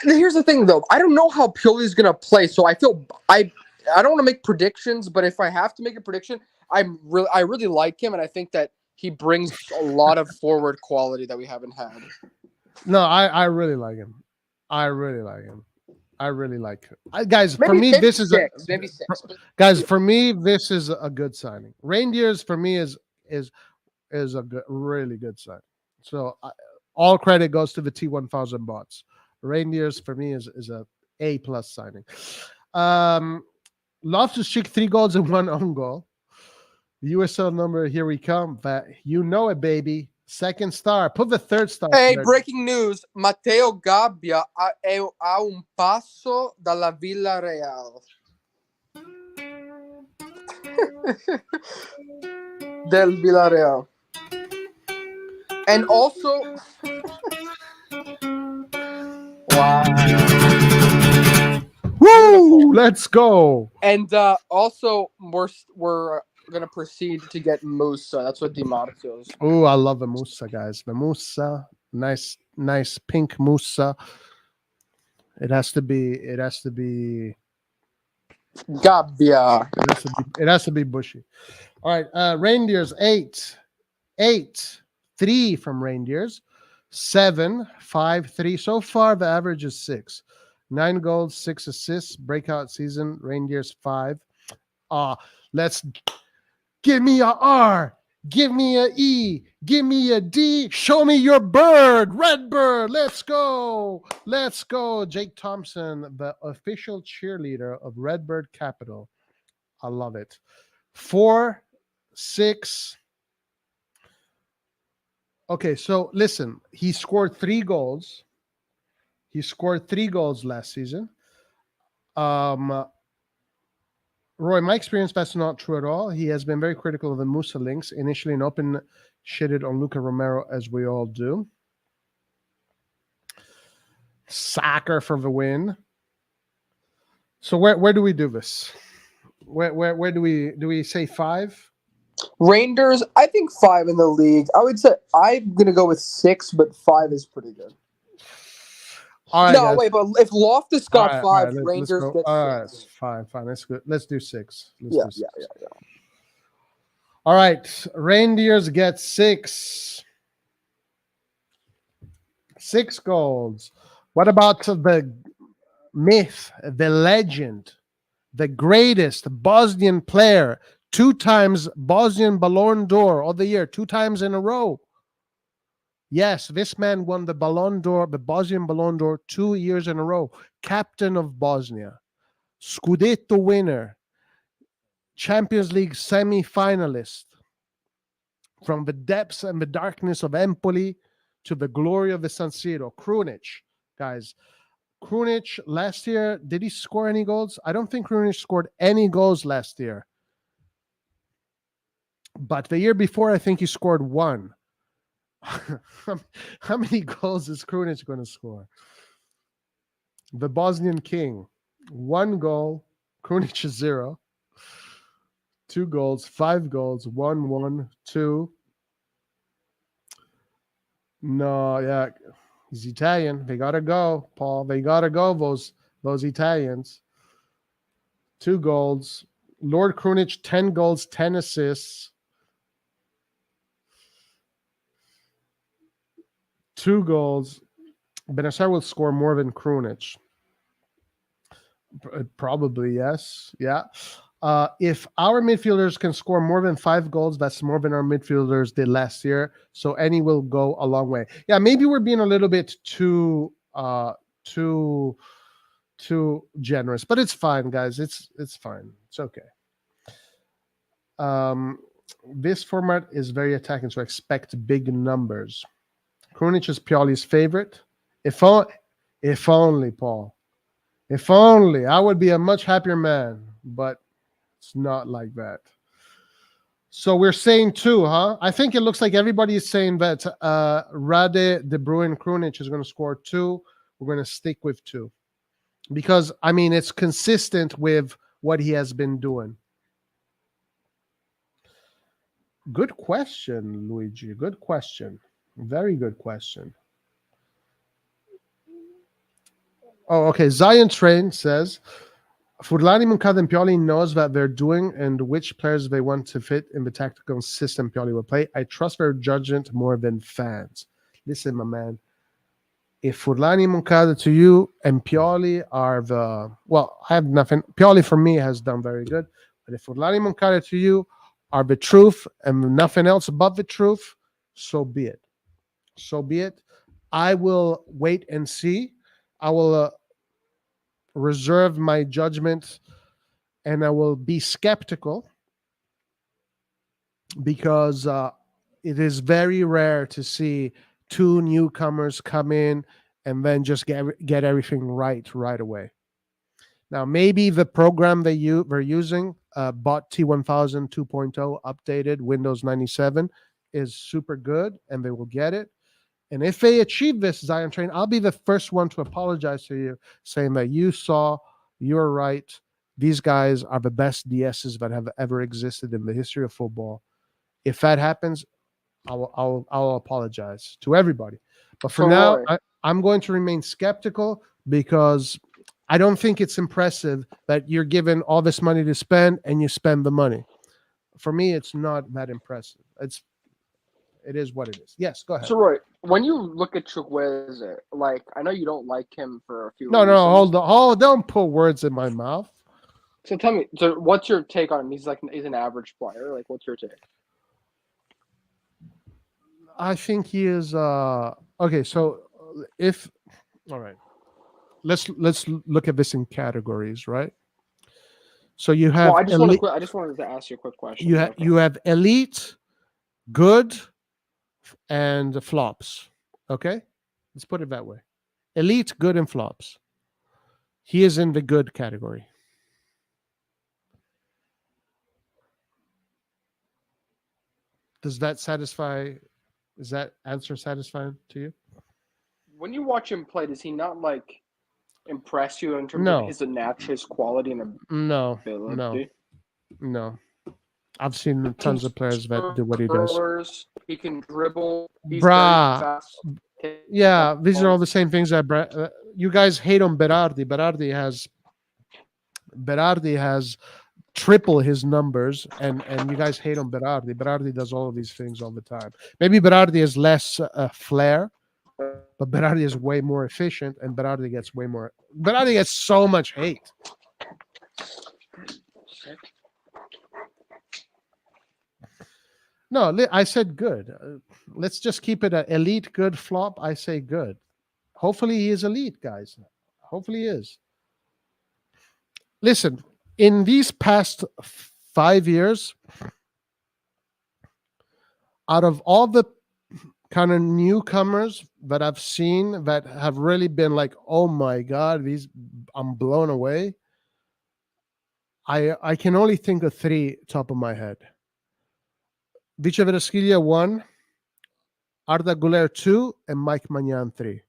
here's the thing, though. I don't know how Pioli is going to play, so I don't want to make predictions, but if I have to make a prediction, I really like him, and I think that he brings a lot of forward quality that we haven't had. No, I really like him. Guys, for me, this is maybe 6. Guys, for me, this is a good signing. Reindeers for me is a really good signing. So all credit goes to the T-1000 bots. Reindeers for me is a A+ signing. Loftus-Cheek 3 goals and 1 own goal. USL number, here we come. You know it, baby. Second star. Put the third star. Hey, there. breaking news. Matteo Gabbia è a un passo dalla Villarreal. Del Villarreal. And also... wow. Woo! Let's go. And also, we're going to proceed to get Musa. That's what DiMarzio's. Oh, I love the Musa, guys. The Musa. Nice pink Musa. It has to be Gabbia. It has to be bushy. All right, Reindeers 8, 3 from Reindeers, 7, 5, 3. So far, the average is 6. 9 goals, 6 assists. Breakout season. Reindeers 5. Let's give me a R. Give me a E. Give me a D. Show me your bird. Redbird. Let's go. Let's go. Jake Thompson, the official cheerleader of Redbird Capital. I love it. 4, 6. Okay, so listen. He scored 3 goals. He scored 3 goals last season. Roy, my experience, that's not true at all. He has been very critical of the Musa links. Initially, an open shitted on Luca Romero, as we all do. Soccer for the win. So where do we do this? Where do we say 5? Rangers, I think 5 in the league. I would say I'm gonna go with 6, but 5 is pretty good. All right, no, guys. wait, but if Loftus got All 5, let's Rangers go. get 6. All right, fine. That's good. Let's do 6. Yeah. All right, Reindeers get 6. 6 goals. What about the myth, the legend, the greatest Bosnian player, 2 times Bosnian Ballon d'Or of the year, 2 times in a row? Yes, this man won the Ballon d'Or, the Bosnian Ballon d'Or 2 years in a row. Captain of Bosnia, Scudetto winner, Champions League semi-finalist. From the depths and the darkness of Empoli to the glory of the San Siro. Krunic, guys. Krunic last year, did he score any goals? I don't think Krunic scored any goals last year. But the year before, I think he scored 1. How many goals is Krunic going to score? The Bosnian king. 1 goal. Krunic is 0. 2 goals. 5 goals. 1, 1, 2. No, yeah. He's Italian. They got to go, Paul. They got to go, those Italians. 2 goals. Lord Krunic, 10 goals, 10 assists. 2 goals. Benacer will score more than Krunic. Probably, yes. Yeah. If our midfielders can score more than 5 goals, that's more than our midfielders did last year. So any will go a long way. Yeah, maybe we're being a little bit too generous, but it's fine, guys. It's fine. It's okay. This format is very attacking, so expect big numbers. Krunic is Pioli's favorite. If only, Paul. If only. I would be a much happier man, but it's not like that. So we're saying 2, huh? I think it looks like everybody is saying that Rade, De Bruyne, Krunic is going to score 2. We're going to stick with 2. Because, I mean, it's consistent with what he has been doing. Good question, Luigi. Good question. Very good question. Oh, okay. Zion Train says, Furlani, Moncada, and Pioli knows what they're doing and which players they want to fit in the tactical system Pioli will play. I trust their judgment more than fans. Listen, my man. If Furlani, Moncada to you and Pioli are the... Well, I have nothing. Pioli, for me, has done very good. But if Furlani, Moncada to you are the truth and nothing else but the truth, so be it. So be it. I will wait and see. I will reserve my judgment and I will be skeptical because it is very rare to see two newcomers come in and then just get everything right away. Now, maybe the program they're using, bought T-1000 2.0 updated Windows 97, is super good, and they will get it. And if they achieve this, Zion Train, I'll be the first one to apologize to you, saying that you're right. These guys are the best DSs that have ever existed in the history of football. If that happens, I'll apologize to everybody. But for now, I'm going to remain skeptical because I don't think it's impressive that you're given all this money to spend and you spend the money. For me, it's not that impressive. It is what it is. Yes, go ahead. So, Roy, when you look at Chukweze, like, I know you don't like him for a few No, reasons. hold on. Don't put words in my mouth. So tell me, so what's your take on him? He's an average player. Like, what's your take? I think he is okay. So all right, let's look at this in categories, right? So you have. Well, I just wanted to ask you a quick question. You have elite, good, and flops. Okay, let's put it that way. Elite, good, and flops. He is in the good category. Does that satisfy? Is that answer satisfying to you? When you watch him play, does he not like impress you in terms of his quality and ability? No. I've seen tons of players that do what he does. He can dribble. He's Bruh. very fast. Yeah, these are all the same things that you guys hate on Berardi. Berardi has triple his numbers, and you guys hate on Berardi. Berardi does all of these things all the time. Maybe Berardi is less flair, but Berardi is way more efficient, and Berardi gets so much hate. No, I said good. Let's just keep it an elite, good, flop. I say good. Hopefully he is elite, guys. Hopefully he is. Listen, in these past 5 years, out of all the kind of newcomers that I've seen that have really been like, oh my God, I'm blown away. I can only think of three top of my head. Viceverasquilla 1, Arda Güler 2, and Mike Maignan 3.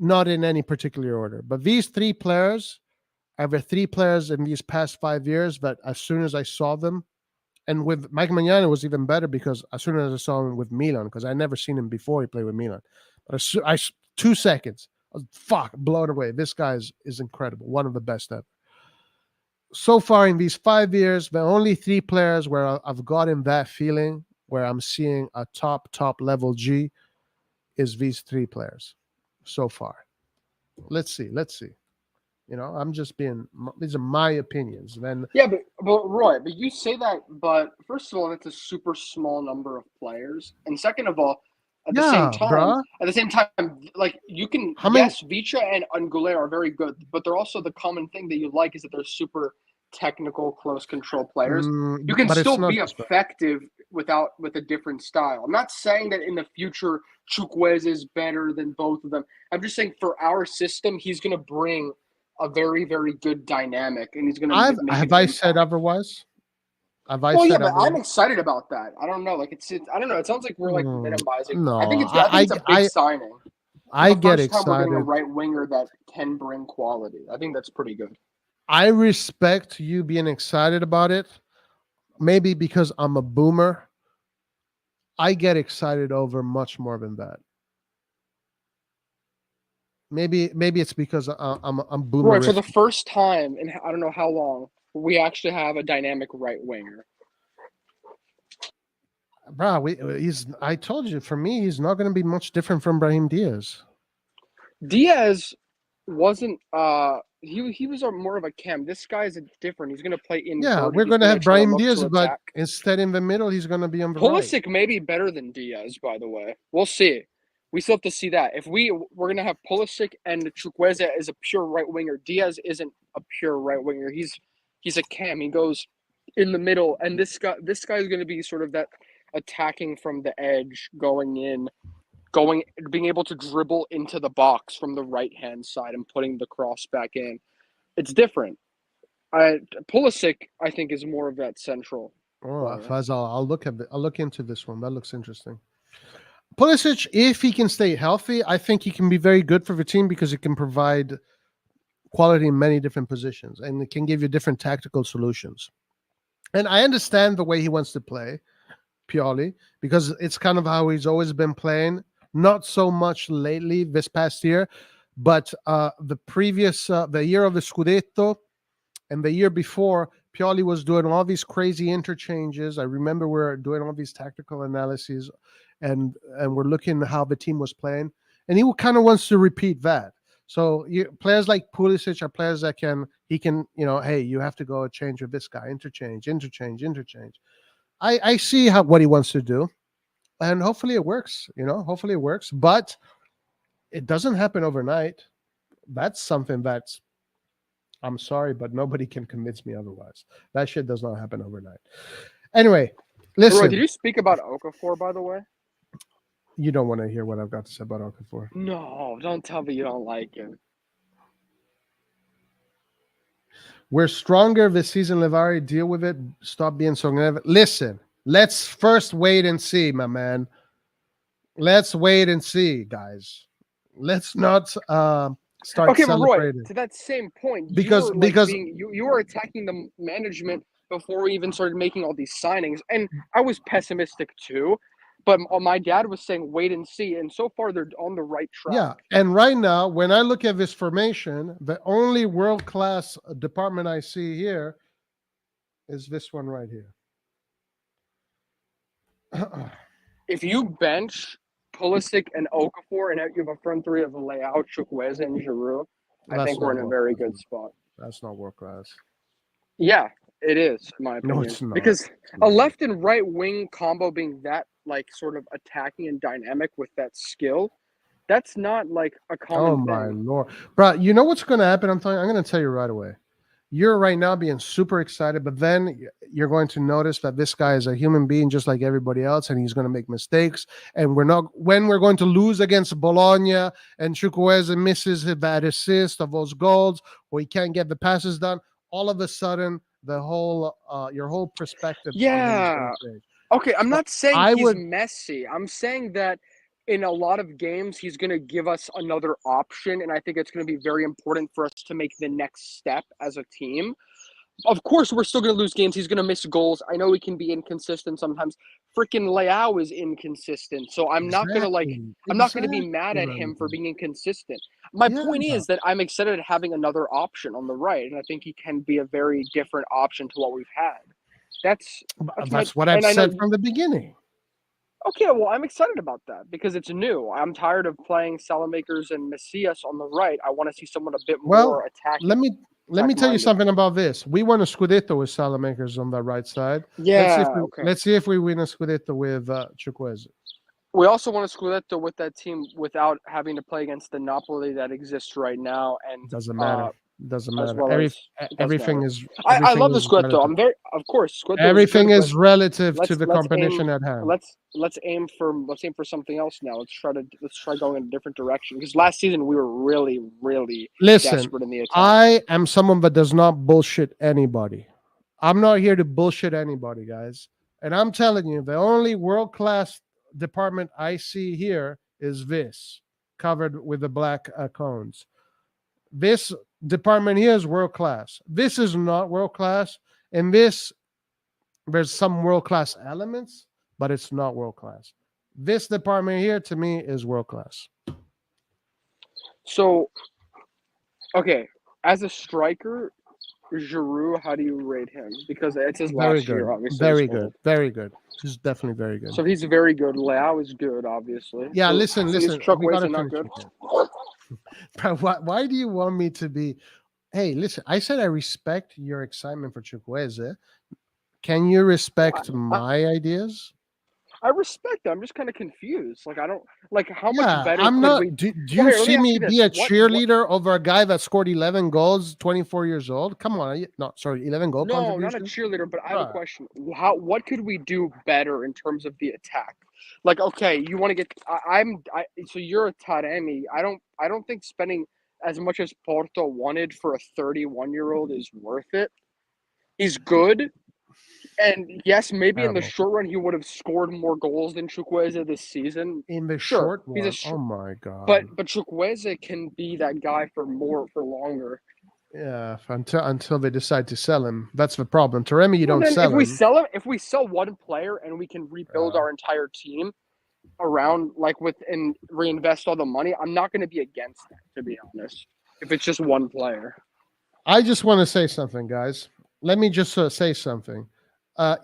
Not in any particular order, but these three players are the three players in these past 5 years that as soon as I saw them, and with Mike Maignan, it was even better because as soon as I saw him with Milan, because I never seen him before he played with Milan, but 2 seconds, I was blown away. This guy is incredible, one of the best ever. So far in these 5 years, the only three players where I've gotten that feeling, where I'm seeing a top level G, is these three players so far. Let's see. You know, I'm just these are my opinions. Then yeah, but Roy, but you say that, but first of all, that's a super small number of players, and second of all, at the same time, like you can Vicha and Güler are very good, but they're also the common thing that you like is that they're super technical, close control players. You can still be effective with a different style. I'm not saying that in the future Chukweze is better than both of them. I'm just saying for our system, he's going to bring a very, very good dynamic, and he's going to. Have I said otherwise? I'm excited about that. I don't know. Like I don't know. It sounds like we're like minimizing. No, I think it's a big signing. I get excited. We're getting a right winger that can bring quality. I think that's pretty good. I respect you being excited about it. Maybe because I'm a boomer, I get excited over much more than that. Maybe it's because I'm boomer. Right, for the first time in I don't know how long, we actually have a dynamic right winger. Bro, I told you, for me, he's not going to be much different from Brahim Diaz. Diaz wasn't he was more of a cam. This guy's different. He's going to play in. Yeah, we're going to have Brahim Diaz, but instead in the middle, he's going to be on the Pulisic right. may be better than Diaz, by the way. We'll see. We still have to see that. If we're going to have Pulisic and Chukweze as a pure right winger, Diaz isn't a pure right winger. He's He's a cam. He goes in the middle, and this guy is going to be sort of that attacking from the edge, being able to dribble into the box from the right-hand side and putting the cross back in. It's different. Pulisic, I think, is more of that central. Oh, Faisal, I'll look into this one. That looks interesting. Pulisic, if he can stay healthy, I think he can be very good for the team because he can provide quality in many different positions and it can give you different tactical solutions. And I understand the way he wants to play, Pioli, because it's kind of how he's always been playing. Not so much lately this past year, but the previous, the year of the Scudetto and the year before, Pioli was doing all these crazy interchanges. I remember we were doing all these tactical analyses and we're looking at how the team was playing. And he kind of wants to repeat that. So players like Pulisic are players that he can, hey, you have to go change with this guy, interchange. I see what he wants to do. And hopefully it works, hopefully it works. But it doesn't happen overnight. That's something that's, I'm sorry, but nobody can convince me otherwise. That shit does not happen overnight. Anyway, listen. Roy, did you speak about Okafor, by the way? You don't want to hear what I've got to say about Okafor. No, don't tell me you don't like him. We're stronger this season, Levari. Deal with it. Stop being so negative. Listen, let's first wait and see, my man. Let's wait and see, guys. Let's not start celebrating. Roy, to that same point, because you were attacking the management before we even started making all these signings, and I was pessimistic too. But my dad was saying wait and see, and so far they're on the right track. Yeah, and right now, when I look at this formation, the only world-class department I see here is this one right here. If you bench Pulisic and Okafor, and you have a front three of Leao, Chukweze, and Giroud, I think we're in a very good spot. That's not world-class. Yeah, it is, in my opinion. No, it's not. Because a left and right wing combo being that sort of attacking and dynamic with that skill, that's not like a common thing. Oh my Lord. Bro, you know what's going to happen? I'm going to tell you right away. You're right now being super excited, but then you're going to notice that this guy is a human being just like everybody else, and he's going to make mistakes. And when we're going to lose against Bologna and Chukweze misses that assist of those goals, or he can't get the passes done, all of a sudden the whole your whole perspective. Yeah. Okay, I'm not saying he's messy. I'm saying that in a lot of games, he's going to give us another option, and I think it's going to be very important for us to make the next step as a team. Of course, we're still going to lose games. He's going to miss goals. I know he can be inconsistent sometimes. Freaking Leao is inconsistent, so I'm not going to I'm not going to be mad at him for being inconsistent. My point is that I'm excited at having another option on the right, and I think he can be a very different option to what we've had. That's what I've said from the beginning. Okay, well, I'm excited about that because it's new. I'm tired of playing Salamakers and Messias on the right. I want to see someone a bit more attacking. Let me tell you something about this. We won a Scudetto with Salamakers on the right side. Yeah, let's see if we win a Scudetto with Chukweze. We also won a Scudetto with that team without having to play against the Napoli that exists right now. And doesn't matter. Doesn't matter. Well everything is. I love the Scudetto. I'm very, of course, Scudetto. Everything is relative to the competition at hand. Let's aim for something else now. Let's try going in a different direction because last season we were really desperate in the attack. I am someone that does not bullshit anybody. I'm not here to bullshit anybody, guys. And I'm telling you, the only world-class department I see here is this, covered with the black cones. This department here is world class. This is not world class, and there's some world class elements, but it's not world class. This department here, to me, is world class. So, okay, as a striker, Giroud, how do you rate him? Because it's his last year, obviously. Very good. He's definitely very good. So he's very good. Leao is good, obviously. Yeah, so, listen. Chukweze not good. Why do you want me to be? Hey, listen. I said I respect your excitement for Chukweze. Can you respect my ideas? I respect that. I'm just kind of confused. Like I don't like how much Yeah, better I'm could not. we? Do Well, you here, let me see ask me you be this: a cheerleader over a guy that scored 11 goals, 24 years old? Come on, no, sorry, 11 goal No, not a contributions. cheerleader, but I have a Bruh. question. What could we do better in terms of the attack? Like, okay, you want to get. So you're a Taremi. I don't think spending as much as Porto wanted for a 31-year-old is worth it. He's good. And yes, maybe in the Terrible. short run he would have scored more goals than Chukweze this season. In the Sure, short he's a one, oh my but god. Chukweze can be that guy for longer. Yeah, until they decide to sell him, that's the problem. Taremi, you Well, don't then sell him. if we sell one player and we can rebuild Yeah. our entire team around and reinvest all the money, I'm not going to be against that, to be honest. If it's just one player. I just want to say something, guys. Let me just say something.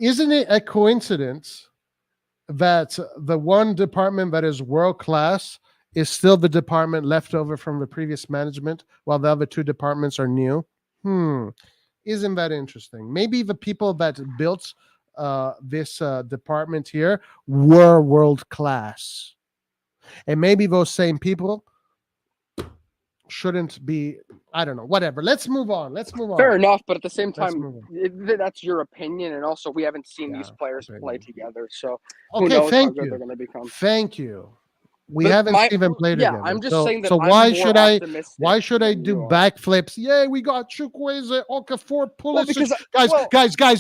Isn't it a coincidence that the one department that is world class is still the department left over from the previous management, while the other two departments are new? Isn't that interesting? Maybe the people that built this department here were world class, and maybe those same people shouldn't be. I don't know. Whatever. Let's move on. Fair enough, but at the same Let's time, move on. that's your opinion, and also we haven't seen these Yeah. players play Opinion. together, so who Okay. knows how Thank good they're you. going to become. Thank you. We But haven't seen them play together. I'm just saying that So I'm why more should I? optimistic Why should I than do you are. backflips? Yay, we got Chukweze, Okafor, Well, Pulisic. because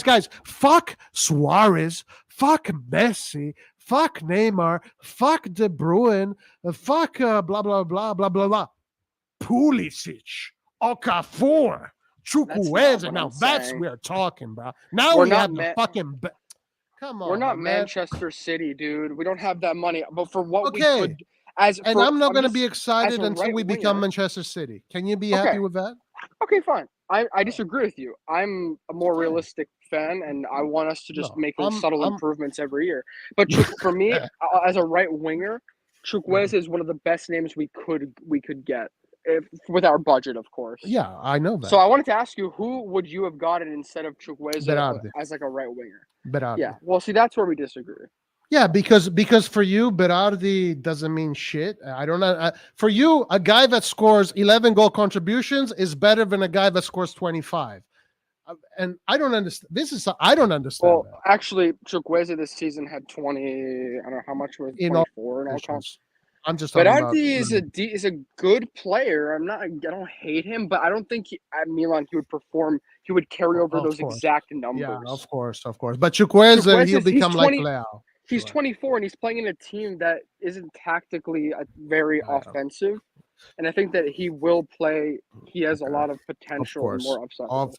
Guys. Fuck Suarez. Fuck Messi. Fuck Neymar. Fuck De Bruyne. Fuck blah blah blah blah blah blah. Pulisic, Okafor, Chukweze. what Now I'm that's saying. we're talking, bro. Now We're we not have the ma- fucking. Come on, We're not my man. Manchester City, dude. We don't have that money. But for what we Okay. could, as And for I'm not going to just be as excited a until right we become winger. Manchester City. Can you be Okay, happy with that? okay, fine. I disagree with you. I'm a more realistic fan, and I want us to just No, make those subtle I'm improvements every year. But for me, as a right winger, Chukwueze is one of the best names we could get, with our budget, of course. yeah, I know So that. I wanted to ask you, who would you have gotten instead of Chukwueze Berardi. as like a right winger? Berardi. Yeah. Well, see, that's where we disagree. Yeah, because for you, Berardi doesn't mean shit. I don't know. For you, a guy that scores 11 goal contributions is better than a guy that scores 25. And I don't understand. I don't understand Well, that. actually, Chukwueze this season had 20. I don't know how much was In all 24 in all competitions. comps. I'm just talking about. Berardi is a good player. I don't hate him, but I don't think at Milan he would perform. He would carry over Of those course. exact Yeah, numbers. of course. But Chukwueze, he'll He's become like 20. Leao. He's Sure. 24 and he's playing in a team that isn't tactically very offensive, and I think that he will play. He has a lot of potential and more upside. Of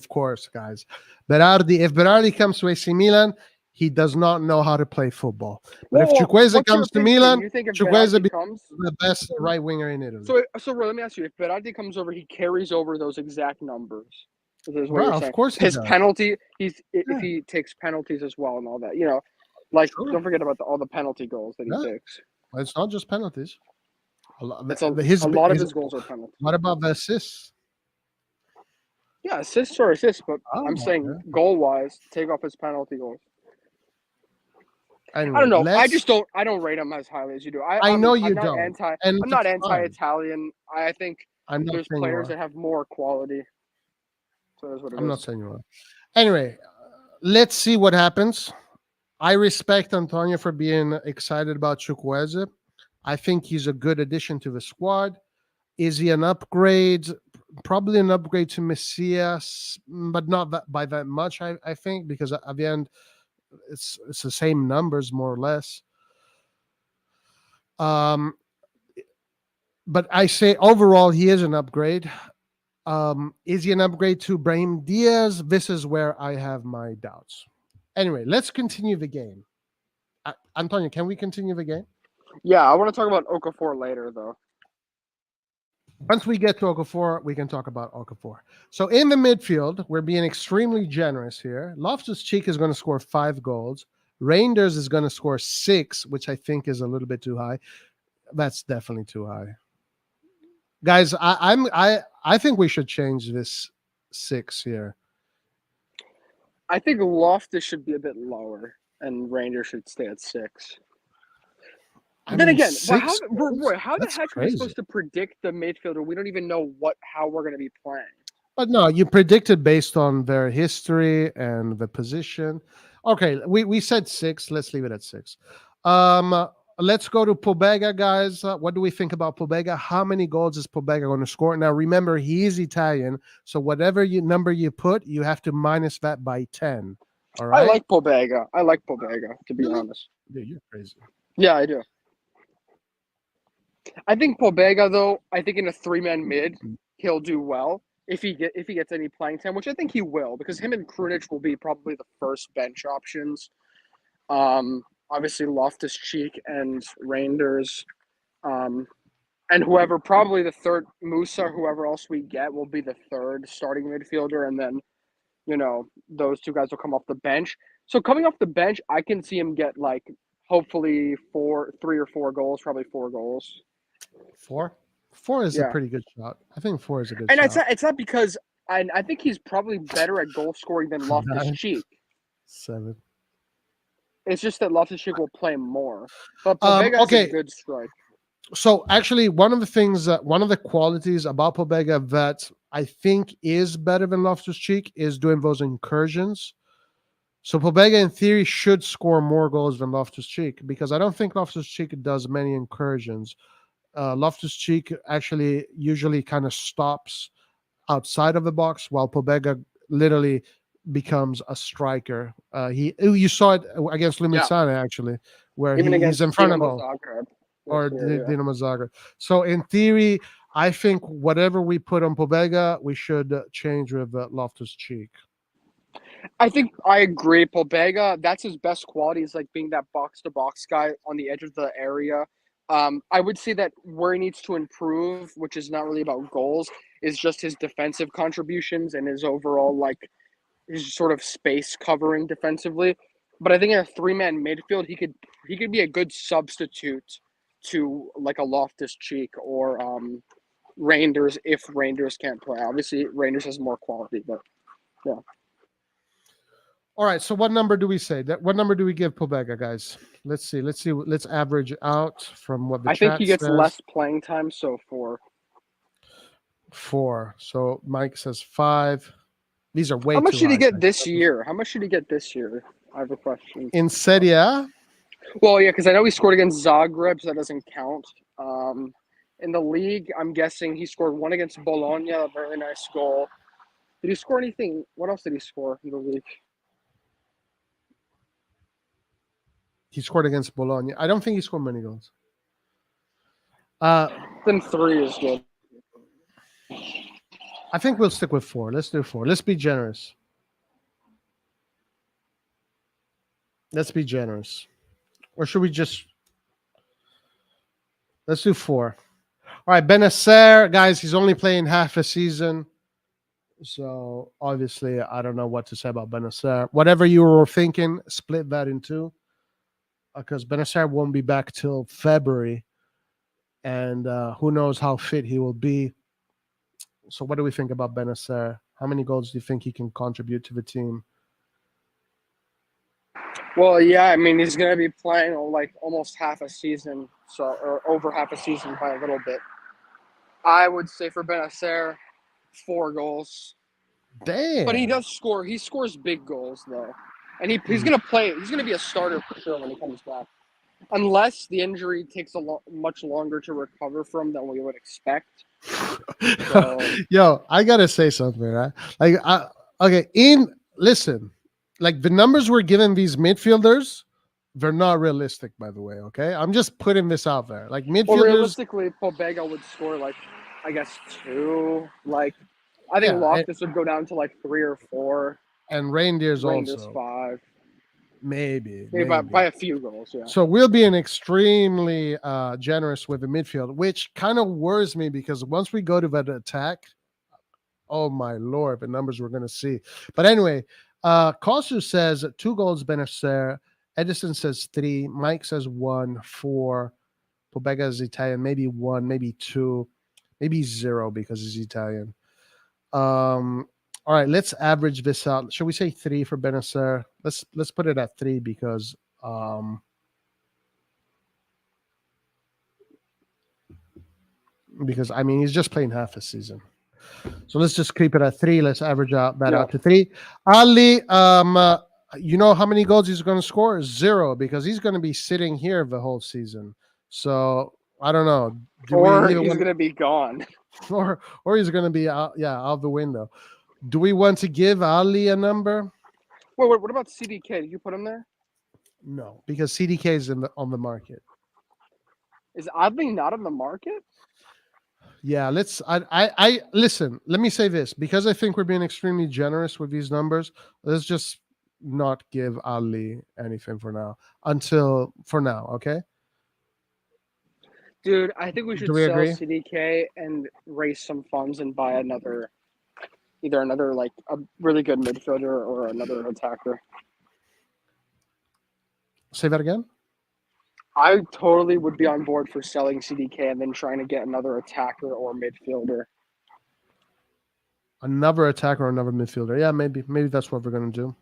course, guys. Berardi, if Berardi comes to AC Milan, he does not know how to play football. But if Chukwueze comes to Milan, You think if Chukwueze Berardi comes, the best right winger in Italy. so let me ask you: if Berardi comes over, he carries over those exact numbers. Is what Bro, you're of saying? course he His does. penalty, if he takes penalties as well and all that, don't forget about all the penalty goals that he takes. It's not just penalties. A lot of his goals are penalties. What about the assists? Yeah, assists are assists, but I'm saying goal-wise, take off his penalty goals. Anyway, I don't know. I don't rate him as highly as you do. I know you don't. I'm not anti-Italian. I think there's players that have more quality. So that's what it is. I'm not saying you are. Anyway, let's see what happens. I respect Antonio for being excited about Chukwueze. I think he's a good addition to the squad. Is he an upgrade? Probably an upgrade to Messias, but not by that much, I think, because at the end, it's the same numbers, more or less. But I say overall, he is an upgrade. Is he an upgrade to Brahim Diaz? This is where I have my doubts. Anyway, let's continue the game. Antonio, can we continue the game? Yeah, I want to talk about Okafor later, though. Once we get to Okafor, we can talk about Okafor. So in the midfield, we're being extremely generous here. Loftus-Cheek is going to score 5 goals. Reinders is going to score 6, which I think is a little bit too high. That's definitely too high. Guys, I think we should change this 6 here. I think Loftus should be a bit lower. and Rangers should stay at 6. I Then mean, again, well, six goals? Roy, how the That's heck are we crazy. supposed to predict the midfielder? We don't even know how we're going to be playing. But no, you predicted based on their history and the position. Okay, we said 6. Let's leave it at 6. Let's go to Pobega, guys. What do we think about Pobega? How many goals is Pobega going to score? Now, remember, he is Italian, so whatever number you put, you have to minus that by 10. All right? I like Pobega. To be Really? honest. Dude, you're crazy. Yeah, I do. I think Pobega, though, I think in a 3-man mid, he'll do well if he gets any playing time, which I think he will, because him and Krunic will be probably the first bench options. Obviously Loftus-Cheek and Reinders, and whoever, probably the third, Musa, whoever else we get, will be the third starting midfielder, and then, those two guys will come off the bench. So coming off the bench, I can see him get, like, hopefully 3 or 4 goals, probably 4 goals. 4? 4 is a Yeah. pretty good shot. I think 4 is a good And shot. it's not because I think he's probably better at goal scoring than Loftus-Cheek. 7. It's just that Loftus-Cheek will play more. But Pobega has a good strike. So actually, one of the qualities about Pobega that I think is better than Loftus-Cheek is doing those incursions. So Pobega, in theory, should score more goals than Loftus-Cheek, because I don't think Loftus-Cheek does many incursions. Loftus-Cheek actually usually kind of stops outside of the box, while Pobega literally becomes a striker. You saw it against Lumisana, actually, where he's in front of goal. Or Dinamo Zagreb. So in theory, I think whatever we put on Pobega, we should change with Loftus-Cheek. I think I agree. Pobega, that's his best quality, is like being that box-to-box guy on the edge of the area. I would say that where he needs to improve, which is not really about goals, is just his defensive contributions and his overall, like, his sort of space covering defensively. But I think in a 3-man midfield, he could be a good substitute to, like, a Loftus-Cheek or Reinders, if Reinders can't play. Obviously, Reinders has more quality, but yeah. All right, so what number do we say? What number do we give Pobega, guys? Let's see. Let's average out from what the chat says. I think he gets less playing time, so 4. 4. So Mike says 5. These are way too high. How much did he get this year? I have a question. In Serie A? Well, yeah, because I know he scored against Zagreb, so that doesn't count. In the league, I'm guessing he scored 1 against Bologna, a very nice goal. Did he score anything? What else did he score in the league? He scored against Bologna. I don't think he scored many goals. Then 3 is good. I think we'll stick with 4. Let's do 4. Let's be generous. Or should we just... Let's do 4. All right, Benacer, guys, he's only playing half a season. So, obviously, I don't know what to say about Benacer. Whatever you were thinking, split that in 2. Because Benacer won't be back till February. And who knows how fit he will be. So what do we think about Benacer? How many goals do you think he can contribute to the team? Well, yeah, I mean, he's going to be playing like almost half a season, or over half a season by a little bit. I would say for Benacer, 4 goals. Damn. But he does score. He scores big goals, though. And he's going to play. He's going to be a starter for sure when he comes back. Unless the injury takes much longer to recover from than we would expect. So. Yo, I got to say something, right? Listen, like the numbers we're giving these midfielders, they're not realistic, by the way, okay? I'm just putting this out there. Like midfielders... Well, realistically, Pobega would score, like, I guess 2. Like, I think Loftus would go down to, like, 3 or 4. And Reindeers also. 5. Maybe. By a few goals, yeah. So we'll be extremely generous with the midfield, which kind of worries me, because once we go to that attack, oh my Lord, the numbers we're going to see. But anyway, Kosu says 2 goals, Benacer. Edison says 3. Mike says 1, 4. Pobega is Italian, maybe 1, maybe 2, maybe 0 because he's Italian. All right, let's average this out. Should we say 3 for Benacer? Let's put it at 3 because I mean he's just playing half a season. So let's just keep it at 3. Let's average out to 3. Ali, you know how many goals he's going to score? 0, because he's going to be sitting here the whole season. So I don't know. Or he's going to be gone. Or he's going to be out the window. Do we want to give Ali a number? Wait, what about CDK? Did you put him there? No, because CDK is on the market. Is Ali not on the market? Yeah, I listen, let me say this, because I think we're being extremely generous with these numbers. Let's just not give Ali anything for now, okay? Dude, I think we should sell agree? CDK and raise some funds and buy either another like a really good midfielder or another attacker. Say that again? I totally would be on board for selling CDK and then trying to get another attacker or midfielder. Another attacker or another midfielder. Yeah, maybe that's what we're going to do.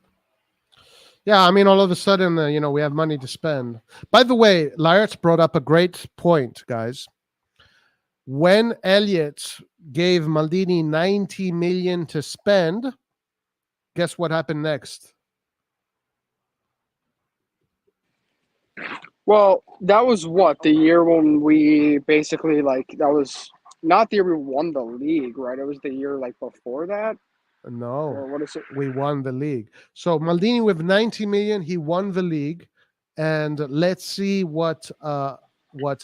Yeah, I mean, all of a sudden, we have money to spend. By the way, Laerts brought up a great point, guys. When Elliott gave Maldini 90 million to spend, guess what happened next? Well, that was the year when we basically that was not the year we won the league, right? It was the year before that. No, or what is it? We won the league. So Maldini with 90 million, he won the league, and let's see what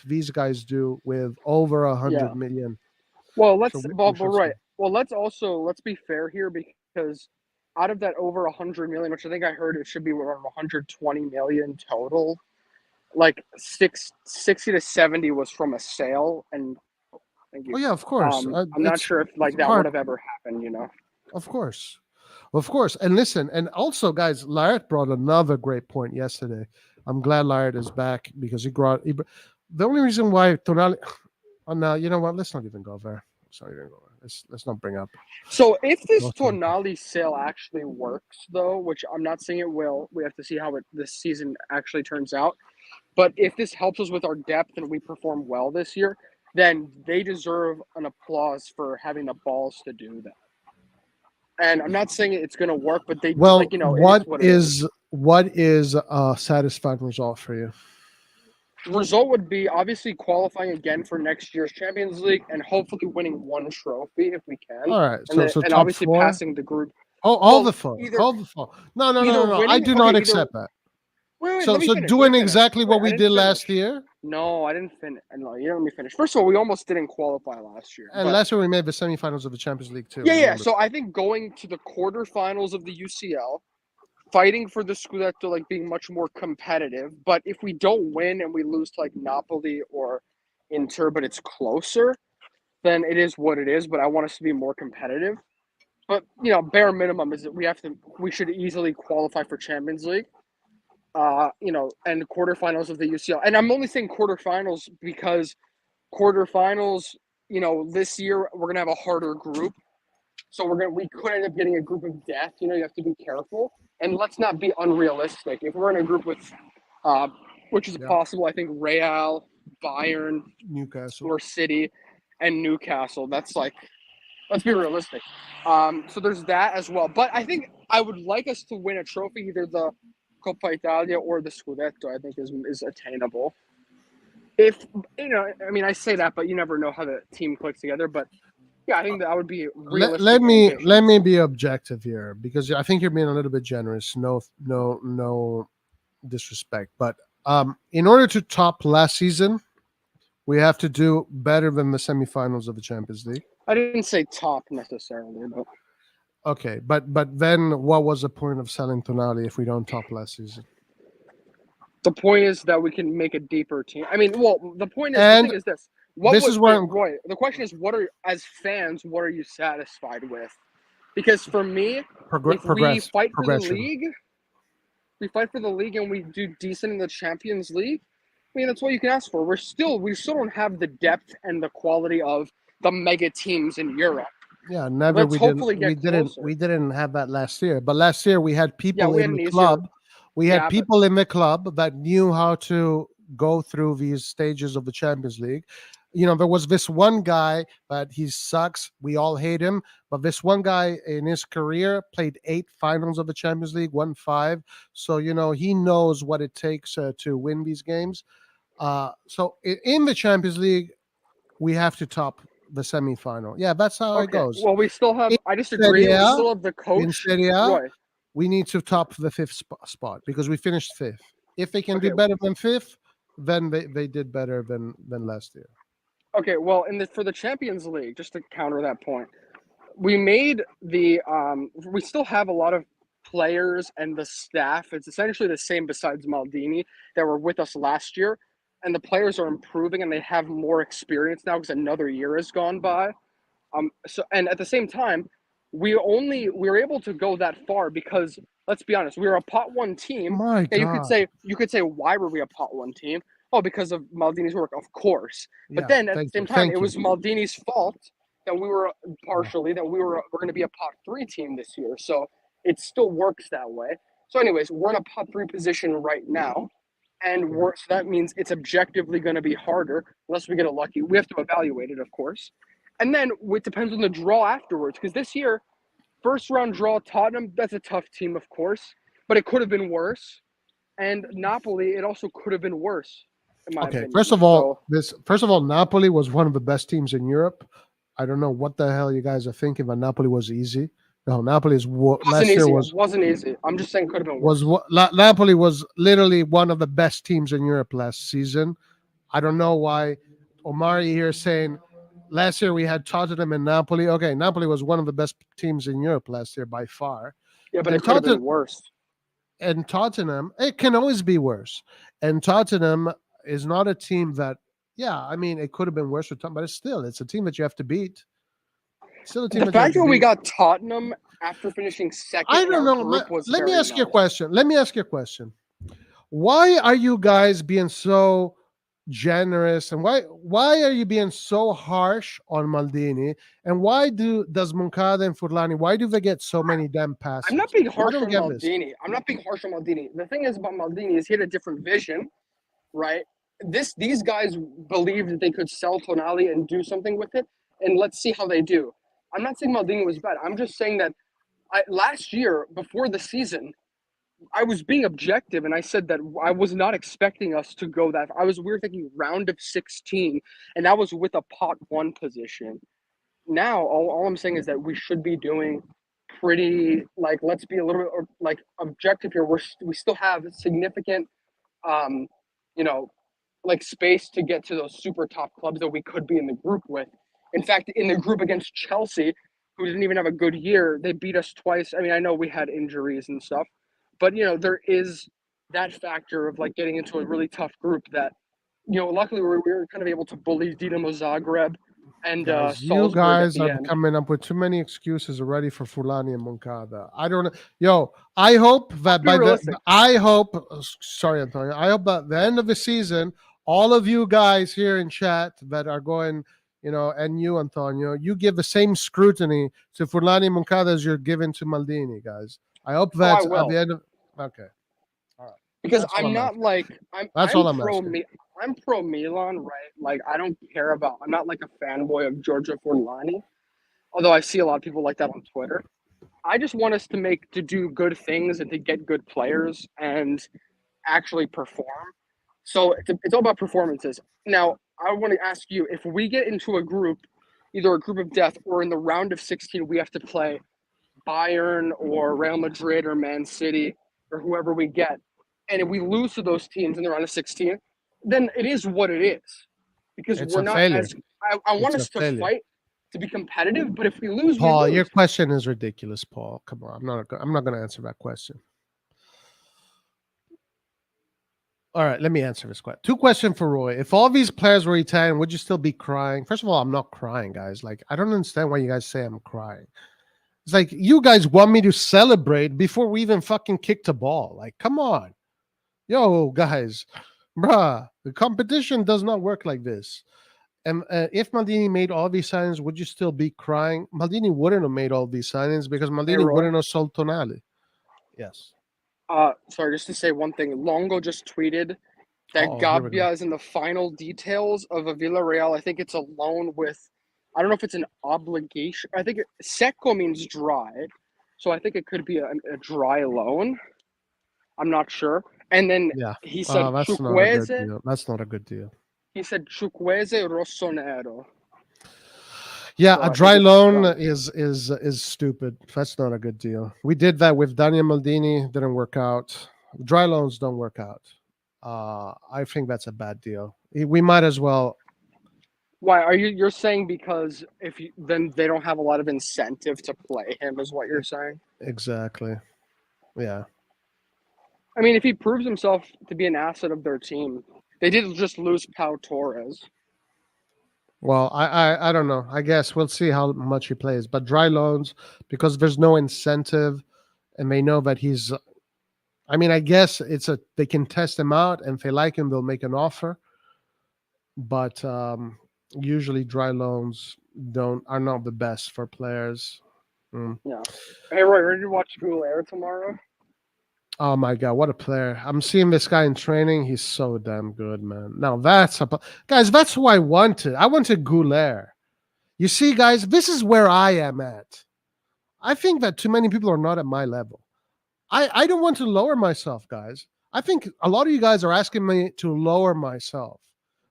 these guys do with over 100 million. Well, let's be fair here, because out of that over 100 million, which I think I heard it should be around 120 million total. 60 to 70 was from a sale, and thank you. Oh yeah, of course. I'm not sure if that would have ever happened, Of course. And listen, and also, guys, Laird brought another great point yesterday. I'm glad Laird is back, because the only reason why Tonali. Oh no, you know what? Let's not even go there. Let's not bring up. So if this Tonali sale actually works, though, which I'm not saying it will, we have to see how this season actually turns out. But if this helps us with our depth and we perform well this year, then they deserve an applause for having the balls to do that. And I'm not saying it's going to work, but they what is a satisfying result for you? The result would be obviously qualifying again for next year's Champions League and hopefully winning one trophy if we can. All right, and top obviously 4? passing the group. All the fall. No. I do not accept that. Wait, so doing exactly what we did last year? No, I didn't finish. No, you didn't let me finish. First of all, we almost didn't qualify last year. And last year we made the semifinals of the Champions League too. Yeah. So I think going to the quarterfinals of the UCL, fighting for the Scudetto, being much more competitive. But if we don't win and we lose to Napoli or Inter, but it's closer, then it is what it is. But I want us to be more competitive. But bare minimum is that we should easily qualify for Champions League. And quarterfinals of the UCL. And I'm only saying quarterfinals because quarterfinals, this year we're gonna have a harder group. So we could end up getting a group of death. You have to be careful. And let's not be unrealistic. If we're in a group with which is possible, I think Real, Bayern, Newcastle, or City, and Newcastle, that's let's be realistic. So there's that as well. But I think I would like us to win a trophy, either the Coppa Italia or the Scudetto. I think is attainable. If I say that, but you never know how the team clicks together. But yeah, I think that would be realistic. Let me be objective here, because I think you're being a little bit generous. No disrespect, but in order to top last season, we have to do better than the semifinals of the Champions League. I didn't say top necessarily, but. Okay, but then what was the point of selling Tonali if we don't top last season? The point is that we can make a deeper team. I mean, the point is, the thing is this. The question is, as fans, what are you satisfied with? Because for me, if we fight for the league, and we do decent in the Champions League, I mean, that's what you can ask for. We still don't have the depth and the quality of the mega teams in Europe. Yeah, never. Let's hopefully get closer. We didn't have that last year. But last year we had Yeah, people we had in an the easier. club. We had Yeah, but people in the club that knew how to go through these stages of the Champions League. You know, there was this one guy, but he sucks. We all hate him. But this one guy in his career played 8 finals of the Champions League, won 5. So, you know, he knows what it takes to win these games. So in the Champions League, we have to top the semifinal. Yeah, that's how it okay. goes. Well, we still have. In I disagree. Serie We A, still have the in coach, Serie A, Roy. we need to top the 5th spot because we finished 5th. If they can do Okay. better than 5th, then they did better than last year. Okay. Well, for the Champions League, just to counter that point, we made the. We still have a lot of players and the staff. It's essentially the same besides Maldini that were with us last year, and the players are improving and they have more experience now because another year has gone by. So and at the same time, we were able to go that far because let's be honest, we were a pot one team. My Yeah, God. you could say why were we a pot one team? Oh, because of Maldini's work, of course. But Yeah, then at the thank same you. time, Thank it you. was Maldini's fault that we were partially that we're going to be a pot three team this year. So it still works that way. So, anyways, we're in a pot three position right now, and so that means it's objectively going to be harder unless we get a lucky. We have to evaluate it, of course, and then it depends on the draw afterwards. Because this year, first round draw, Tottenham, that's a tough team, of course, but it could have been worse. And Napoli, it also could have been worse, in my Okay, opinion. first of all, Napoli was one of the best teams in Europe. I don't know what the hell you guys are thinking, but Napoli was easy. No, Napoli is last year wasn't easy. I'm just saying could have been worse. Napoli was literally one of the best teams in Europe last season. I don't know why Omari here saying last year we had Tottenham and Napoli. Okay, Napoli was one of the best teams in Europe last year by far. Yeah, but And it could have been worse. And Tottenham, it can always be worse. And Tottenham is not a team that, yeah, I mean, it could have been worse for Tottenham, but it's a team that you have to beat. Still a team The that you have fact to that we beat. got Tottenham after finishing second I in don't our know. group was Let me very ask you a nice. question. Let me ask you a question. Why are you guys being so generous, and why are you being so harsh on Maldini, and why does Moncada and Furlani, why do they get so many damn passes? I'm not being I harsh don't on get this. Maldini. I'm not being harsh on Maldini. The thing is about Maldini is he had a different vision, right? These guys believed that they could sell Tonali and do something with it, and let's see how they do. I'm not saying Maldini was bad. I'm just saying that last year, before the season, I was being objective, and I said that I was not expecting us to go that. We were thinking round of 16, and that was with a pot one position. Now, all I'm saying is that we should be doing pretty like let's be a little bit like objective here. We still have significant, um, you know, like space to get to those super top clubs that we could be in the group with. In fact, in the group against Chelsea, who didn't even have a good year, they beat us twice. I mean, I know we had injuries and stuff, but there is that factor of like getting into a really tough group that, luckily we were kind of able to bully Dinamo Zagreb and Guys, you Salzburg at guys the are end. coming up with too many excuses already for Fulani and Moncada. I don't know. Yo, I hope that sorry, Antonio. I hope by the end of the season, all of you guys here in chat that are going, and you, Antonio, you give the same scrutiny to Fulani and Moncada as you're giving to Maldini, guys. I hope that at the end of okay. All right. Because That's all I'm not asking. like That's I'm all I'm pro asking. I'm pro Milan, right? Like I don't care about. I'm not like a fanboy of Giorgio Forlani, although I see a lot of people like that on Twitter. I just want us to do good things and to get good players and actually perform. So it's all about performances. Now, I want to ask you, if we get into a group, either a group of death or in the round of 16, we have to play Bayern or Real Madrid or Man City or whoever we get, and if we lose to those teams in the round of 16, then it is what it is. Because It's we're a not failure. as I want us to fight to be competitive, but if we lose, Paul, we lose. your question is ridiculous, Paul. Come on, I'm not going to answer that question. All right, let me answer this question. 2 questions for Roy. If all these players were Italian, would you still be crying? First of all, I'm not crying, guys. Like, I don't understand why you guys say I'm crying. It's like you guys want me to celebrate before we even fucking kicked a ball. Like, come on. Yo, guys, bruh, the competition does not work like this. And if Maldini made all these signings, would you still be crying? Maldini wouldn't have made all these signings because Maldini Roy. wouldn't have sold Tonali. Yes. Sorry, just to say one thing. Longo just tweeted that Oh, here we go. Gabbia is in the final details of a Villarreal. I think it's a loan with, I don't know if it's an obligation. I think secco means dry, so I think it could be a dry loan. I'm not sure. And then Yeah. he said That's not a good Chukweze. deal. That's not a good deal. He said Chukweze RossonARI. Yeah, So a I dry think it's loan done. is stupid. That's not a good deal. We did that with Daniel Maldini. Didn't work out. Dry loans don't work out. I think that's a bad deal. We might as well. Why are you're saying because then they don't have a lot of incentive to play him is what you're saying? Exactly. Yeah. I mean, if he proves himself to be an asset of their team, they did just lose Pau Torres. Well, I don't know. I guess we'll see how much he plays. But dry loans, because there's no incentive, and they know that he's. I mean, I guess they can test him out, and if they like him, they'll make an offer. But usually, dry loans are not the best for players. Yeah. Hey, Roy, ready to watch Goulet tomorrow? Oh my God, what a player. I'm seeing this guy in training. He's so damn good, man. Now guys, that's who I wanted. I wanted Goulet. You see, guys, this is where I am at. I think that too many people are not at my level. I don't want to lower myself, guys. I think a lot of you guys are asking me to lower myself.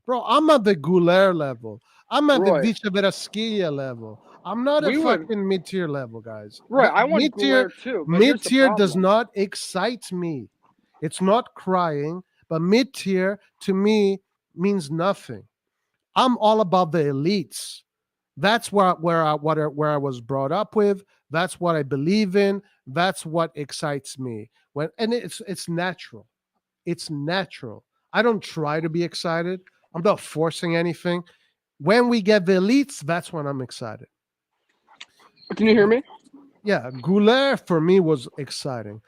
Bro, I'm at the Goulet level. I'm at Roy. the Vicha Verasquilla level. I'm not at fucking mid-tier level, guys. Roy, I want mid-tier, Goulet too. But here's the mid-tier does problem. not excite me. It's not crying, but mid-tier to me means nothing. I'm all about the elites. That's where I was brought up with. That's what I believe in. That's what excites me. And it's natural. It's natural. I don't try to be excited. I'm not forcing anything. When we get the elites, that's when I'm excited. Can you hear me? Yeah, Goulet for me was exciting.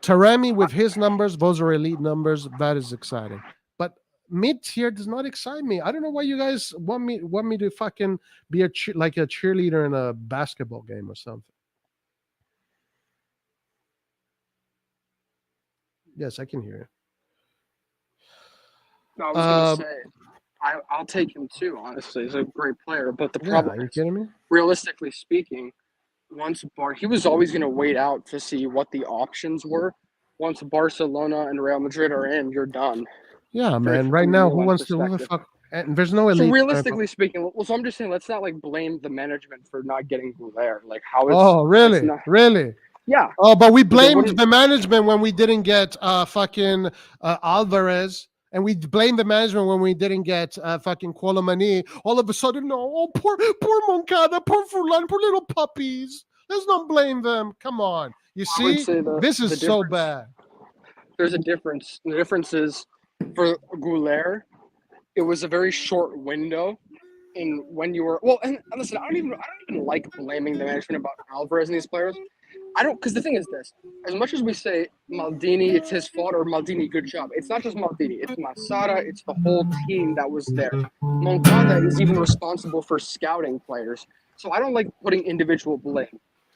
Taremi with his numbers, those are elite numbers. That is exciting. But mid-tier does not excite me. I don't know why you guys want me to fucking be like a cheerleader in a basketball game or something. Yes, I can hear you. No, I was going to say, I'll take him too, honestly. He's a great player. But the problem Are you is, kidding me? realistically speaking, he was always going to wait out to see what the options were. Once Barcelona and Real Madrid are in, you're done. Yeah, man. Right now, who the fuck? And there's no elite. So realistically speaking, so I'm just saying, let's not like blame the management for not getting Goulet. Like how it's. Oh, really? Really? Yeah. Oh, but we blamed the management when we didn't get fucking Alvarez. And we blame the management when we didn't get fucking Colomani. All of a sudden, no, oh, poor Moncada, poor Furlan, poor little puppies. Let's not blame them. Come on. You see, this is so bad. There's a difference. The difference is for Goulet, it was a very short window in when you were and listen, I don't even like blaming the management about Alvarez and these players. Because the thing is this, as much as we say Maldini, it's his fault, or Maldini, good job, it's not just Maldini, it's Massara, it's the whole team that was there. Moncada is even responsible for scouting players. So I don't like putting individual blame.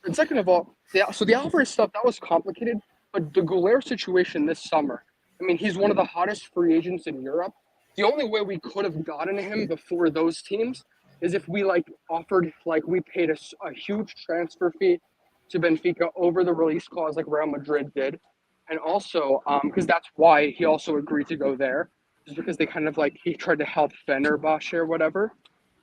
And second of all, so the Alvarez stuff, that was complicated, but the Goulet situation this summer, I mean, he's one of the hottest free agents in Europe. The only way we could have gotten him before those teams is if we we paid a huge transfer fee to Benfica over the release clause like Real Madrid did. And also, because that's why he also agreed to go there, just because they kind of he tried to help Fenerbahce or whatever.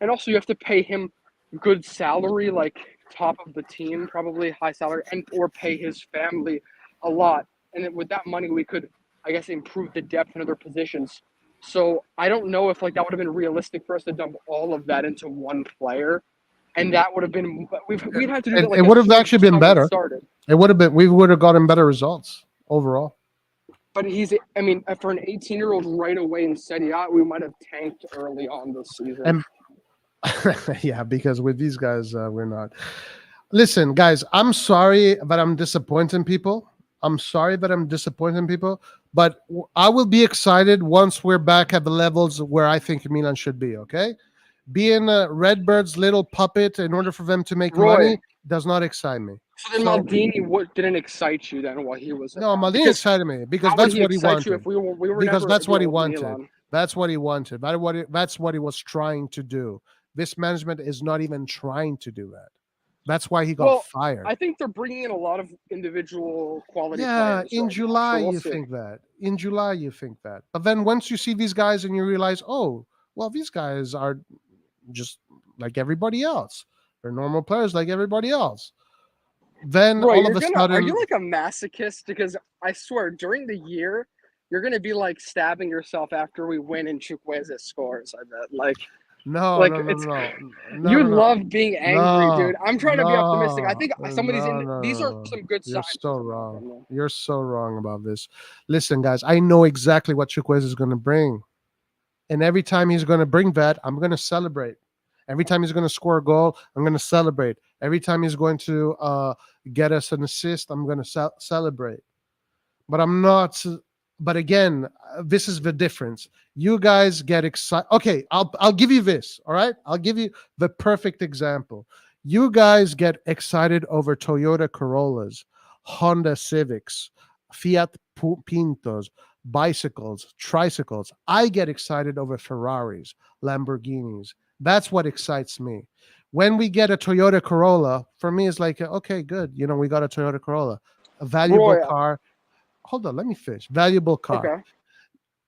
And also you have to pay him good salary, like top of the team, probably high salary, or pay his family a lot. And then with that money, we could, I guess, improve the depth in other positions. So I don't know if that would have been realistic for us to dump all of that into one player. And that would have been we'd have to do that. It would have actually been better. It would have been. We would have gotten better results overall. But for an 18-year-old right away in Serie A, we might have tanked early on this season. Yeah, because with these guys, we're not. Listen, guys, I'm sorry that I'm disappointing people. But I will be excited once we're back at the levels where I think Milan should be. Okay. being a Redbird's little puppet in order for them to make Roy. money does not excite me. So then So- Maldini didn't excite you then while he was No, at- Maldini because excited me because how would that's he what he excite you wanted. if we were Because never that's what he dealing with wanted. Milan? That's what he wanted. That's what he was trying to do. This management is not even trying to do that. That's why he got Well, fired. I think they're bringing in a lot of individual quality Yeah, players. in right now, July so we'll you see. think that. In July you think that. But then once you see these guys and you realize, oh, well, these guys are just like everybody else. They're normal players like everybody else. Then Roy, all you're of a gonna, sudden, are you like a masochist? Because I swear, during the year, you're gonna be like stabbing yourself after we win and Chukweze scores. I bet. Like no, like, no, no, it's- no, no, you no, no. love being angry, No, dude. I'm trying to be optimistic. I think no, some of these no, these are no. some good You're signs. so in my wrong. opinion. You're so wrong about this. Listen, guys, I know exactly what Chukweze is going to bring. And every time he's going to bring that, I'm going to celebrate. Every time he's going to score a goal, I'm going to celebrate. Every time he's going to get us an assist, I'm going to celebrate. But I'm not. But again, this is the difference. You guys get excited. Okay, I'll give you this. All right, I'll give you the perfect example. You guys get excited over Toyota Corollas, Honda Civics, Fiat Pintos, bicycles, tricycles. I get excited over Ferraris, Lamborghinis. That's what excites me. When we get a Toyota Corolla, for me, it's like, okay, good. You know, we got a Toyota Corolla, a valuable Roy, car. Hold on, let me finish. Valuable car. Okay.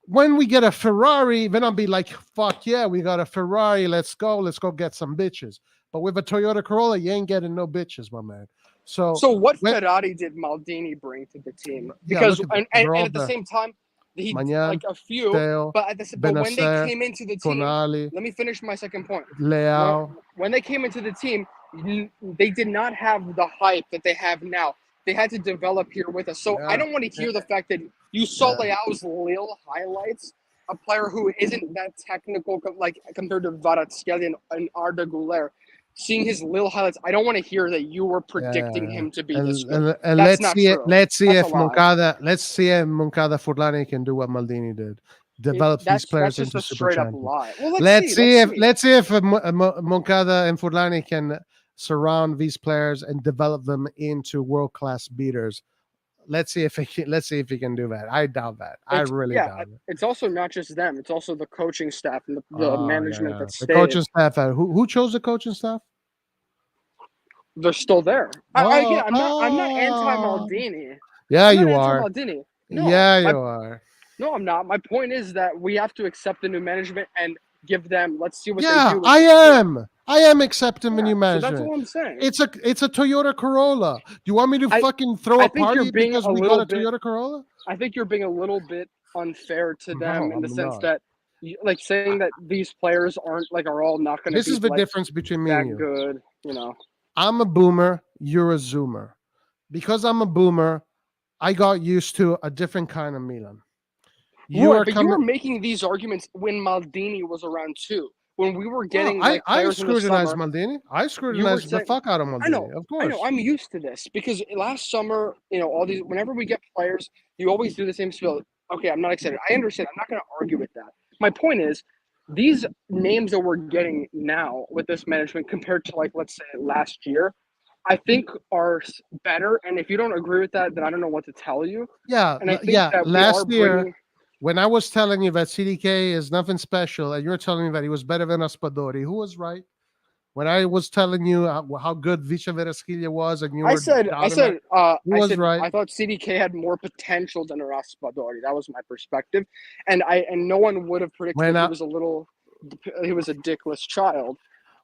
When we get a Ferrari, then I'll be like, fuck yeah, we got a Ferrari. Let's go get some bitches. But with a Toyota Corolla, you ain't getting no bitches, my man. So what when- Ferrari did Maldini bring to the team? Yeah, Because look at and they're all at the there. same time, he Magnan, like a few, Teo, but when they Benacer, came into the team, Tonali, let me finish my second point. Leao. When they came into the team, they did not have the hype that they have now. They had to develop here with us. So I Yeah. don't want to hear the fact that you saw Yeah. Leao's little highlights, a player who isn't that technical, like compared to Kvaratskhelia and Arda Güler. Seeing his little highlights, I don't want to hear that you were predicting him to be this good. And That's let's not see true. let's see That's if a lie. Moncada Furlani can do what Maldini did. Develop these players that's just into a super straight up champions. lie. Well, Let's see if Moncada and Furlani can surround these players and develop them into world-class beaters. Let's see if he can do that. I doubt that. I really doubt it. It's also not just them; it's also the coaching staff and the Oh, management yeah. that The stayed. coaching staff. Who chose the coaching staff? They're still there. I'm not anti Maldini. Yeah, I'm not you are. anti-Maldini. No, Yeah, you are. No, I'm not. My point is that we have to accept the new management and give them. Let's see what Yeah, they do. I am. I am accepting the new So management. that's all I'm saying. It's a Toyota Corolla. Do you want me to fucking throw I a think you're party being because a we little got a bit- Toyota Corolla? I think you're being a little bit unfair to them No, in the I'm sense not. that, like, saying that these players are all not going to be This is the like, difference between me and that you. good. You know. I'm a boomer. You're a zoomer. Because I'm a boomer, I got used to a different kind of Milan. You Roy, are but coming. you were making these arguments when Maldini was around too. When we were getting Well, like I players in the scrutinized summer. Maldini. I scrutinized the saying- fuck out of Maldini. I know, Of course. I know. I'm used to this because last summer, all these. Whenever we get players, you always do the same spiel. Okay, I'm not excited. I understand. I'm not going to argue with that. My point is, these names that we're getting now with this management compared to, like, let's say last year, I think are better. And if you don't agree with that, then I don't know what to tell you. Yeah, And I think yeah. that we Last are year, bringing- when I was telling you that CDK is nothing special, and you were telling me that he was better than Raspadori, who was right? When I was telling you how good Vicha Veraskilya was, and you were Who was right? I thought CDK had more potential than Raspadori. That was my perspective, and no one would have predicted When that I- he was a dickless child.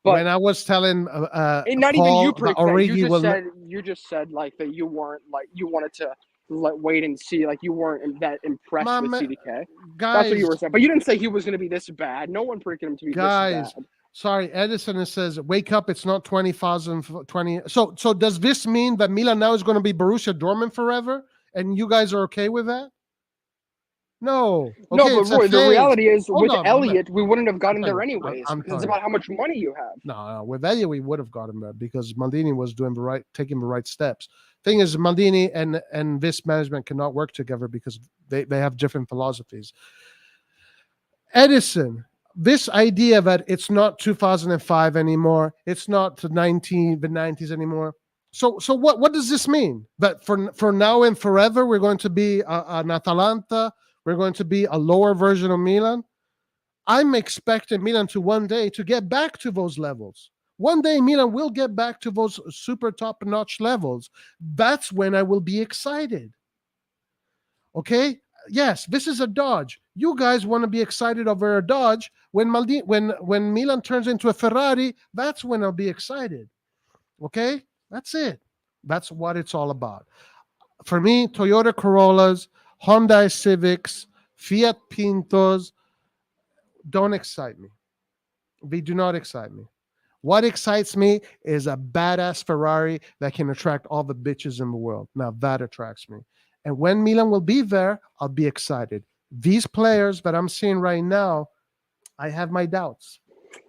But when I was telling not even Paul you that predicted that. Origi You just said like that you weren't like you wanted to wait and see, like you weren't that impressed My with man- CDK. guys, That's what you were saying, but you didn't say he was going to be this bad. No one predicted him to be Guys, this bad. sorry, Edison says, wake up, it's not 20,000, 20. So does this mean that Milan now is going to be Borussia Dortmund forever? And you guys are okay with that? No. Okay, No, but it's a Roy, the phase. reality is Hold with on, Elliott, we wouldn't have gotten there I'm anyways. I'm Because it's telling about how much money you have. No, with Elliott, we would have got him there because Maldini was taking the right steps. Thing is, Maldini and this management cannot work together because they have different philosophies. Edison, this idea that it's not 2005 anymore, it's not the 90s anymore. So what does this mean? That for now and forever we're going to be an Atalanta, we're going to be a lower version of Milan? I'm expecting Milan to one day to get back to those levels. One day Milan will get back to those super top-notch levels. That's when I will be excited. Okay? Yes, this is a Dodge. You guys want to be excited over a Dodge. When Milan turns into a Ferrari, that's when I'll be excited. Okay? That's it. That's what it's all about. For me, Toyota Corollas, Hyundai Civics, Fiat Pintos don't excite me. They do not excite me. What excites me is a badass Ferrari that can attract all the bitches in the world. Now that attracts me. And when Milan will be there, I'll be excited. These players that I'm seeing right now, I have my doubts.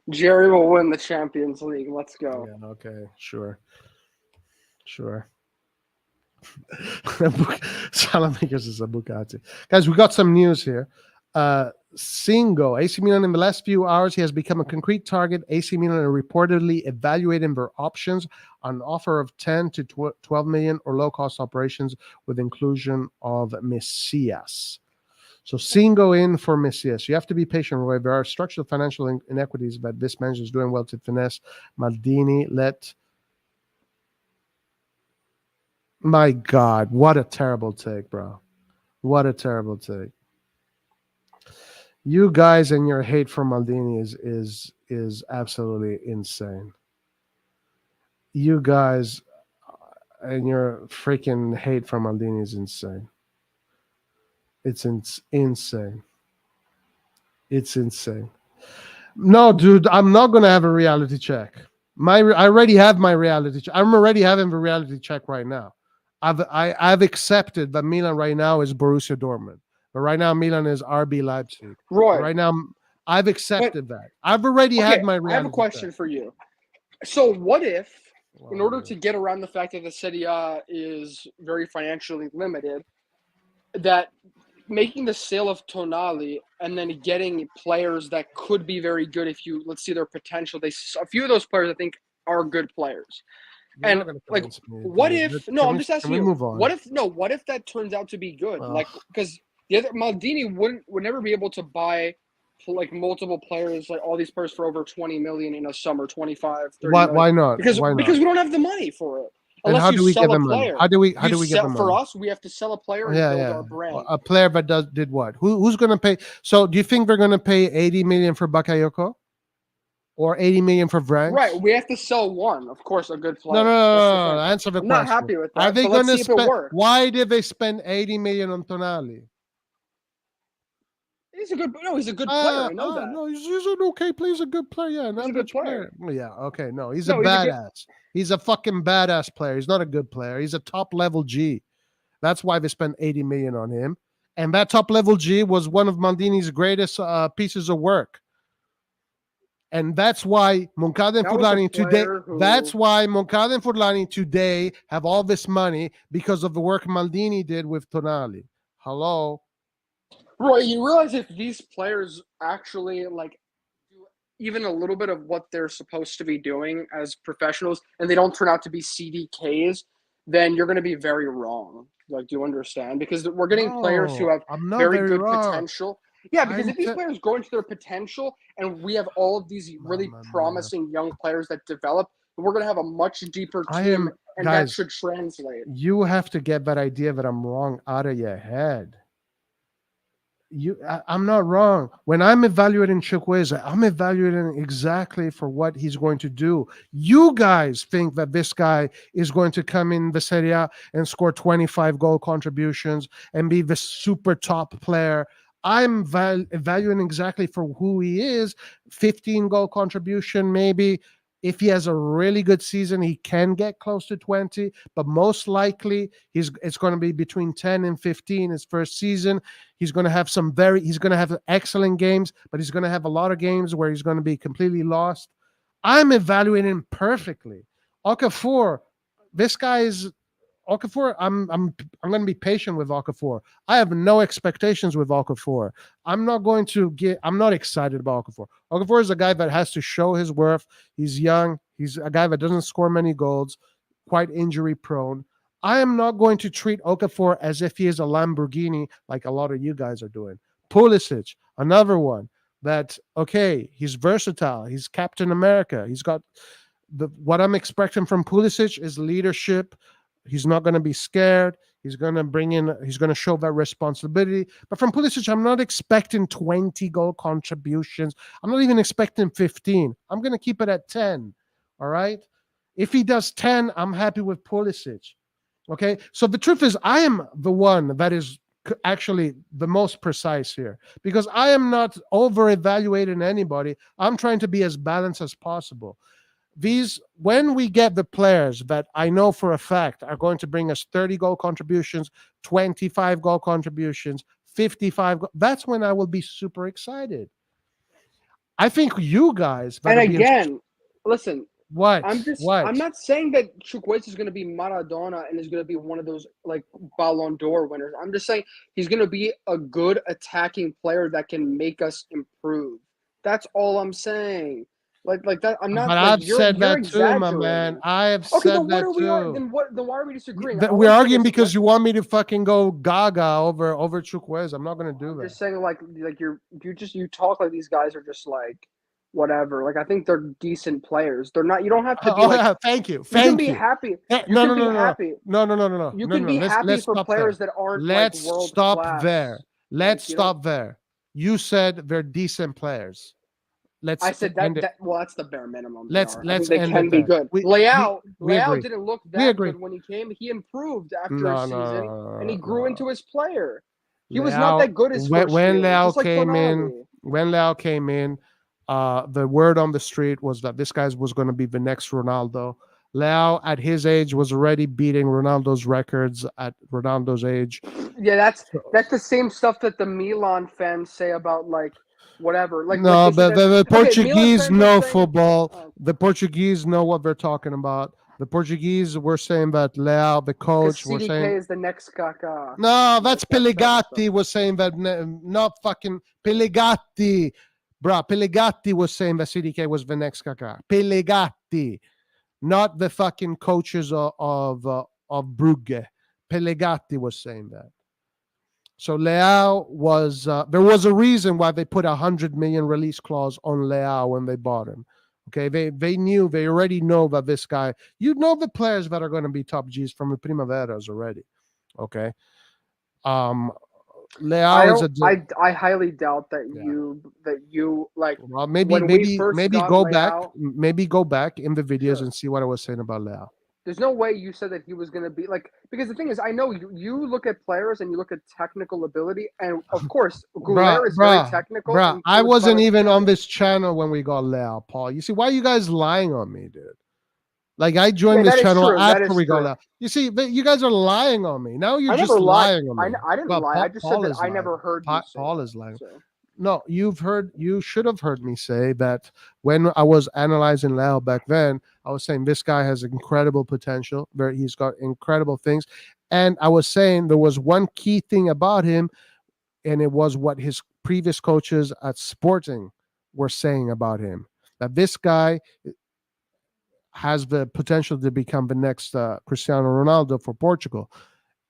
Jerry will win the Champions League. Let's go. Yeah, okay, sure. Salamakers is a Bugatti. Guys, we got some news here. Singo, AC Milan, in the last few hours, he has become a concrete target. AC Milan are reportedly evaluating their options on an offer of 10 to 12 million or low-cost operations with inclusion of Messias. So Singo in for Messias. You have to be patient, Roy. There are structural financial inequities, but this manager is doing well to finesse. Maldini My God, what a terrible take, bro. What a terrible take. You guys and your hate for Maldini is absolutely insane. You guys and your freaking hate for Maldini is insane. It's insane. It's insane. No, dude, I'm not gonna have a reality check. I already have my reality check. I'm already having the reality check right now. I've accepted that Milan right now is Borussia Dortmund. But right now, Milan is RB Leipzig. Roy. Right now, I've accepted that. I've already had my reality. I have a question for you. So what if, in order to get around the fact that the Serie A is very financially limited, that making the sale of Tonali and then getting players that could be very good if you, let's see their potential. A few of those players I think are good players. And like, what if? No, I'm just asking you. What if that turns out to be good? Like, because the other Maldini would never be able to buy like multiple players, like all these players for over 20 million in a summer, 25, 30 million. Why not? Because we don't have the money for it. Unless how do we get the money? How do we get the money? For us, we have to sell a player and build our brand. A player that did what? Who's going to pay? So do you think they're going to pay 80 million for Bakayoko? Or 80 million for Branks? Right, we have to sell one, of course, a good player. No. Answer the question. I'm not happy with that. Are they going to spend? Why did they spend 80 million on Tonali? He's a good player. I know that. No, he's an okay player. He's a good player. Yeah, he's a good player. Yeah, okay. No, he's a badass. He's a fucking badass player. He's not a good player. He's a top level G. That's why they spent 80 million on him. And that top level G was one of Maldini's greatest pieces of work. And that's why Moncada and Furlani today. That's why Moncada and Furlani today have all this money because of the work Maldini did with Tonali. Hello, Roy. You realize if these players actually like do even a little bit of what they're supposed to be doing as professionals, and they don't turn out to be CDKs, then you're going to be very wrong. Like, do you understand? Because we're getting players who have very good potential. Yeah, because if these players grow into their potential and we have all of these really promising young players that develop, we're going to have a much deeper team, and that should translate. You have to get that idea that I'm wrong out of your head. I'm not wrong. When I'm evaluating Chukweze, I'm evaluating exactly for what he's going to do. You guys think that this guy is going to come in the Serie A and score 25 goal contributions and be the super top player. I'm evaluating exactly for who he is. 15 goal contribution, maybe. If he has a really good season, he can get close to 20, but most likely it's going to be between 10 and 15 his first season. He's going to have excellent games, but he's going to have a lot of games where he's going to be completely lost. I'm evaluating him perfectly. Okafor, this guy is Okafor, I'm going to be patient with Okafor. I have no expectations with Okafor. I'm not excited about Okafor. Okafor is a guy that has to show his worth. He's young. He's a guy that doesn't score many goals, quite injury prone. I am not going to treat Okafor as if he is a Lamborghini like a lot of you guys are doing. Pulisic, another one that, okay, he's versatile. He's Captain America. He's got what I'm expecting from Pulisic is leadership. He's not going to be scared. He's going to show that responsibility. But from Pulisic, I'm not expecting 20 goal contributions. I'm not even expecting 15. I'm going to keep it at 10. All right. If he does 10, I'm happy with Pulisic. Okay. So the truth is, I am the one that is actually the most precise here because I am not over evaluating anybody. I'm trying to be as balanced as possible. When we get the players that I know for a fact are going to bring us 30 goal contributions, 25 goal contributions, 55, that's when I will be super excited. I think you guys. And again, listen, what? I'm not saying that Chukweze is going to be Maradona and is going to be one of those like Ballon d'Or winners. I'm just saying he's going to be a good attacking player that can make us improve. That's all I'm saying. Like that. I'm not. But like, I've said you're that too, my man. I have said that too. Then why are we disagreeing? We're arguing because you want me to fucking go gaga over Chukweze. I'm not going to do that. I'm just saying, like you talk like these guys are just like whatever. Like I think they're decent players. They're not. You don't have to be like. Thank you. You can be happy. No. You can be happy for players that aren't like world class. Let's stop there. You said they're decent players. I said that. Well, that's the bare minimum. Let's they can be good. Leao didn't look that good when he came. He improved after a season, and he grew into his player. He was not that good as first when year, Leao came in. When Leao came in, the word on the street was that this guy was going to be the next Ronaldo. Leao, at his age, was already beating Ronaldo's records at Ronaldo's age. Yeah, that's the same stuff that the Milan fans say about like. Whatever. But the Portuguese know football. The Portuguese know what they're talking about. The Portuguese were saying that Leao, the coach, was saying CDK is the next Kaká. No, that's Pellegatti was saying that. Not fucking Pellegatti, bro. Pellegatti was saying that CDK was the next Kaká. Pellegatti, not the fucking coaches of Brugge. Pellegatti was saying that. So Leao was there was a reason why they put 100 million release clause on Leao when they bought him. Okay, they already know that this guy, you know, the players that are going to be top G's from the Primaveras already. Okay, Leao is I highly doubt that you like. Well, maybe go back in the videos and see what I was saying about Leao. There's no way you said that he was going to be like, because the thing is, I know you look at players and you look at technical ability, and of course, Goulet is very technical. Bro, I wasn't even on this channel when we got Leao, Paul. You see, why are you guys lying on me, dude? Like, I joined this channel after we got Leao. You see, you guys are lying on me. Now you're just lying on me. I didn't lie. I just said that I never heard you say Paul is lying. No, you should have heard me say that when I was analyzing Leao back then. I was saying this guy has incredible potential. He's got incredible things. And I was saying there was one key thing about him, and it was what his previous coaches at Sporting were saying about him, that this guy has the potential to become the next Cristiano Ronaldo for Portugal.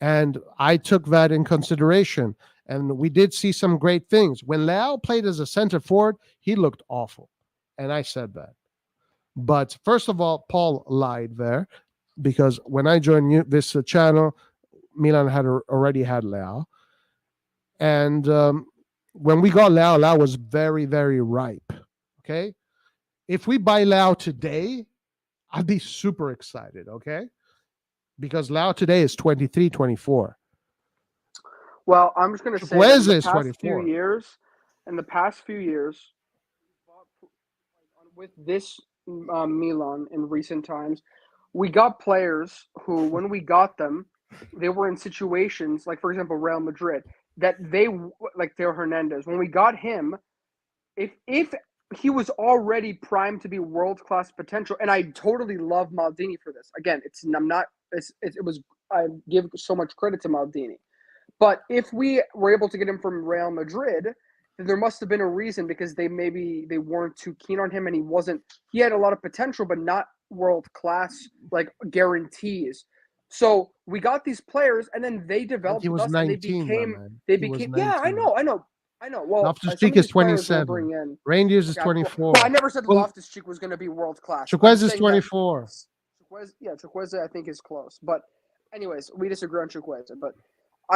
And I took that in consideration. And we did see some great things. When Leao played as a center forward, he looked awful. And I said that. But first of all, Paul lied there, because when I joined this channel, Milan had already had Leao. And when we got Leao was very, very ripe. Okay? If we buy Leao today, I'd be super excited. Okay? Because Leao today is 23, 24. Well, I'm just going to say that in the past few years, with this Milan in recent times, we got players who, when we got them, they were in situations like, for example, Real Madrid, that they, like Theo Hernandez, when we got him, if he was already primed to be world-class potential, and I totally love Maldini for this. Again, it was I give so much credit to Maldini. But if we were able to get him from Real Madrid, then there must have been a reason, because they weren't too keen on him, and he had a lot of potential, but not world class like guarantees. So we got these players, and then they developed He with was us, and 19, my man. they He was became. Yeah, I 19. know. Well, Loftus-Cheek is 27. Rangers is Okay, 24. well, I never said Well, Loftus-Cheek was going to be world class. Chukweze is 24. Chukweze I think is close. But anyways, we disagree on Chukweze. But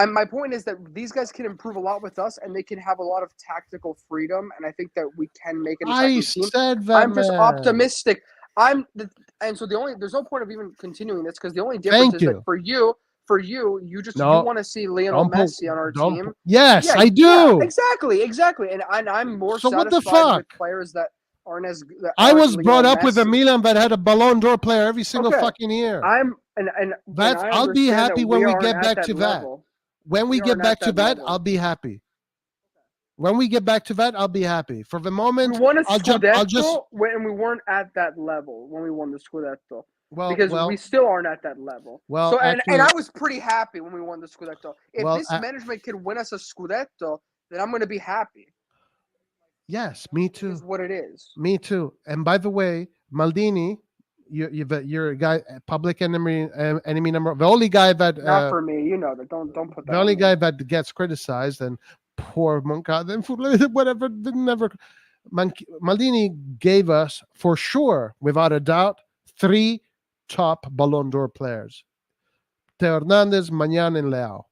my point is that these guys can improve a lot with us, and they can have a lot of tactical freedom, and I think that we can make an I attacking team. said that, I'm just man. optimistic. And so there's no point of even continuing this, because the only difference is that for you you want to see Lionel Messi on our team. Yes, Yeah, I do. Yeah, exactly. And I'm more So what the satisfied fuck? with players that aren't as. I was brought up Messi. with a Milan that had a Ballon d'Or player every single fucking year. I'll be happy when we get back to that. When we get back to that, I'll be happy. When we get back to that, I'll be happy. For the moment, we won a I'll just when we weren't at that level when we won the Scudetto. Because we still aren't at that level. Well, so actually, and I was pretty happy when we won the Scudetto. If this management can win us a Scudetto, then I'm going to be happy. Yes, me too. Is what it is. Me too. And by the way, Maldini, you're a guy, public enemy number. The only guy that not for me, you know that. Don't put that. The only guy that gets criticized, and poor Moncada, whatever, never. Maldini gave us, for sure, without a doubt, 3 top Ballon d'Or players: Teo Hernandez, Magnan, and Leao.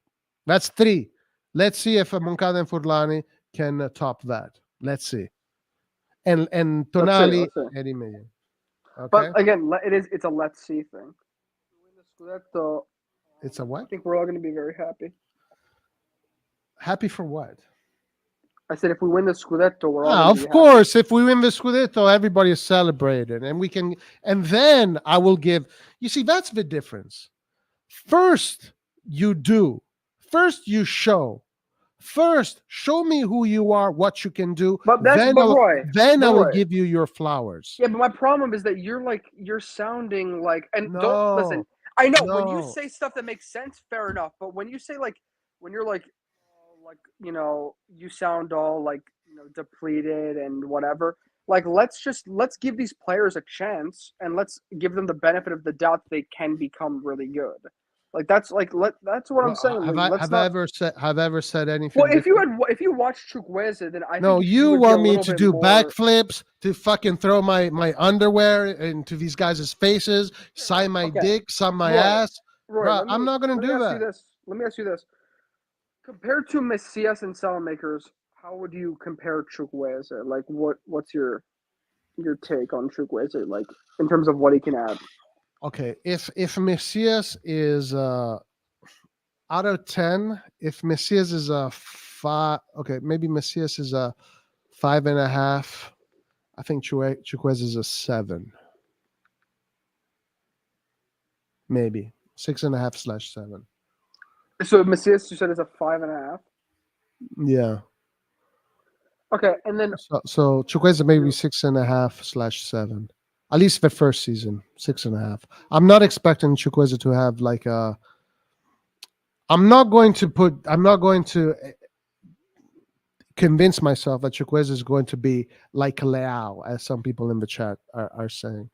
That's 3. Let's see if Moncada and Furlani can top that. Let's see. And Tonali, Eddie Million. Okay. But again, it's a let's see thing. It's a what? I think we're all going to be very happy. Happy for what? I said if we win the Scudetto, we're all of course. If we win the Scudetto, everybody is celebrating, and we can. And then I will give. You see, that's the difference. First, you do. First, you show. First, show me who you are, what you can do. But then I will give you your flowers. Yeah, but my problem is that you're sounding like, and don't listen. I know when you say stuff that makes sense, fair enough. But when you say when you're you sound all depleted and whatever. Let's give these players a chance, and let's give them the benefit of the doubt that they can become really good. That's what I'm saying. Have I ever said anything? Well, if you watch Chukweze, then I think you want me to do backflips, to fucking throw my underwear into these guys' faces, sign my dick, sign my ass. Bro, I'm not gonna do that. Let me ask you this: compared to Messias and Salamakers, how would you compare Chukweze? What's your take on Chukweze? In terms of what he can add? Okay, if Messias is out of 10, if Messias is a 5, okay, maybe Messias is a 5.5. I think Chukweze is a 7, maybe 6.5/7. So Messias, you said, is a 5.5. Yeah. Okay, and then so Chukweze maybe 6.5/7. At least the first season, 6.5. I'm not expecting Chukweze to have I'm not going to convince myself that Chukweze is going to be like Leao, as some people in the chat are saying.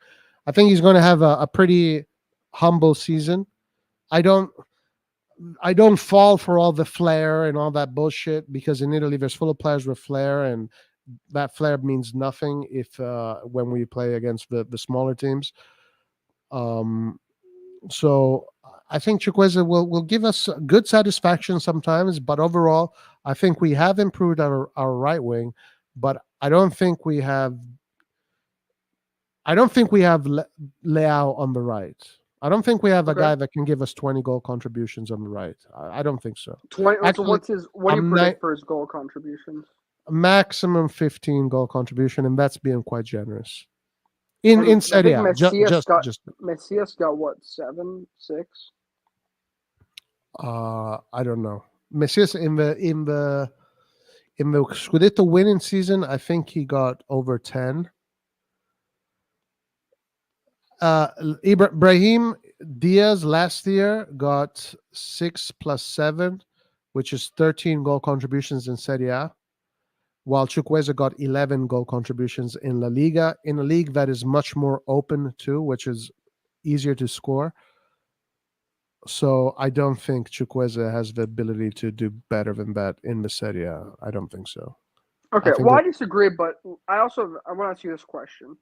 I think he's going to have a pretty humble season. I don't fall for all the flair and all that bullshit, because in Italy there's full of players with flair, and that flair means nothing when we play against the smaller teams. So I think Chukweze will give us good satisfaction sometimes, but overall, I think we have improved our right wing, but I don't think we have Leao on the right. I don't think we have a guy that can give us 20 goal contributions on the right. I don't think so. 20. Actually, so what do you predict for his goal contributions? Maximum 15 goal contribution, and that's being quite generous. In Serie A, Messias got what, 7, 6? I don't know. Messias in the Scudetto winning season, I think he got over 10. Ibrahim Diaz last year got 6 plus 7, which is 13 goal contributions in Serie A, while Chukweze got 11 goal contributions in La Liga, in a league that is much more open too, which is easier to score. So I don't think Chukweze has the ability to do better than that in the Serie A. I don't think so. Okay, think well, that- I disagree, but I want to ask you this question.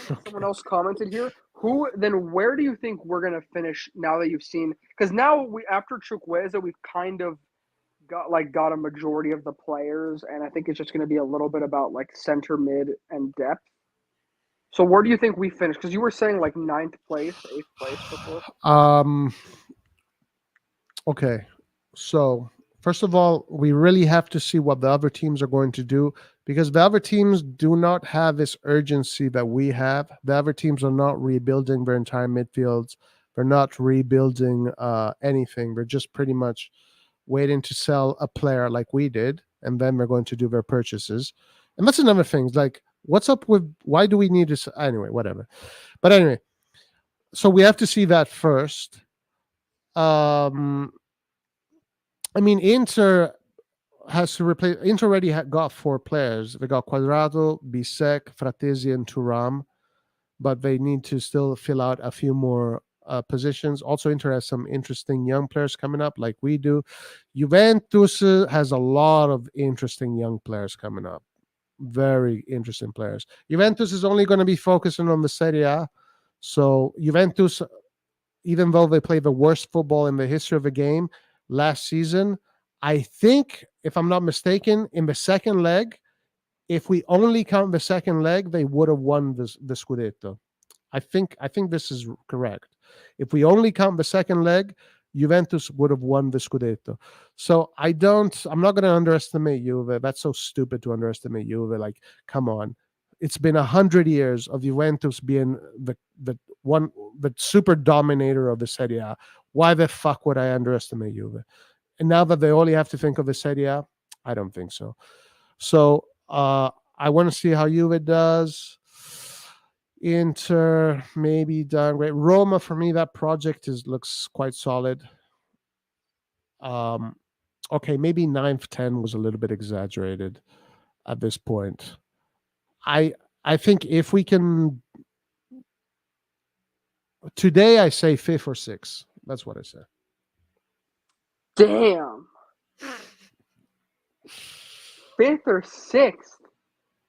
Someone else commented here. Where do you think we're gonna finish now that you've seen? Because now after Chukwueze, we've kind of got a majority of the players, and I think it's just gonna be a little bit about like center mid and depth. So where do you think we finish? Because you were saying like 9th place, 8th place before. Okay, so first of all, we really have to see what the other teams are going to do, because the other teams do not have this urgency that we have. The other teams are not rebuilding their entire midfields. They're not rebuilding anything. They're just pretty much waiting to sell a player like we did, and then they're going to do their purchases. And that's another thing. Like, what's up with, why do we need this? Anyway, whatever. But anyway, so we have to see that first. I mean, Inter has to replace. Inter already got 4 players. They got Quadrado, Bisek, Fratesi, and Thuram, but they need to still fill out a few more positions. Also, Inter has some interesting young players coming up, like we do. Juventus has a lot of interesting young players coming up. Very interesting players. Juventus is only going to be focusing on the Serie A. So Juventus, even though they played the worst football in the history of the game last season, I think, if I'm not mistaken, in the second leg, if we only count the second leg, they would have won the Scudetto. I think this is correct. If we only count the second leg, Juventus would have won the Scudetto. So I'm not going to underestimate Juve. That's so stupid to underestimate Juve. Like, come on. It's been 100 years of Juventus being the super dominator of the Serie A. Why the fuck would I underestimate Juve? And now that they only have to think of the Serie A, I don't think so. So I want to see how Juve does. Inter maybe downgrade. Roma, for me, that project looks quite solid. Okay, maybe 9th, 10 was a little bit exaggerated at this point. I think if we can, today I say 5th or 6th. That's what I say. Damn. 5th or 6th.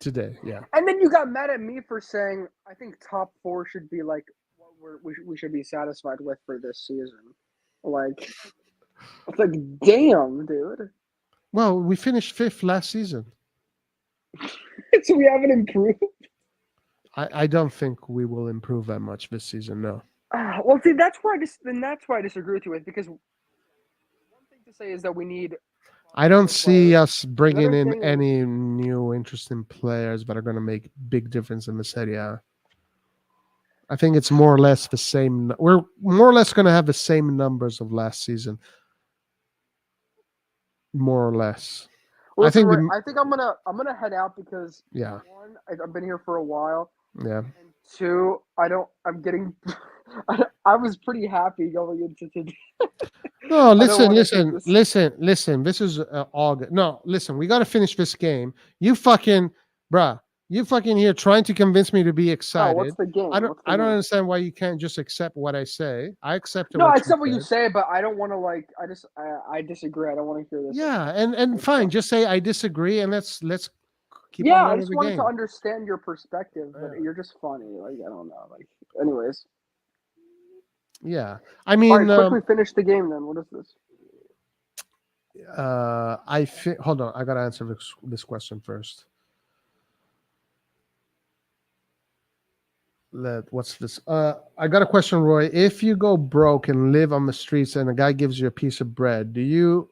Today, yeah. And then you got mad at me for saying I think top 4 should be like what we should be satisfied with for this season. Like, it's like, damn, dude. Well, we finished 5th last season. So we haven't improved. I don't think we will improve that much this season. No. Well, see, that's why I disagree with you with, because one thing to say is that we need. I don't see players. us bringing Another in thing any new interesting players that are going to make big difference in the Serie A. I think it's more or less the same. We're more or less going to have the same numbers of last season. More or less. Listen, I think Roy, I think I'm gonna head out because Yeah. 1, I've been here for a while, Yeah. and 2, I'm getting. I was pretty happy going into today. No, listen. This This is August. No, listen. We got to finish this game. You fucking here trying to convince me to be Oh, excited. what's the game? I don't What's the game? understand why you can't just accept what I say. I accept it. No, I accept what you say, but I don't want to I disagree. I don't want to hear this. Yeah, and fine. Just say I disagree, and let's keep Yeah, on I with just the wanted game. to understand your perspective, but Yeah. you're just funny. Like, I don't know. Like, anyways. Yeah, I All mean, right, quickly finish the game then. What is this? hold on. I gotta answer this question first. What's this? I got a question, Roy. If you go broke and live on the streets, and a guy gives you a piece of bread, do you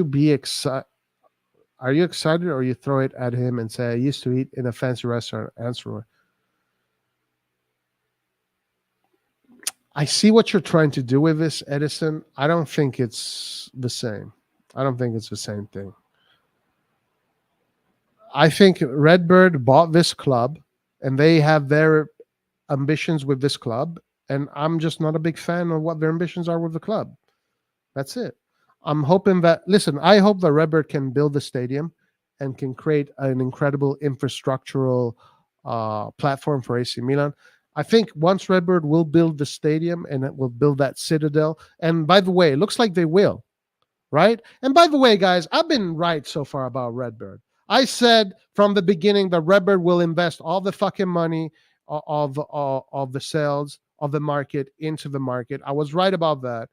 be excited? Are you excited, or you throw it at him and say, "I used to eat in a fancy restaurant"? Answer, Roy. I see what you're trying to do with this, Edison. I don't think it's the same. I don't think it's the same thing. I think Redbird bought this club, and they have their ambitions with this club, and I'm just not a big fan of what their ambitions are with the club. That's it. I'm hoping that, listen, I hope that Redbird can build the stadium and can create an incredible infrastructural platform for AC Milan. I think once Redbird will build the stadium and it will build that citadel, and by the way, it looks like they will, right? And by the way, guys, I've been right so far about Redbird. I said from the beginning that Redbird will invest all the fucking money of the sales of the market into the market. I was right about that.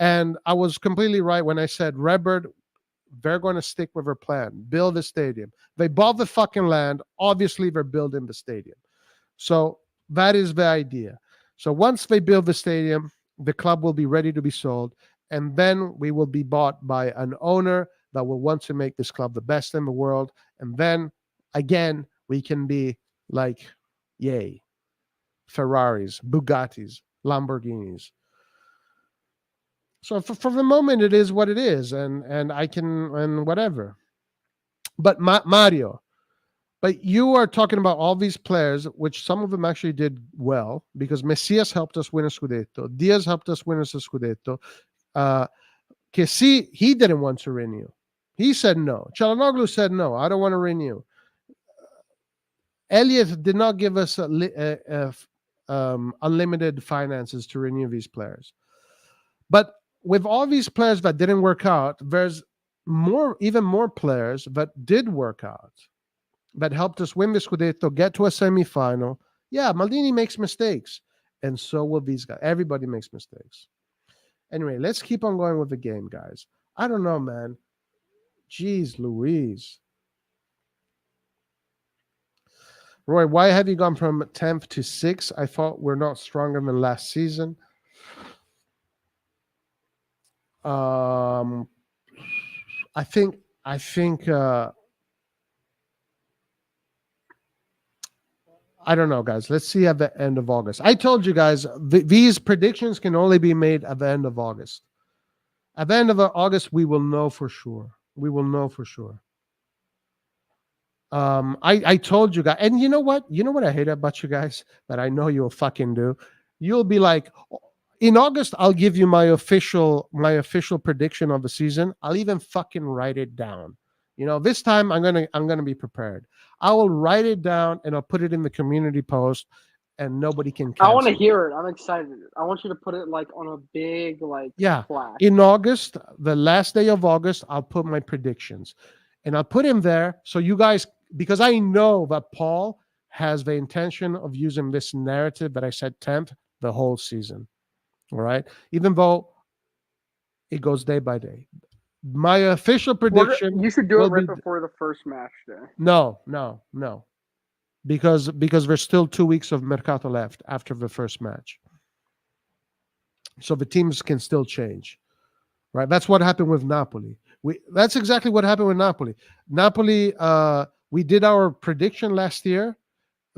And I was completely right when I said Redbird, they're going to stick with their plan, build the stadium. They bought the fucking land. Obviously, they're building the stadium. So that is the idea. So once they build the stadium, the club will be ready to be sold. And then we will be bought by an owner that will want to make this club the best in the world. And then, again, we can be like, yay, Ferraris, Bugattis, Lamborghinis. So for the moment, it is what it is, and I can, and whatever. But Mario, but you are talking about all these players, which some of them actually did well, because Messias helped us win a Scudetto. Diaz helped us win us a Scudetto. Kessi, he didn't want to renew. He said no. Çalhanoğlu said no, I don't want to renew. Elliot did not give us unlimited finances to renew these players. But with all these players that didn't work out, there's even more players that did work out, that helped us win the Scudetto, get to a semifinal. Yeah, Maldini makes mistakes, and so will these guys. Everybody makes mistakes. Anyway, let's keep on going with the game, guys. I don't know, man. Jeez Louise. Roy, why have you gone from 10th to 6th? I thought we're not stronger than last season. I think I don't know, guys. Let's see at the end of August. I told you guys, these predictions can only be made at the end of August. At the end of August, we will know for sure. We will know for sure. I told you guys, and you know what? You know what I hate about you guys that I know you'll fucking do? You'll be like, in August, I'll give you my official prediction of the season. I'll even fucking write it down. You know, this time I'm gonna be prepared. I will write it down and I'll put it in the community post, and nobody can cancel. I want to hear it. I'm excited. I want you to put it like on a big flash. In August, the last day of August, I'll put my predictions, and I'll put him there so you guys, because I know that Paul has the intention of using this narrative that I said 10th the whole season. All right, even though it goes day by day. My official prediction. You should do it right before the first match day. No. Because there's still 2 weeks of Mercato left after the first match. So the teams can still change. Right? That's what happened with Napoli. That's exactly what happened with Napoli. Napoli, we did our prediction last year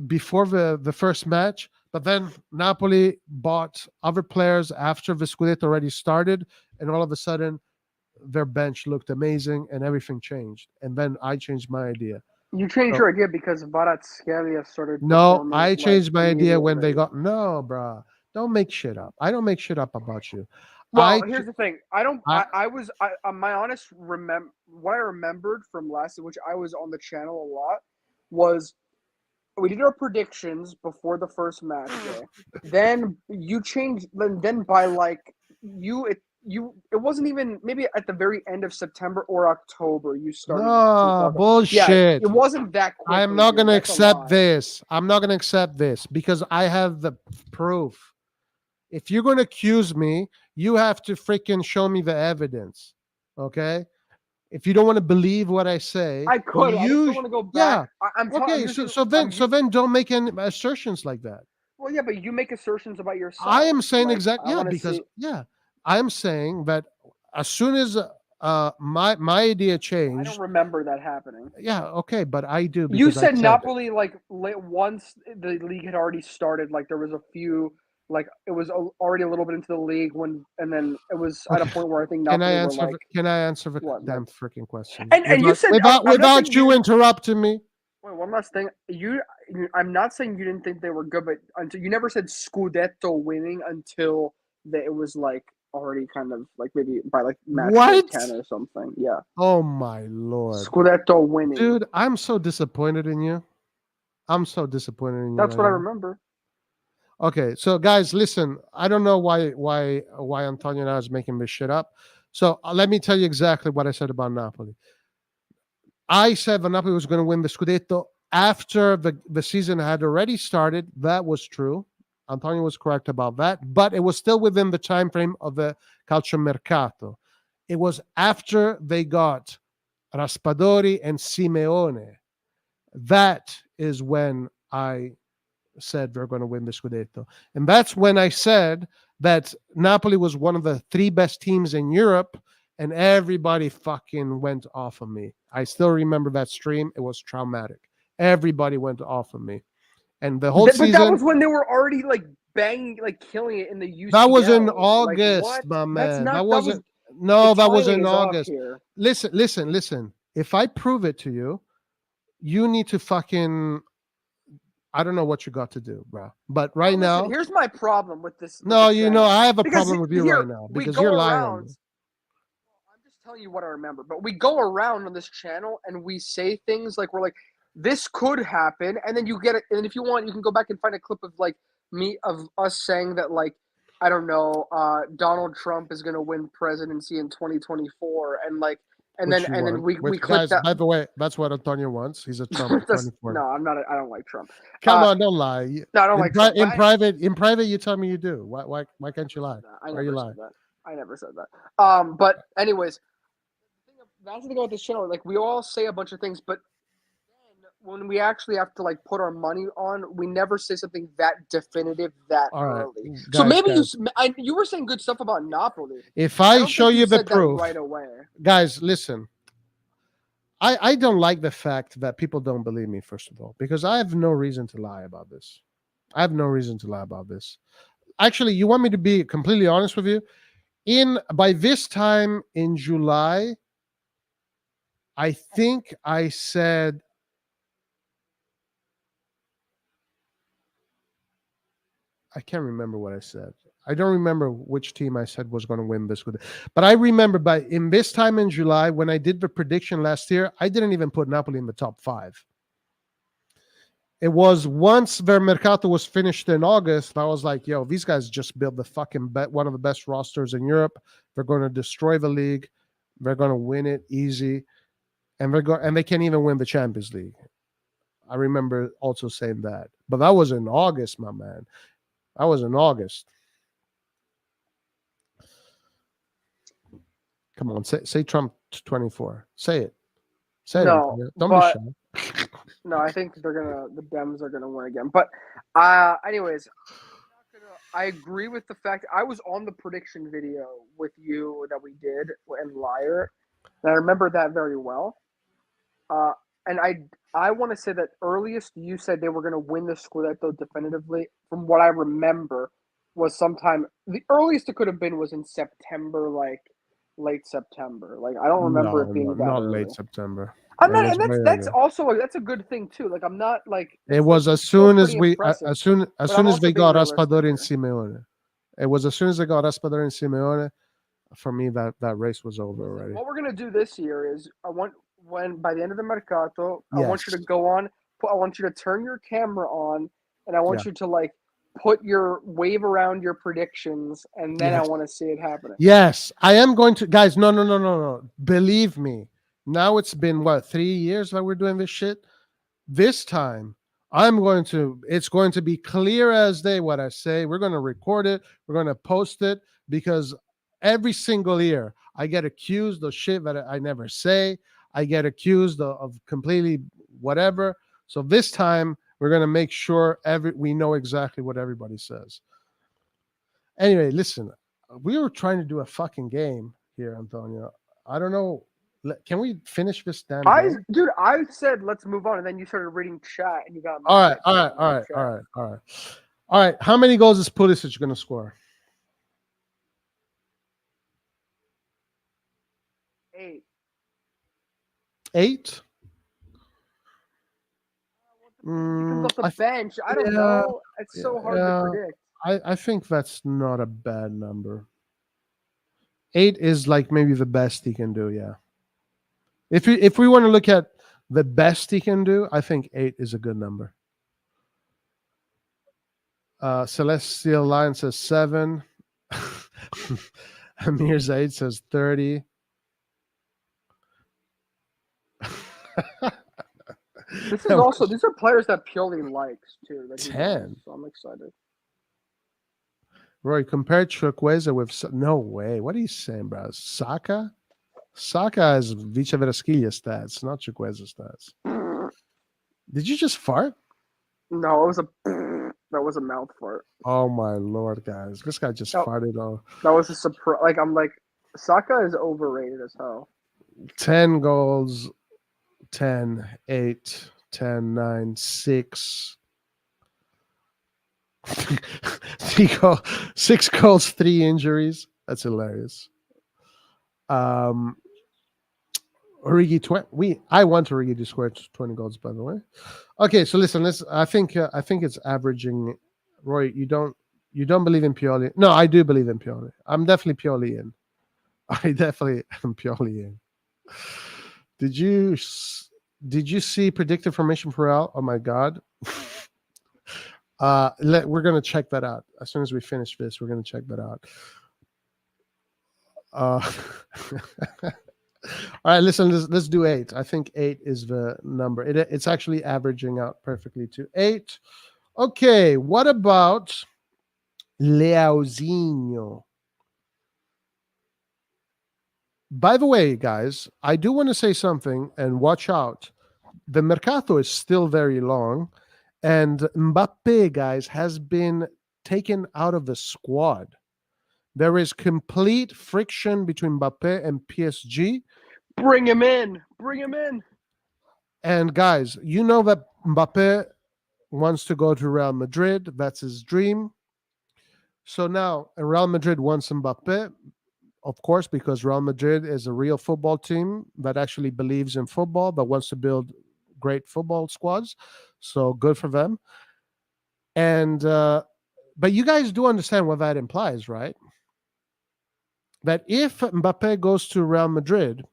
before the first match, but then Napoli bought other players after the Scudetto already started, and all of a sudden their bench looked amazing and everything changed. And then I changed my idea. You changed your idea because Kvaratskhelia started. No, I changed my idea when they got. No, bro. Don't make shit up. I don't make shit up about you. Well, here's the thing. My honest what I remembered from last, which I was on the channel a lot, was we did our predictions before the first match day. Then you changed. Then by it wasn't even maybe at the very end of September or October you started. No, bullshit. Yeah, it wasn't that quick. I'm not going to accept this. I'm not going to accept this because I have the proof. If you're going to accuse me, you have to freaking show me the evidence. Okay? If you don't want to believe what I say, I could. I just don't want to go back. Yeah. So then don't make any assertions like that. Well, yeah, but you make assertions about yourself. I am saying exactly. I am saying that as soon as my idea changed. I don't remember that happening. Yeah, okay, but I do. You said Napoli once the league had already started, there was a few, it was already a little bit into the league and then it was at a point where I think Napoli Can I answer the damn freaking question? And you said without you interrupting me. Wait, one last thing. I'm not saying you didn't think they were good, but until you never said Scudetto winning until it was like already kind of like maybe by like match day What? 10 or something. Yeah, Oh my lord, Scudetto winning. dude! I'm so disappointed in you. I'm so disappointed in you That's right what I now. remember. Okay, so guys, listen. I don't know why Antonio now is making this shit up. So let me tell you exactly what I said about Napoli. I said that Napoli was going to win the Scudetto after the season had already started. That was true. Antonio was correct about that, but it was still within the time frame of the calciomercato. It was after they got Raspadori and Simeone. That is when I said they're going to win the Scudetto. And that's when I said that Napoli was one of the three best teams in Europe, and everybody fucking went off of me. I still remember that stream. It was traumatic. Everybody went off of me. And the whole But that season, was when they were already like banging, like killing it in the UCL. that was in Like August, what? my That's man. not. That That was wasn't, no, the that was timing in is off August. here. Listen. If I prove it to you, you need to fucking, I don't know what you got to do, bro. But right Listen, now, here's my problem with this. With no, the you know, channel. I have a Because problem with you here right now we because go you're lying on around. me. I'm just telling you what I remember. But we go around on this channel and we say things like we're like, this could happen, and then you get it. And if you want, you can go back and find a clip of like of us saying that like I don't know, Donald Trump is going to win presidency in 2024, and like and Which you then want. we Which, click guys, that. by the way, that's what Antonio wants. He's a Trump for 24. No, I'm not. I don't like Trump. Come on, don't lie. No, I don't like Trump. In private, you tell me you do. Why can't you lie? I Why are you never lying? said that. I never said that. But anyways, that's the thing about this channel. Like we all say a bunch of things, but then when we actually have to like put our money on, we never say something that definitive that All right, early. So guys, maybe guys. you were saying good stuff about Napoli. If I I don't show think you you the said that proof, right away. guys, listen. I don't like the fact that people don't believe me, first of all, because I have no reason to lie about this. I have no reason to lie about this. Actually, you want me to be completely honest with you? By this time in July, I think I said, I can't remember what I said. I don't remember which team I said was going to win this. But I remember in this time in July, when I did the prediction last year, I didn't even put Napoli in the top 5. It was once their Mercato was finished in August, I was like, yo, these guys just built the fucking one of the best rosters in Europe. They're going to destroy the league. They're going to win it easy. And they can't even win the Champions League. I remember also saying that. But that was in August, my man. That was in August. Come on, say Trump 24. Say it. Say it. No, Don't be but shy. no, I think the Dems are gonna win again. But anyways, I agree with the fact I was on the prediction video with you that we did and Liar, and I remember that very well. And I want to say that earliest you said they were going to win the Scudetto definitively. From what I remember, was sometime the earliest it could have been was in September, like late September. Like I don't remember it being that not early. late September. I'm not, and that's also that's a good thing too. Like I'm not like it was as soon as we impressive. as soon But as they got Raspadori and here. Simeone. It was as soon as they got Raspadori and Simeone. For me, that race was over already. What we're gonna do this year is when by the end of the Mercato, I want you Yes. to go on. I want you to turn your camera on, and I want Yeah. you to like put your wave around your predictions, and then I Yes. want to see it happening. Yes, I am going to, guys. No. Believe me. Now it's been what, 3 years that we're doing this shit. This time, it's going to be clear as day what I say. We're going to record it. We're going to post it because every single year I get accused of shit that I never say. I get accused of completely whatever. So this time we're going to make sure we know exactly what everybody says. Anyway, listen, we were trying to do a fucking game here, Antonio. I don't know. Can we finish this damn game? Dude, I said let's move on, and then you started reading chat, and you got All right. How many goals is Pulisic going to score? 8. 8. Comes off the I bench. I don't yeah, know. It's so hard to yeah. predict. I think that's not a bad number. 8 is like maybe the best he can do. Yeah. If we want to look at the best he can do, I think 8 is a good number. Celestial Lion says 7. Amir Zaid says 30. This is also these are players that Purely likes too. That he 10. loves, so I'm excited. Roy, compare Chukweze with no way. What are you saying, bro? Saka? Saka is Vicha Verasquilla stats, not Chukweze stats. Did you just fart? No, that was a mouth fart. Oh my lord, guys. This guy just No. farted all. That was a surprise. Like I'm like, Saka is overrated as hell. 10 goals, 10, 8, 10, 9, 6. 6 goals, 3 injuries. That's hilarious. Origi I want Origi to score 20 goals, by the way. Okay, so listen, I think it's averaging. Roy, you don't believe in Pioli? No, I do believe in Pioli. I'm definitely Pioli in. I definitely am Pioli in. Did you see predictive formation for Real? Oh my god. We're gonna check that out as soon as we finish this. We're gonna check that out. All right, listen. Let's do 8. I think 8 is the number. It's actually averaging out perfectly to 8. Okay, what about Leozinho? By the way, guys, I do want to say something, and watch out. The mercato is still very long, and Mbappe, guys, has been taken out of the squad. There is complete friction between Mbappe and PSG. Bring him in. Bring him in. And guys, you know that Mbappe wants to go to Real Madrid. That's his dream. So now Real Madrid wants Mbappe, of course, because Real Madrid is a real football team that actually believes in football, that wants to build great football squads. So good for them. And but you guys do understand what that implies, right? That if Mbappe goes to Real Madrid,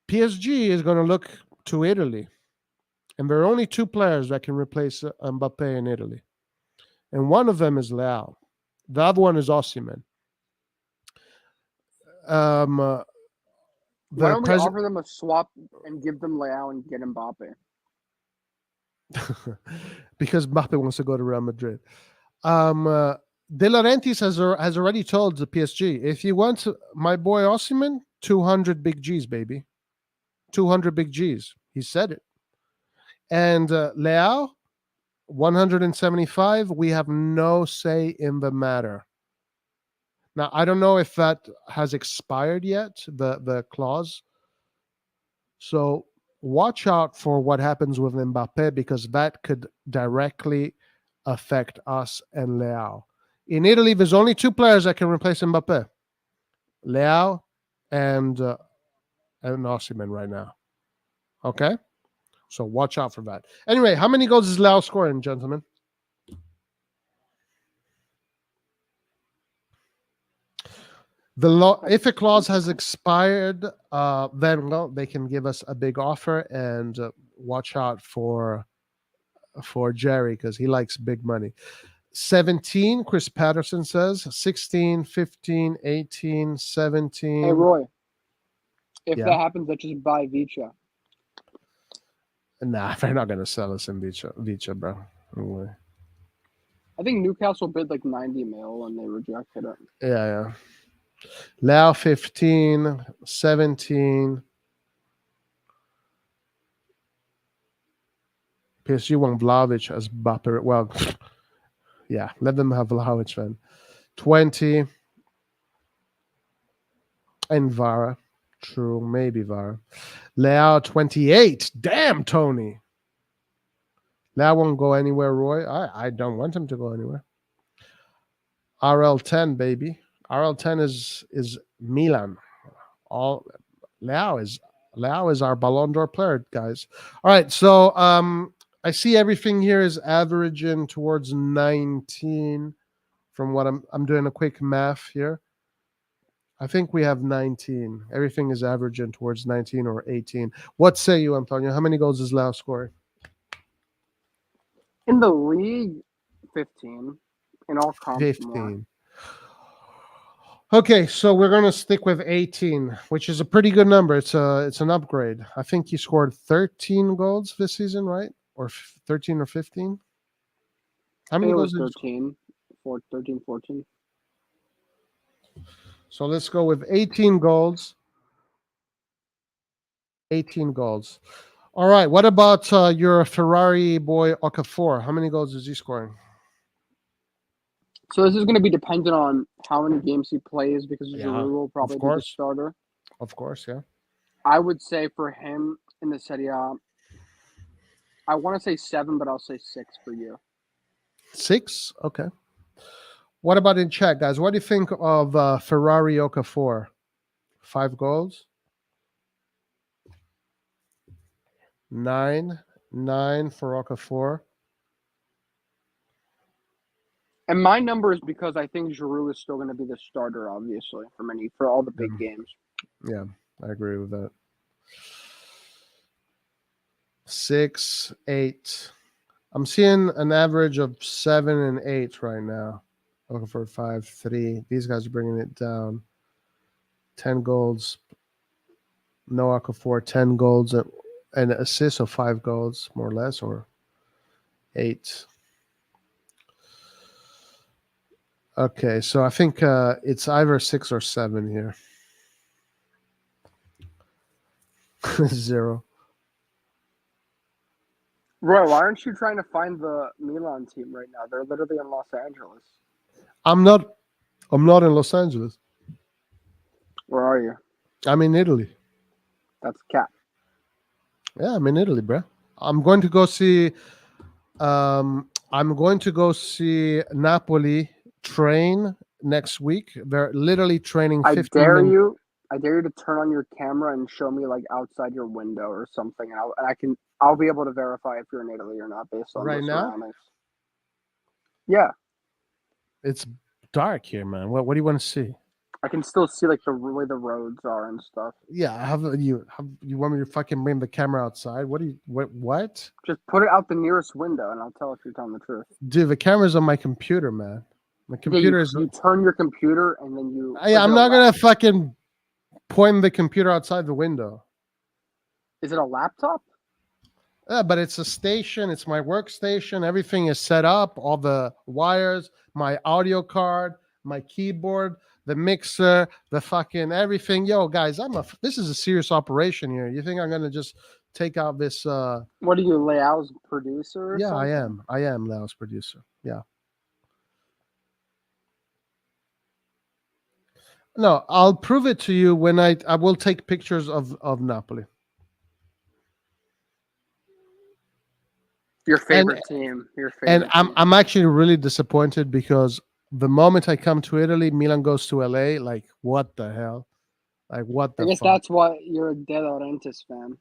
PSG is going to look to Italy. And there are only 2 players that can replace Mbappe in Italy. And one of them is Leao. The other one is Osimhen. Why don't we offer them a swap and give them Leao and get Mbappe? Because Mbappe wants to go to Real Madrid. De Laurentiis has already told the PSG, if you want my boy Osimhen, 200 big G's, baby. 200 big G's. He said it. And Leao, 175. We have no say in the matter. Now, I don't know if that has expired yet, the clause. So watch out for what happens with Mbappe, because that could directly affect us and Leao. In Italy, there's only 2 players that can replace Mbappe. Leao and Osimhen right now. Okay? So watch out for that. Anyway, how many goals is Leao scoring, gentlemen? If a clause has expired, then they can give us a big offer, and watch out for Jerry, because he likes big money. 17, Chris Patterson says. 16, 15, 18, 17. Hey, Roy. If Yeah. that happens, let's just buy Vicha. Nah, they're not going to sell us in Vicha, bro. No way. I think Newcastle bid like 90 mil and they rejected it. Yeah. Leao 15, 17. PSG want Vlahovic as Mbappe. Well, yeah, let them have Vlahovic then. 20. And Vara. True, maybe Vara. Leao 28. Damn, Tony. Leao won't go anywhere, Roy. I don't want him to go anywhere. RL10, baby. RL10 is Milan. Leao is Leao is our Ballon d'Or player, guys. All right, so I see everything here is averaging towards 19 from what I'm doing a quick math here. I think we have 19. Everything is averaging towards 19 or 18. What say you, Antonio? How many goals is Leao scoring? In the league, 15. In all comps, more. 15. Okay, so we're gonna stick with 18, which is a pretty good number. It's an upgrade. I think he scored 13 goals this season, right? Or 13 or 15. How I think many it goals was did he 13, 14. So let's go with 18 goals. 18 goals. All right. What about your Ferrari boy Okafor? How many goals is he scoring? So this is going to be dependent on how many games he plays because Yeah, Giroud will probably be the course. starter. Of course, yeah. I would say for him in the Serie A, I want to say 7, but I'll say 6 for you. 6? Okay. What about in chat, guys? What do you think of Ferrari Okafor? 5 goals? 9 for Okafor. And my number is because I think Giroud is still going to be the starter, obviously, for all the big games. Yeah, I agree with that. 6, 8. I'm seeing an average of 7 and 8 right now. Looking for 5, 3. These guys are bringing it down. 10 goals. No Okafor, 10 goals and assists of 5 goals, more or less, or 8. Okay, so I think it's either 6 or 7 here. 0. Roy, why aren't you trying to find the Milan team right now? They're literally in Los Angeles. I'm not in Los Angeles. Where are you? I'm in Italy. That's cap. Yeah, I'm in Italy, bro. I'm going to go see Napoli train next week. They're literally training I 15 dare minutes. you. I dare you to turn on your camera and show me like outside your window or something, and I'll be able to verify if you're in Italy or not based on Right the now? surroundings. Yeah, It's dark here, man. What do you want to see? I can still see like the way the roads are and stuff. Yeah, you want me to fucking bring the camera outside? What? Just put it out the nearest window, and I'll tell if you're telling the truth. Dude, the camera's on my computer, man. My computer Yeah, is. you turn your computer and then you. I'm not gonna fucking point the computer outside the window. Is it a laptop? Yeah, but it's a station. It's my workstation. Everything is set up. All the wires, my audio card, my keyboard, the mixer, the fucking everything. Yo, guys, this is a serious operation here. You think I'm gonna just take out this? What are you, Leao's producer? Or Yeah, something? I am Leo's producer. Yeah. No, I'll prove it to you when I will take pictures of Napoli. Your favorite team. Your favorite. And team. I'm actually really disappointed because the moment I come to Italy, Milan goes to LA. Like, what the hell? Like, what the I guess fuck? that's why you're a De Laurentiis fan.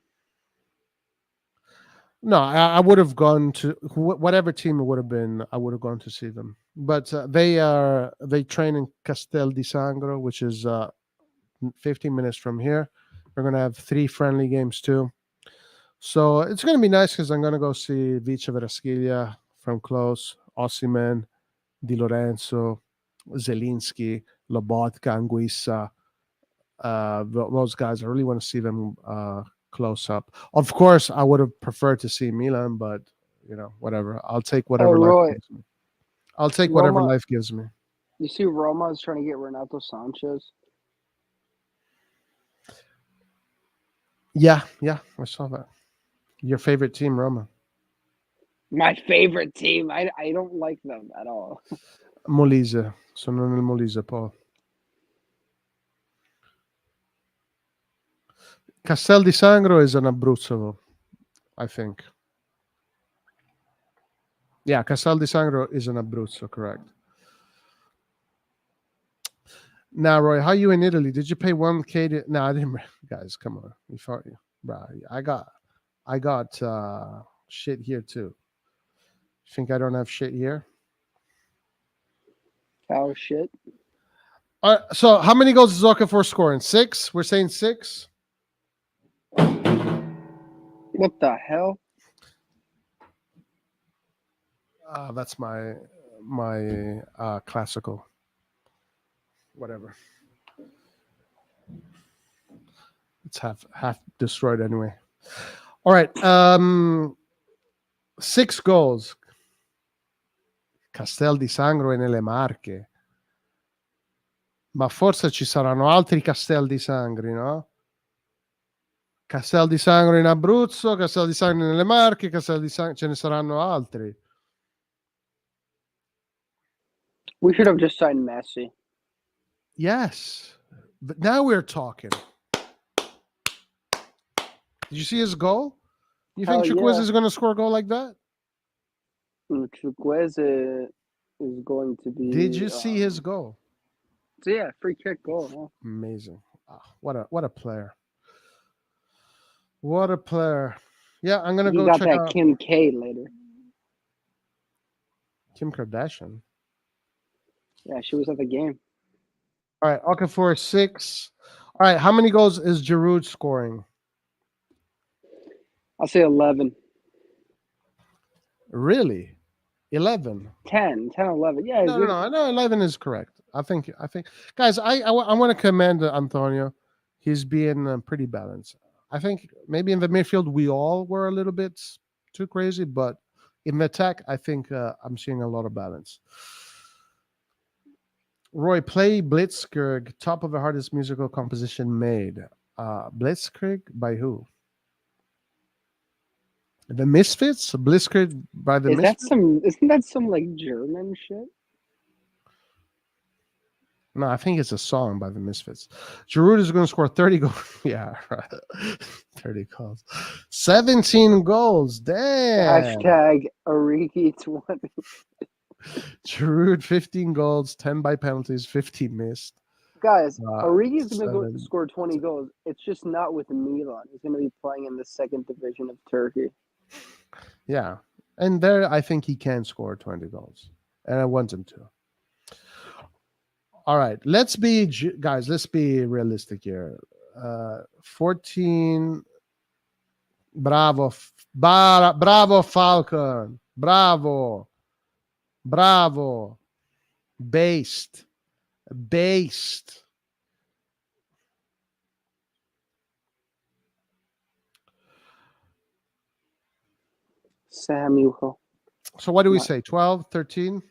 No, I would have gone to whatever team it would have been. I would have gone to see them. But they train in Castel di Sangro, which is 15 minutes from here. We're gonna have 3 friendly games too. So it's gonna be nice because I'm gonna go see Vice Verasquilla from close, Osimhen, Di Lorenzo, Zelinski, Lobotka, Anguissa. Those guys, I really want to see them close up. Of course, I would have preferred to see Milan, but whatever. I'll take whatever Roy, life gives me. I'll take whatever Roma- life gives me. You see, Roma is trying to get Renato Sanchez. Yeah, I saw that. Your favorite team, Roma. My favorite team. I don't like them at all. Molise. Sono nel Molise, Paul. Castel di Sangro is an Abruzzo, I think. Yeah, Castel di Sangro is an Abruzzo, correct. Now, Roy, how you in Italy? Did you pay 1K to? No, I didn't. Guys, come on. We fought you, bro. I got shit here too. Think I don't have shit here? Oh shit! So how many goals is Okafor scoring? 6? We're saying 6. What the hell? That's my classical. Whatever. It's half destroyed anyway. All right. 6 goals. Castel di Sangro e nelle Marche. Ma forse ci saranno altri Castel di Sangri, no? Castel di Sangro in Abruzzo, Castel di Sangro nelle Marche, Castel di Sangro, ce ne saranno altri. We should have just signed Messi. Yes. But now we're talking. Did you see his goal? You think Hell Chukweze yeah. is going to score a goal like that? Chukweze is going to be. Did you see his goal? So yeah, free kick goal. Huh? Amazing. Oh, what a player. What a player. Yeah, I'm going to You go got check that out Kim K later. Kim Kardashian. Yeah, she was at the game. All right, Okafor 6. All right, how many goals is Giroud scoring? I'll say 11. Really? 11? 10, 11. Yeah, No, 11 is correct. I think, guys, I want to commend Antonio. He's being pretty balanced. I think maybe in the midfield we all were a little bit too crazy, but in the attack, I think I'm seeing a lot of balance. Roy, play Blitzkrieg, top of the hardest musical composition made. Blitzkrieg by who? The Misfits? Blitzkrieg by the Misfits? Isn't that some like German shit? No, I think it's a song by the Misfits. Giroud is going to score 30 goals. Yeah, right. 30 goals. 17 goals. Damn. Hashtag Origi20. Giroud, 15 goals, 10 by penalties, 15 missed. Guys, Origi is going to 7. score 20 goals. It's just not with Milan. He's going to be playing in the second division of Turkey. Yeah. And there, I think he can score 20 goals. And I want him to. All right. Let's be realistic here. 14. Bravo. Bravo, Falcon. Bravo. Based. Samuel. So what do we say? 12, 13?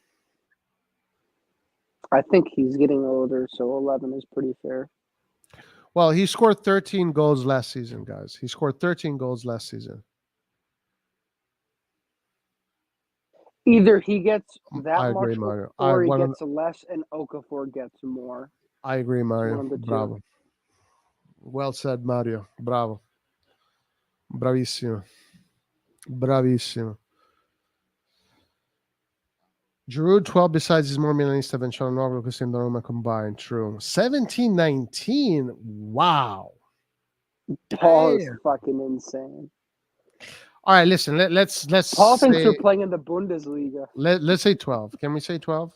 I think he's getting older, so 11 is pretty fair. Well, he scored 13 goals last season, guys. He scored 13 goals last season. Either he gets that I agree, much, Mario. or he gets less, and Okafor gets more. I agree, Mario. One of the two. Bravo. Well said, Mario. Bravo. Bravissimo. Giroud, 12 besides is more Milanista than Cialanoglu, Cristiano Donnarumma combined. True. 17-19. Wow. Paul is fucking insane. All right, listen. Let's Paul thinks say, they're playing in the Bundesliga. let's say 12. Can we say 12?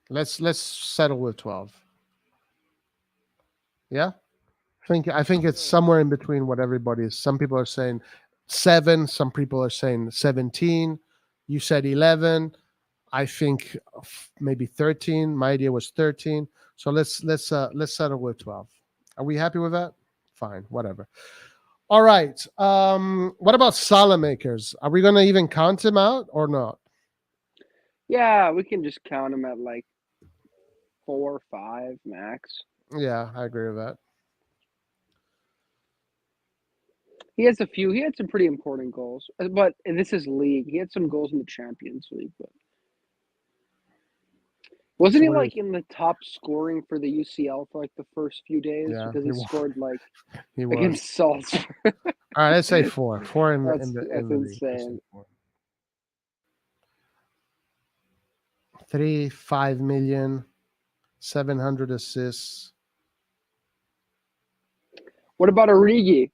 Let's settle with 12. Yeah? I think it's somewhere in between what everybody is. Some people are saying 7, some people are saying 17. You said 11. I think maybe 13. My idea was 13. So let's settle with 12. Are we happy with that? Fine, whatever. All right. What about Salamakers? Are we going to even count him out or not? Yeah, we can just count him at like 4 or 5 max. Yeah, I agree with that. He has he had some pretty important goals, but this is league. He had some goals in the Champions League, but wasn't he like in the top scoring for the UCL for like the first few days? Yeah, because he scored like he was. against Salzburg. All right, let's say 4. 4 That's in the insane. league. 5 million, 700 assists. What about Origi?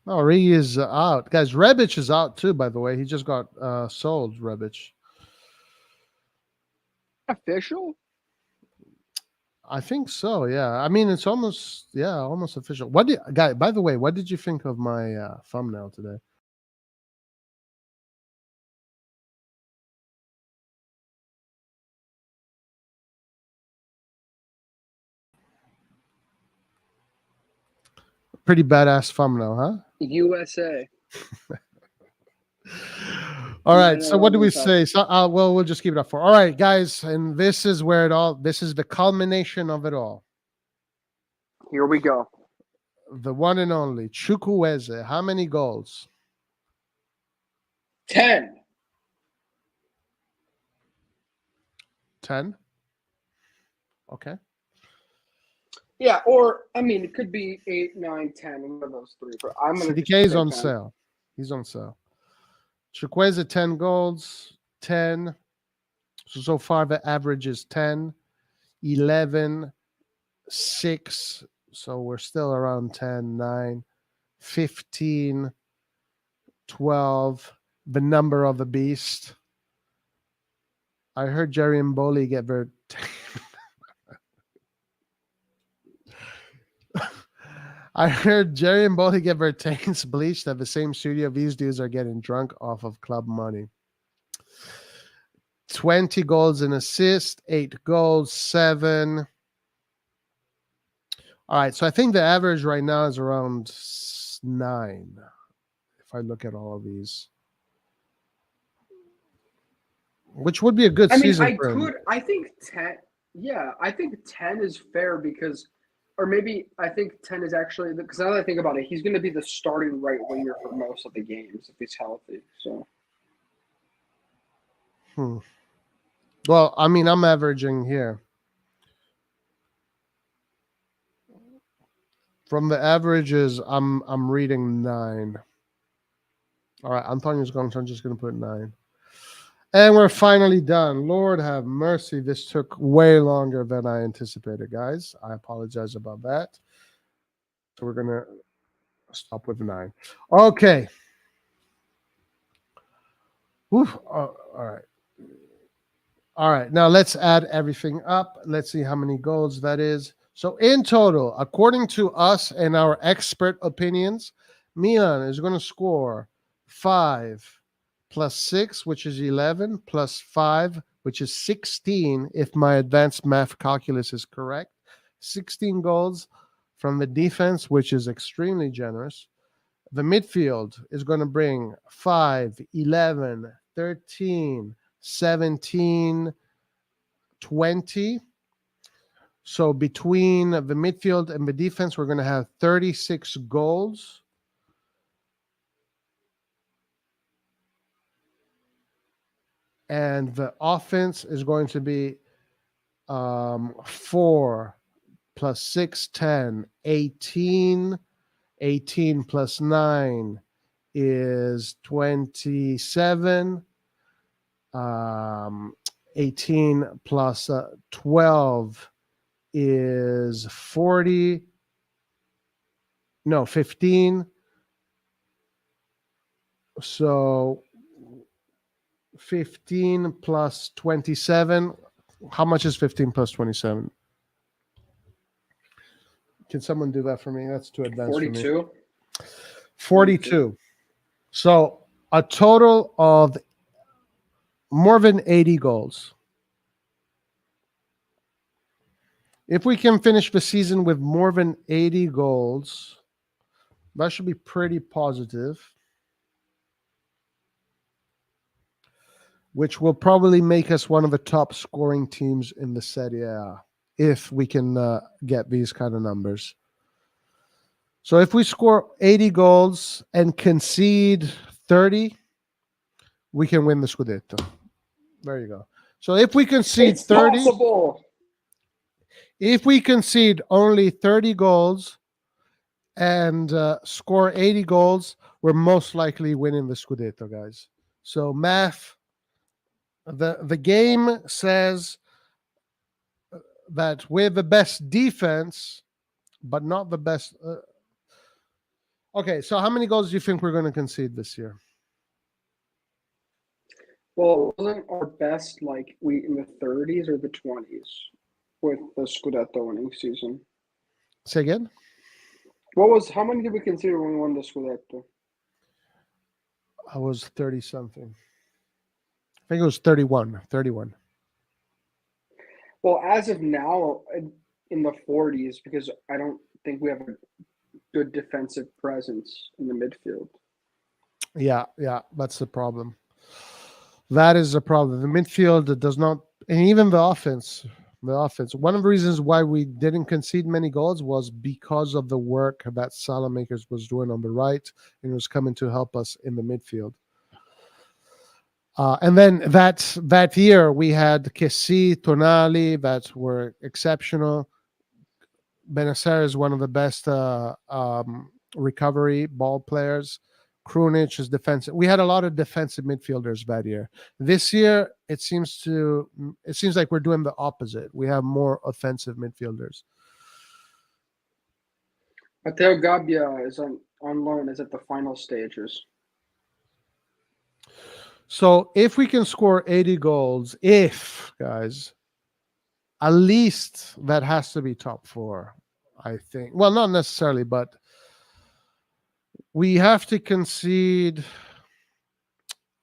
Oh, Rigi is out. Guys, Rebic is out too, by the way. He just got sold, Rebic. Official? I think so, yeah. I mean, it's almost official. By the way, what did you think of my thumbnail today? Pretty badass thumbnail, huh? USA. All right. No, So what do we what's up? say? So well, we'll just keep it up for. All right, guys, and this is where this is the culmination of it all. Here we go. The one and only Chukweze. How many goals? 10. 10. Okay. Yeah, or I mean, it could be 8, 9, 10, one of those three. But I'm gonna. CDK is on 10. sale. He's on sale. Chukweze 10 goals, 10. So far the average is 10, 11, 6. So we're still around 10, 9, 15, 12. The number of the beast. I heard Jerry and Bowley get very. I heard Jerry and Bowley get their tanks bleached at the same studio. These dudes are getting drunk off of club money. 20 goals and assists, 8 goals, 7. All right, so I think the average right now is around 9. If I look at all of these, which would be a good season for him. I think 10. Yeah, I think 10 is fair because, or maybe I think 10 is actually because now that I think about it, he's going to be the starting right winger for most of the games if he's healthy. So. Well, I mean, I'm averaging here. From the averages, I'm reading 9. All right, Antonio's going, so I'm just going to put 9. And we're finally done. Lord have mercy. This took way longer than I anticipated, guys. I apologize about that. So we're going to stop with 9. Okay. All right. All right. Now let's add everything up. Let's see how many goals that is. So in total, according to us and our expert opinions, Milan is going to score 5 plus 6, which is 11, plus 5, which is 16, if my advanced math calculus is correct. 16 goals from the defense, which is extremely generous. The midfield is going to bring 5, 11, 13, 17, 20. So between the midfield and the defense, we're going to have 36 goals. And the offense is going to be 4 plus 6, 10, 18. 18 plus 9 is 27. 18 plus 12 is 40. No, 15. So 15 plus 27. How much is 15 plus 27? Can someone do that for me? That's too advanced 42. for me. 42. So a total of more than 80 goals. If we can finish the season with more than 80 goals, that should be pretty positive, which will probably make us one of the top scoring teams in the Serie A if we can get these kind of numbers. So if we score 80 goals and concede 30, we can win the Scudetto. There you go. So if we concede 30, possible. If we concede only 30 goals and score 80 goals, we're most likely winning the Scudetto, guys. So math The game says that we're the best defense, but not the best. Okay, so how many goals do you think we're going to concede this year? Well, wasn't our best like we in the 30s or the 20s with the Scudetto winning season? Say again? How many did we consider when we won the Scudetto? I was 30 something. I think it was 31. 31. Well, as of now, in the 40s, because I don't think we have a good defensive presence in the midfield. Yeah, that's the problem. That is the problem. The midfield does not, and even the offense. The offense. One of the reasons why we didn't concede many goals was because of the work that Salamakers was doing on the right and was coming to help us in the midfield. And then that year we had Kessi, Tonali that were exceptional. Benacer is one of the best recovery ball players. Krunic is defensive. We had a lot of defensive midfielders that year. This year, it seems like we're doing the opposite. We have more offensive midfielders. Matteo Gabbia is on loan, is at the final stages. So if we can score 80 goals, guys, at least that has to be top 4, I think. Well, not necessarily, but we have to concede.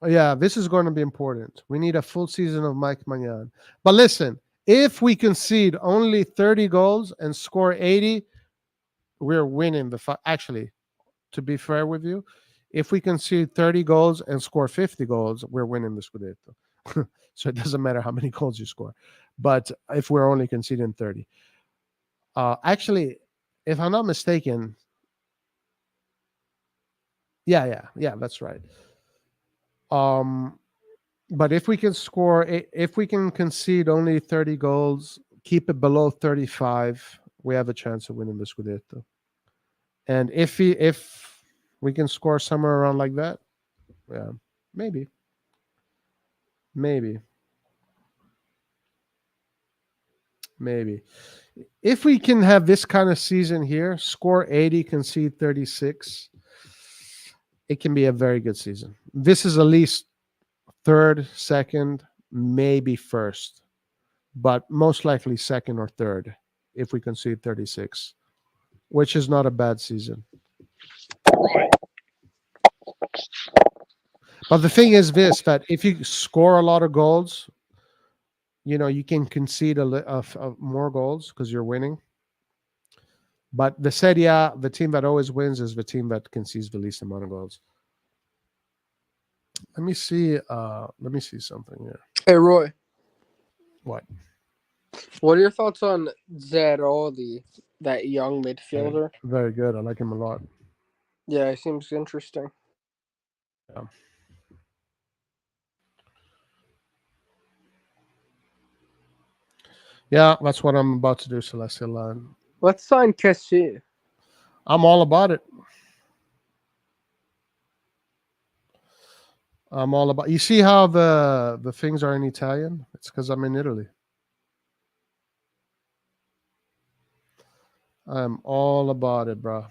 Yeah, this is going to be important. We need a full season of Mike Magnan. But listen, if we concede only 30 goals and score 80, we're winning actually, to be fair with you, if we concede 30 goals and score 50 goals, we're winning the Scudetto. So it doesn't matter how many goals you score. But if we're only conceding 30. Actually, if I'm not mistaken, yeah, that's right. But if we can concede only 30 goals, keep it below 35, we have a chance of winning the Scudetto. And if we can score somewhere around like that, yeah, maybe. If we can have this kind of season here, score 80, concede 36, it can be a very good season. This is at least third, second, maybe first, but most likely second or third if we concede 36, which is not a bad season. But the thing is this, that if you score a lot of goals, you can concede more goals because you're winning. But the Serie A, the team that always wins is the team that concedes the least amount of goals. Let me see something here. Hey, Roy. What? What are your thoughts on Zeroli, that young midfielder? Very good. I like him a lot. Yeah, he seems interesting. Yeah. Yeah, that's what I'm about to do, Celestial. Let's sign Kessi. I'm all about it. You see how the things are in Italian? It's because I'm in Italy. I'm all about it, bro.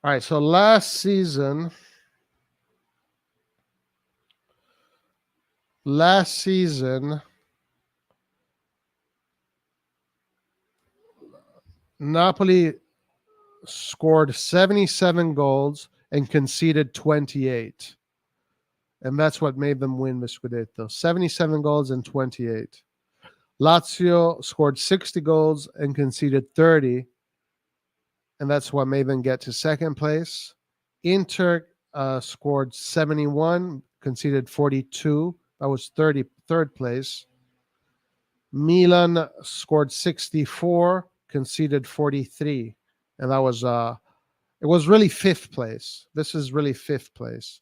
All right, so last season, Napoli scored 77 goals and conceded 28. And that's what made them win the Scudetto. 77 goals and 28. Lazio scored 60 goals and conceded 30. And that's what made them get to second place. Inter scored 71, conceded 42. That was third place. Milan scored 64, conceded 43. And that was it was really fifth place. This is really fifth place.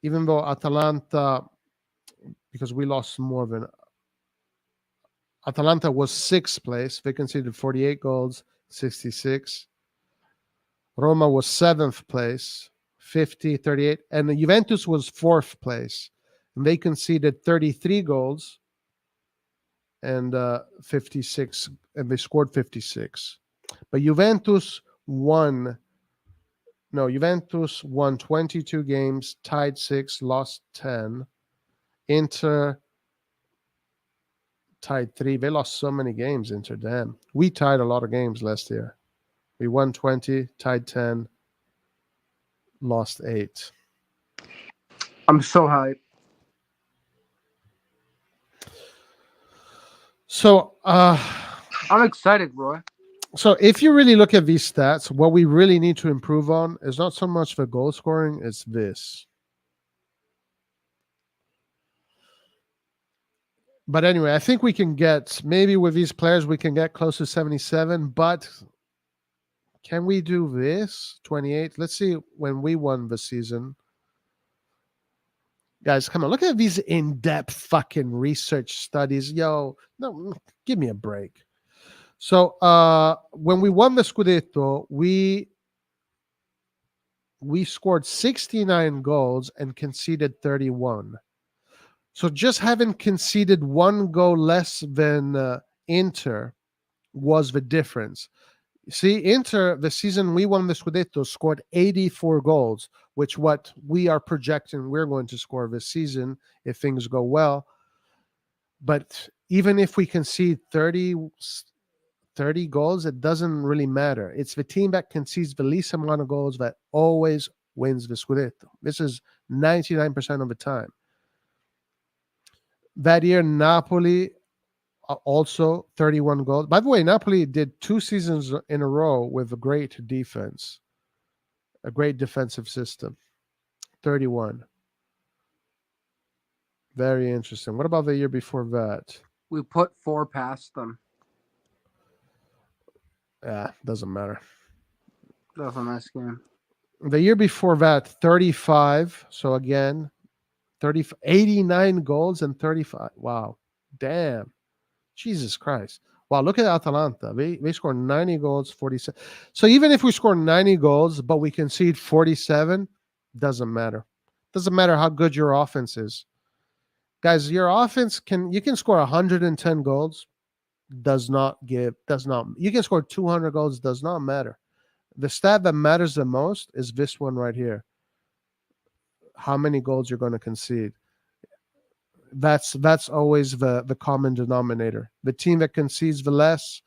Even though Atalanta, because we lost more than Atalanta was sixth place. They conceded 48 goals. 66. Roma was 7th place, 50, 38. And the Juventus was 4th place. And they conceded 33 goals and 56, and they scored 56. But Juventus won 22 games, tied 6, lost 10. Inter tied 3. They lost so many games, Inter, damn. We tied a lot of games last year. We won 20, tied 10, lost 8. I'm so hyped. So, I'm excited, Roy. So if you really look at these stats, what we really need to improve on is not so much the goal scoring, it's this. But anyway, I think we can get, maybe with these players, we can get close to 77, but can we do this? 28? Let's see when we won the season. Guys, come on, look at these in-depth fucking research studies. Yo, no, give me a break. So when we won the Scudetto, we scored 69 goals and conceded 31. So just having conceded one goal less than Inter was the difference. See, Inter, the season we won the Scudetto, scored 84 goals, which what we are projecting we're going to score this season if things go well. But even if we concede 30 goals, it doesn't really matter. It's the team that concedes the least amount of goals that always wins the Scudetto. This is 99% of the time. That year, Napoli also 31 goals. By the way, Napoli did 2 seasons in a row with a great defense, a great defensive system. 31. Very interesting. What about the year before that? We put 4 past them. Yeah, doesn't matter. That was a nice game. The year before that, 35. So again, 89 goals and 35. Wow. Damn. Jesus Christ. Wow, look at Atalanta. They scored 90 goals, 47. So even if we score 90 goals, but we concede 47, doesn't matter. Doesn't matter how good your offense is. Guys, your offense you can score 110 goals. You can score 200 goals, does not matter. The stat that matters the most is this one right here. How many goals you're going to concede. That's always the common denominator. The team that concedes the less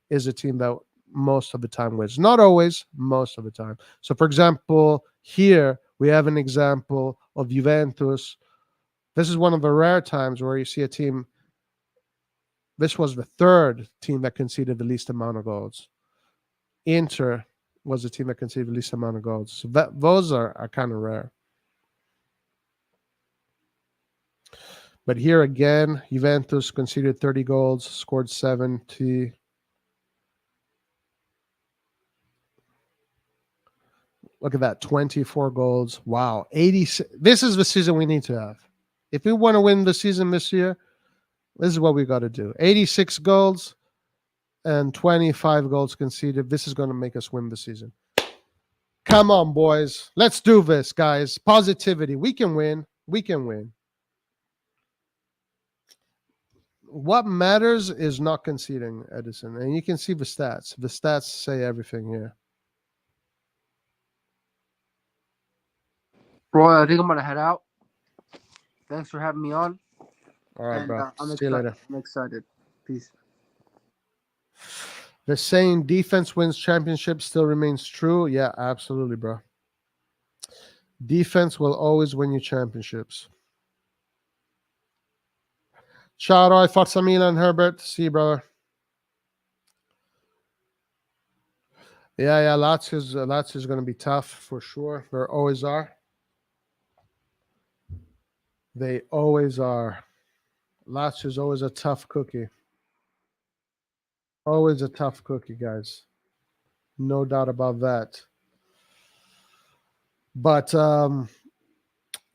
is a team that most of the time wins. Not always, most of the time. So for example, here we have an example of Juventus. This is one of the rare times where you see a team. This was the 3rd team that conceded the least amount of goals. Inter was the team that conceded the least amount of goals. So those are kind of rare. But here again, Juventus conceded 30 goals, scored 70. Look at that, 24 goals. Wow, 86. This is the season we need to have. If we want to win the season this year, this is what we got to do. 86 goals and 25 goals conceded. This is going to make us win the season. Come on, boys. Let's do this, guys. Positivity. We can win. We can win. What matters is not conceding, Edison. And you can see the stats. The stats say everything here. Roy, I think I'm going to head out. Thanks for having me on. All right, And, bro. I'm See you later. I'm excited. Peace. The saying defense wins championships still remains true. Yeah, absolutely, bro. Defense will always win you championships. Ciao, Roy. Forza Milan, Herbert. See you, brother. Yeah. Lazio's going to be tough for sure. They always are. They always are. Lazio's always a tough cookie. Always a tough cookie, guys. No doubt about that. But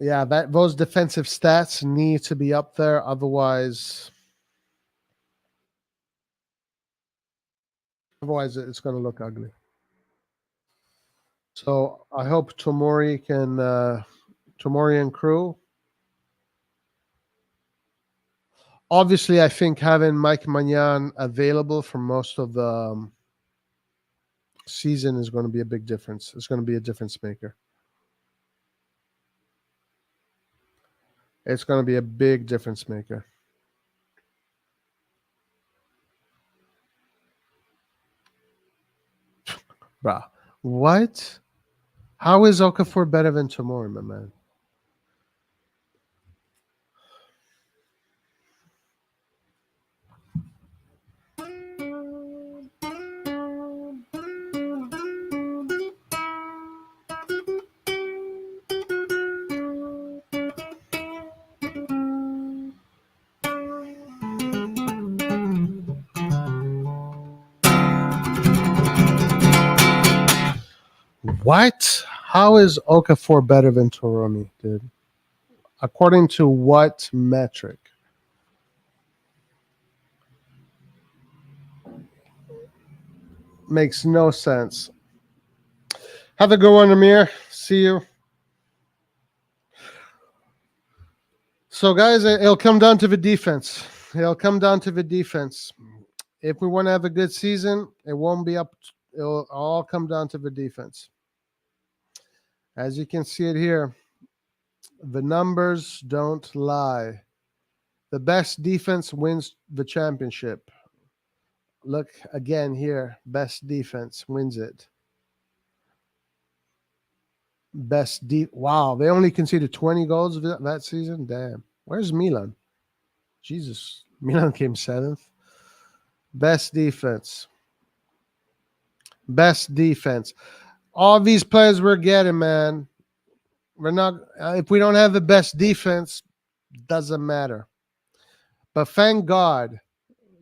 yeah, those defensive stats need to be up there. Otherwise, Otherwise, it's going to look ugly. So I hope Tomori and crew. Obviously, I think having Mike Magnan available for most of the season is going to be a big difference. It's going to be a difference maker. It's going to be a big difference maker. Bruh, what? How is Okafor better than Tomori, my man? What? How is Okafor better than Toromi, dude? According to what metric? Makes no sense. Have a good one, Amir. See you. So, guys, it'll come down to the defense. It'll come down to the defense. If we want to have a good season, it won't be up. It'll all come down to the defense. As you can see it here, the numbers don't lie. The best defense wins the championship. Look again here. Best defense wins it. Wow, they only conceded 20 goals that season. Damn. Where's Milan? Jesus. Milan came 7th. Best defense. Best defense. All these players we're getting, man. We're not. If we don't have the best defense, doesn't matter. But thank God,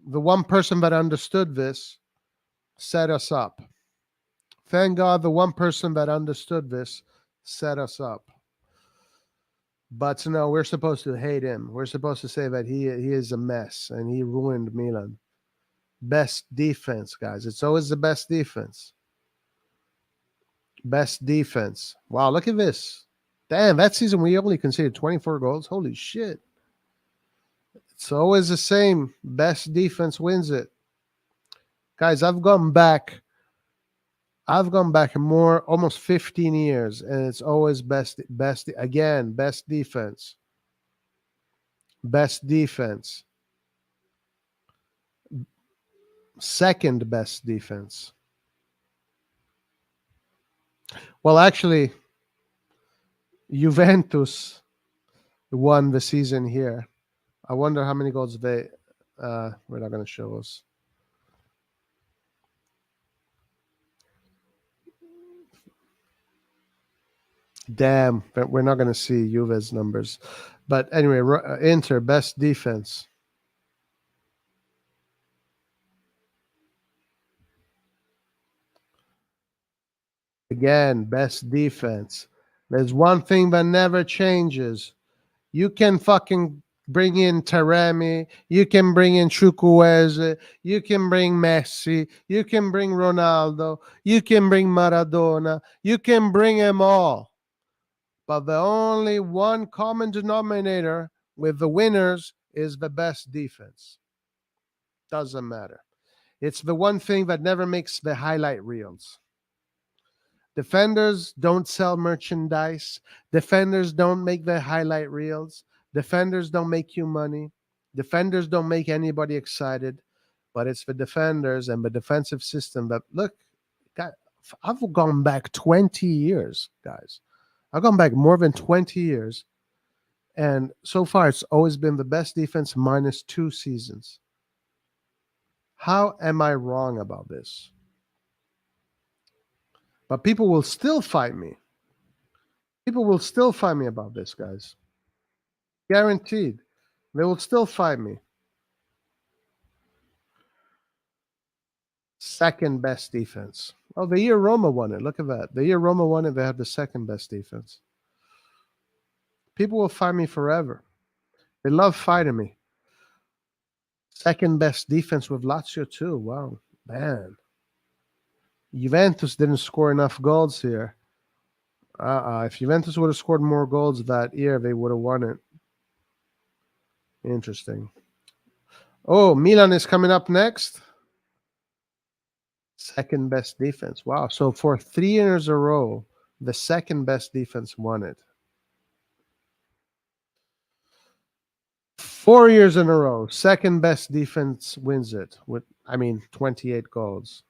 the one person that understood this set us up. Thank God, the one person that understood this set us up. But no, we're supposed to hate him. We're supposed to say that he is a mess and he ruined Milan. Best defense, guys. It's always the best defense. Best defense. Wow, look at this. Damn, that season we only conceded 24 goals. Holy shit. It's always the same. Best defense wins it. Guys, I've gone back more, almost 15 years, and it's always best defense. Best defense. Second best defense. Well, actually, Juventus won the season here. I wonder how many goals we're not going to show us. Damn, we're not going to see Juve's numbers. But anyway, Inter, best defense. Again, best defense. There's one thing that never changes. You can fucking bring in Taremi. You can bring in Chukweze. You can bring Messi. You can bring Ronaldo. You can bring Maradona. You can bring them all. But the only one common denominator with the winners is the best defense. Doesn't matter. It's the one thing that never makes the highlight reels. Defenders don't sell merchandise. Defenders don't make the highlight reels. Defenders don't make you money. Defenders don't make anybody excited. But it's the defenders and the defensive system that, look, I've gone back 20 years, guys. I've gone back more than 20 years. And so far, it's always been the best defense minus 2 seasons. How am I wrong about this? But people will still fight me. People will still fight me about this, guys. Guaranteed. They will still fight me. Second best defense. Oh, the year Roma won it. Look at that. The year Roma won it, they had the second best defense. People will fight me forever. They love fighting me. Second best defense with Lazio too. Wow, man. Juventus didn't score enough goals here. If Juventus would have scored more goals that year, they would have won it. Interesting. Oh, Milan is coming up next. Second best defense. Wow. So for 3 years in a row, the second best defense won it. 4 years in a row, second best defense wins it with, 28 goals.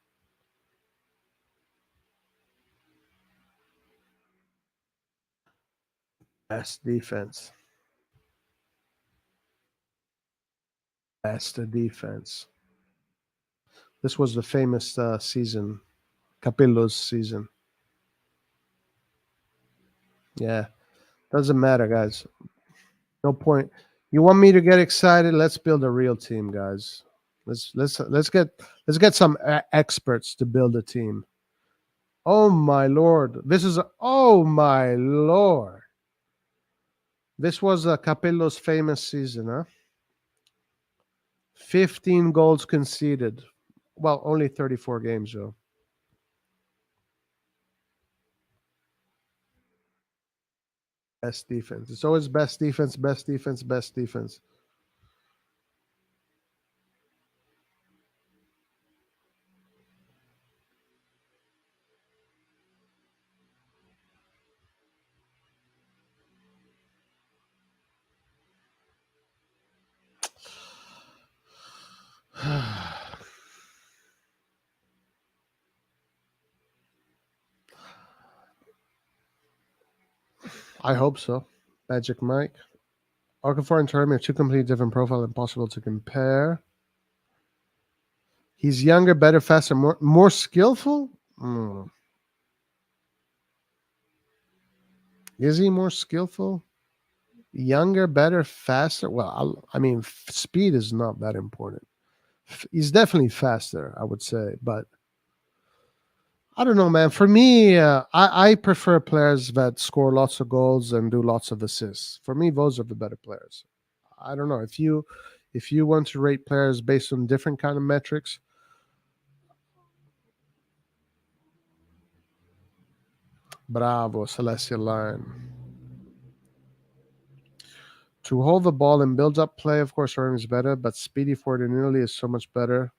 Best defense. Best defense. This was the famous season, Capello's season. Yeah, doesn't matter, guys. No point. You want me to get excited? Let's build a real team, guys. Let's get some experts to build a team. Oh my lord! Oh my lord! This was Capello's famous season, huh? 15 goals conceded. Well, only 34 games though. Best defense. It's always best defense, best defense, best defense. I hope so. Magic Mike. Okafor and Termi have two completely different profiles, impossible to compare. He's younger, better, faster, more skillful? Is he more skillful? Younger, better, faster? Well, speed is not that important. He's definitely faster, I would say, but I don't know, man. For me, I prefer players that score lots of goals and do lots of assists. For me, those are the better players. I don't know if you want to rate players based on different kind of metrics. Bravo, Celestial Line. To hold the ball and build up play, of course, Remy is better, but Speedy Fortinelli is so much better.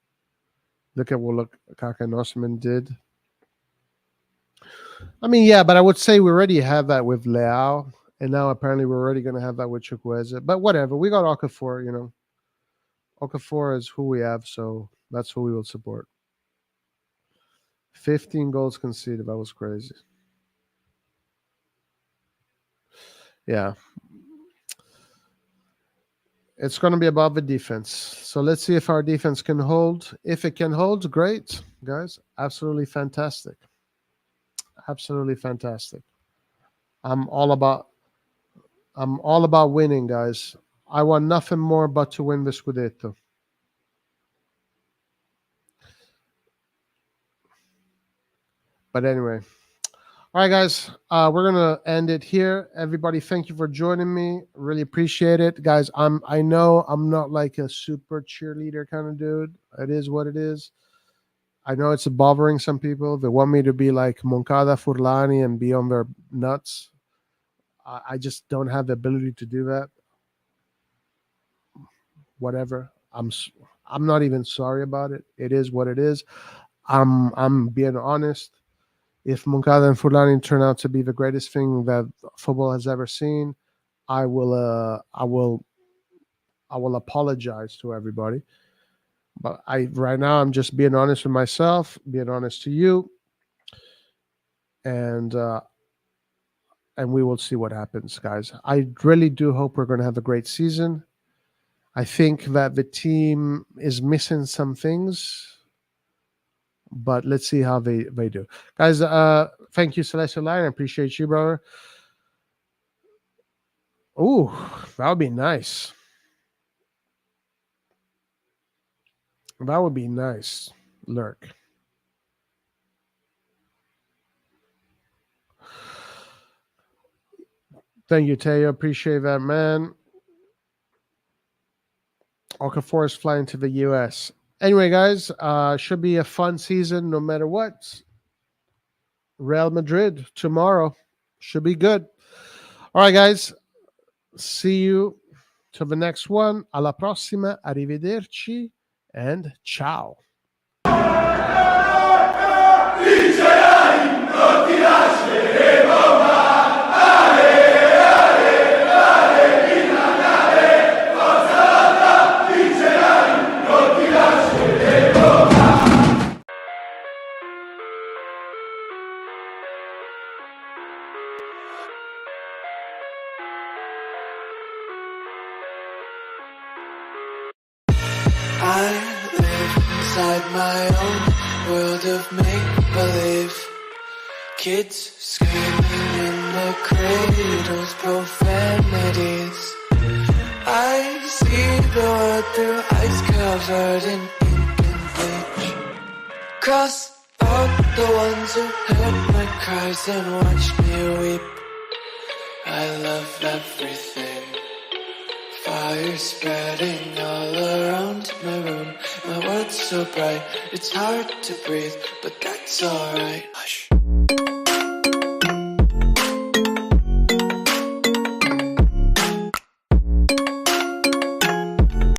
Look at what Lukaku and Osman did. Yeah, but I would say we already have that with Leao, and now apparently we're already going to have that with Chukweze. But whatever, we got Okafor, Okafor is who we have, so that's who we will support. 15 goals conceded, that was crazy. Yeah. It's going to be about the defense. So let's see if our defense can hold. If it can hold, great, guys. Absolutely fantastic. Absolutely fantastic. I'm all about winning, guys. I want nothing more but to win the Scudetto. But anyway. All right, guys. We're gonna end it here. Everybody, thank you for joining me. Really appreciate it, guys. I know I'm not like a super cheerleader kind of dude. It is what it is. I know it's bothering some people. They want me to be like Moncada Furlani and be on their nuts. I just don't have the ability to do that. Whatever. I'm not even sorry about it. It is what it is. I'm being honest. If Moncada and Furlani turn out to be the greatest thing that football has ever seen, I will apologize to everybody. But right now I'm just being honest with myself, being honest to you, and we will see what happens, guys. I really do hope we're going to have a great season. I think that the team is missing some things, but let's see how they do. Guys, thank you, Celestial Line. I appreciate you, brother. Ooh, that would be nice. That would be nice. Lurk. Thank you, Teo. Appreciate that, man. Okafor is flying to the US. Anyway, guys, should be a fun season no matter what. Real Madrid tomorrow. Should be good. All right, guys. See you to the next one. Alla prossima. Arrivederci. And ciao. I live inside my own world of make-believe. Kids screaming in the cradles, profanities. I see the world through ice covered in ink and bleach. Cross out the ones who heard my cries and watched me weep. I love everything. Fire spreading all around my room. My world's so bright, it's hard to breathe, but that's alright. Hush.